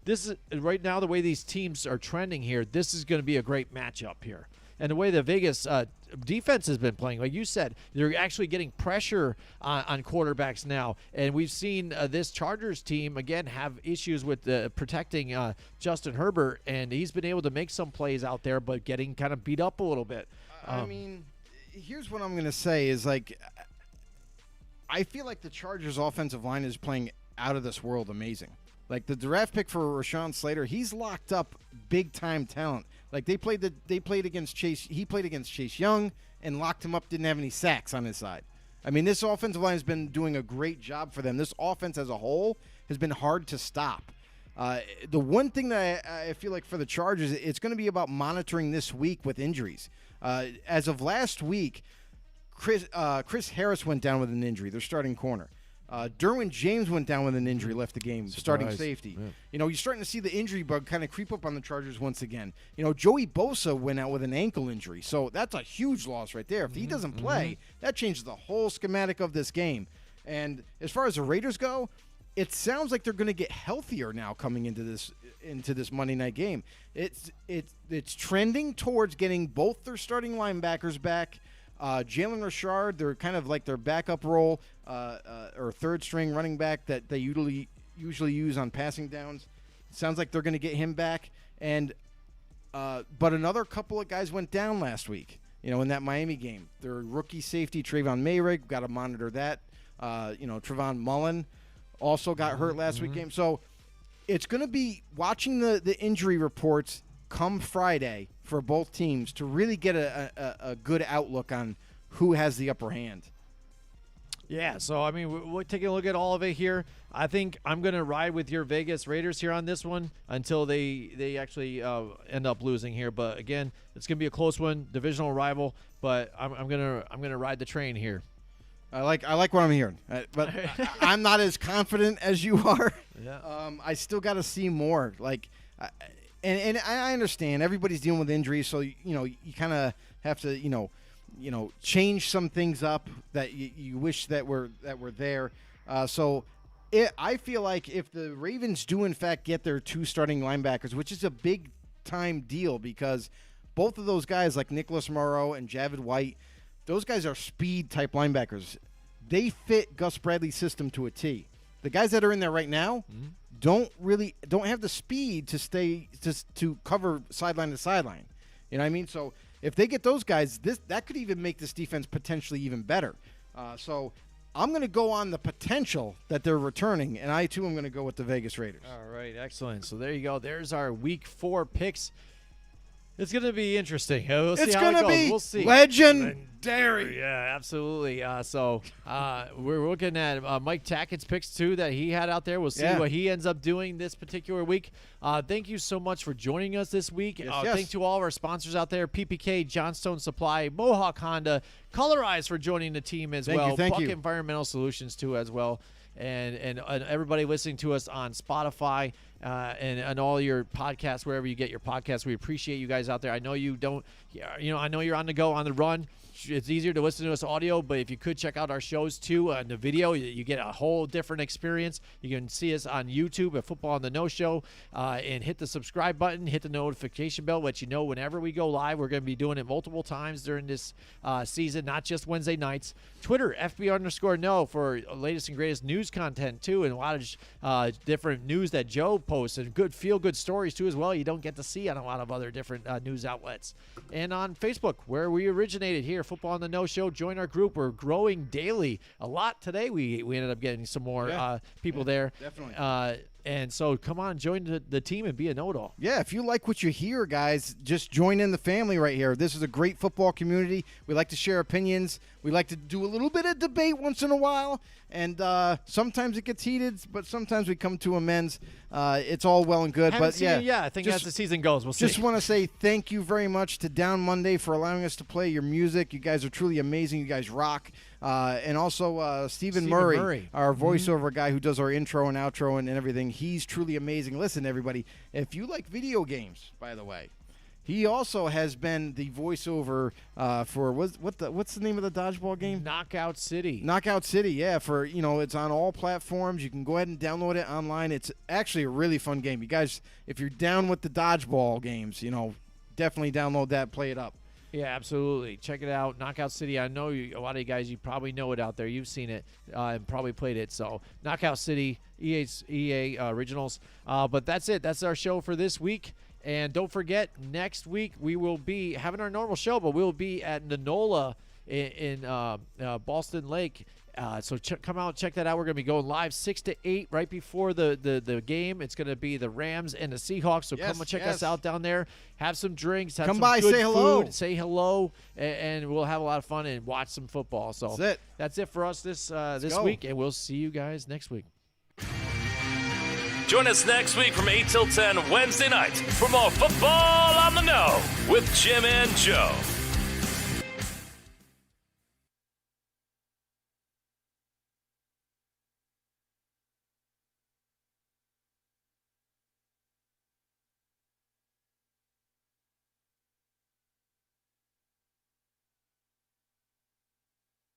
this is right now the way these teams are trending here. This is going to be a great matchup here, and the way the Vegas defense has been playing, like you said, they're actually getting pressure on quarterbacks now, and we've seen this Chargers team again have issues with protecting Justin Herbert, and he's been able to make some plays out there, but getting kind of beat up a little bit. I mean, here's what I'm going to say is like, I feel like the Chargers offensive line is playing out of this world amazing. Like the draft pick for Rashawn Slater, he's locked up big time talent. Like they played against Chase. He played against Chase Young and locked him up. Didn't have any sacks on his side. I mean, this offensive line has been doing a great job for them. This offense as a whole has been hard to stop. The one thing that I feel like for the Chargers, it's going to be about monitoring this week with injuries. As of last week, Chris Harris went down with an injury. Their starting corner. Derwin James went down with an injury, left the game, starting safety. Yeah. You know, you're starting to see the injury bug kind of creep up on the Chargers once again. You know, Joey Bosa went out with an ankle injury, so that's a huge loss right there. If he doesn't play, that changes the whole schematic of this game. And as far as the Raiders go, it sounds like they're going to get healthier now coming into this Monday night game. It's trending towards getting both their starting linebackers back. Jalen Richard, they're kind of like their backup role or third string running back that they usually use on passing downs. Sounds like they're going to get him back. And but another couple of guys went down last week, in that Miami game. Their rookie safety, Trayvon Mayrig, got to monitor that. Trevon Mullen also got hurt last week game. So it's going to be watching the injury reports come Friday for both teams to really get a good outlook on who has the upper hand. Yeah, so, I mean, we're taking a look at all of it here. I think I'm going to ride with your Vegas Raiders here on this one until they actually end up losing here. But, again, it's going to be a close one, divisional rival, but I'm gonna ride the train here. I like what I'm hearing, but I'm not as confident as you are. Yeah. I still got to see more. And I understand everybody's dealing with injuries, so you kind of have to change some things up that you wish that were there. I feel like if the Ravens do in fact get their two starting linebackers, which is a big time deal because both of those guys like Nicholas Morrow and Javid White, those guys are speed type linebackers. They fit Gus Bradley's system to a T. The guys that are in there right now don't have the speed to cover sideline to sideline. You know what I mean? So if they get those guys, that could even make this defense potentially even better. So I'm going to go on the potential that they're returning, and I too am going to go with the Vegas Raiders. All right, excellent. So there you go. There's our Week 4 picks. It's going to be interesting. We'll see It's how going it to goes. be We'll see. legendary. Yeah, absolutely. So we're looking at Mike Tackett's picks, too, that he had out there. We'll see what he ends up doing this particular week. Thank you so much for joining us this week. Yes. Thank to all of our sponsors out there, PPK, Johnstone Supply, Mohawk Honda, Colorize for joining the team as well. Thank Buck you. Environmental Solutions, too, as well. And everybody listening to us on Spotify and all your podcasts, wherever you get your podcasts. We appreciate you guys out there. I know you don't, I know you're on the go, on the run. It's easier to listen to us audio, but if you could check out our shows too, the video, you get a whole different experience. You can see us on YouTube at Football on the No Show, and hit the subscribe button, hit the notification bell, let you know whenever we go live. We're going to be doing it multiple times during this season, not just Wednesday nights. Twitter, FB_no for latest and greatest news content too, and a lot of different news that Joe posts, and good feel-good stories too as well. You don't get to see on a lot of other different news outlets. And on Facebook, where we originated here, Football on the No Show. Join our group. We're growing daily. A lot today. We ended up getting some more people there. Definitely. And so come on, join the team and be a know-it-all. Yeah, if you like what you hear, guys, just join in the family right here. This is a great football community. We like to share opinions. We like to do a little bit of debate once in a while. And sometimes it gets heated, but sometimes we come to amends. It's all well and good. Haven't But seen it yet. I think as the season goes, we'll see. Just want to say thank you very much to Down Monday for allowing us to play your music. You guys are truly amazing. You guys rock. And also Stephen Murray, our voiceover guy who does our intro and outro and everything. He's truly amazing. Listen, everybody, if you like video games, by the way, he also has been the voiceover for what's the name of the dodgeball game? Knockout City. Knockout City, yeah. For it's on all platforms. You can go ahead and download it online. It's actually a really fun game. You guys, if you're down with the dodgeball games, definitely download that, play it up. Yeah, absolutely. Check it out. Knockout City. I know a lot of you guys, you probably know it out there. You've seen it and probably played it. So Knockout City, EA Originals. But that's it. That's our show for this week. And don't forget, next week we will be having our normal show, but we'll be at Nanola in Boston Lake. So come out and check that out. We're going to be going live 6 to 8 right before the game. It's going to be the Rams and the Seahawks. So come and check us out down there. Have some drinks. Have come some by, good say hello. food, say hello, and we'll have a lot of fun and watch some football. So that's it for us this week, and we'll see you guys next week. Join us next week from 8 till 10 Wednesday nights for more Football on the No with Jim and Joe.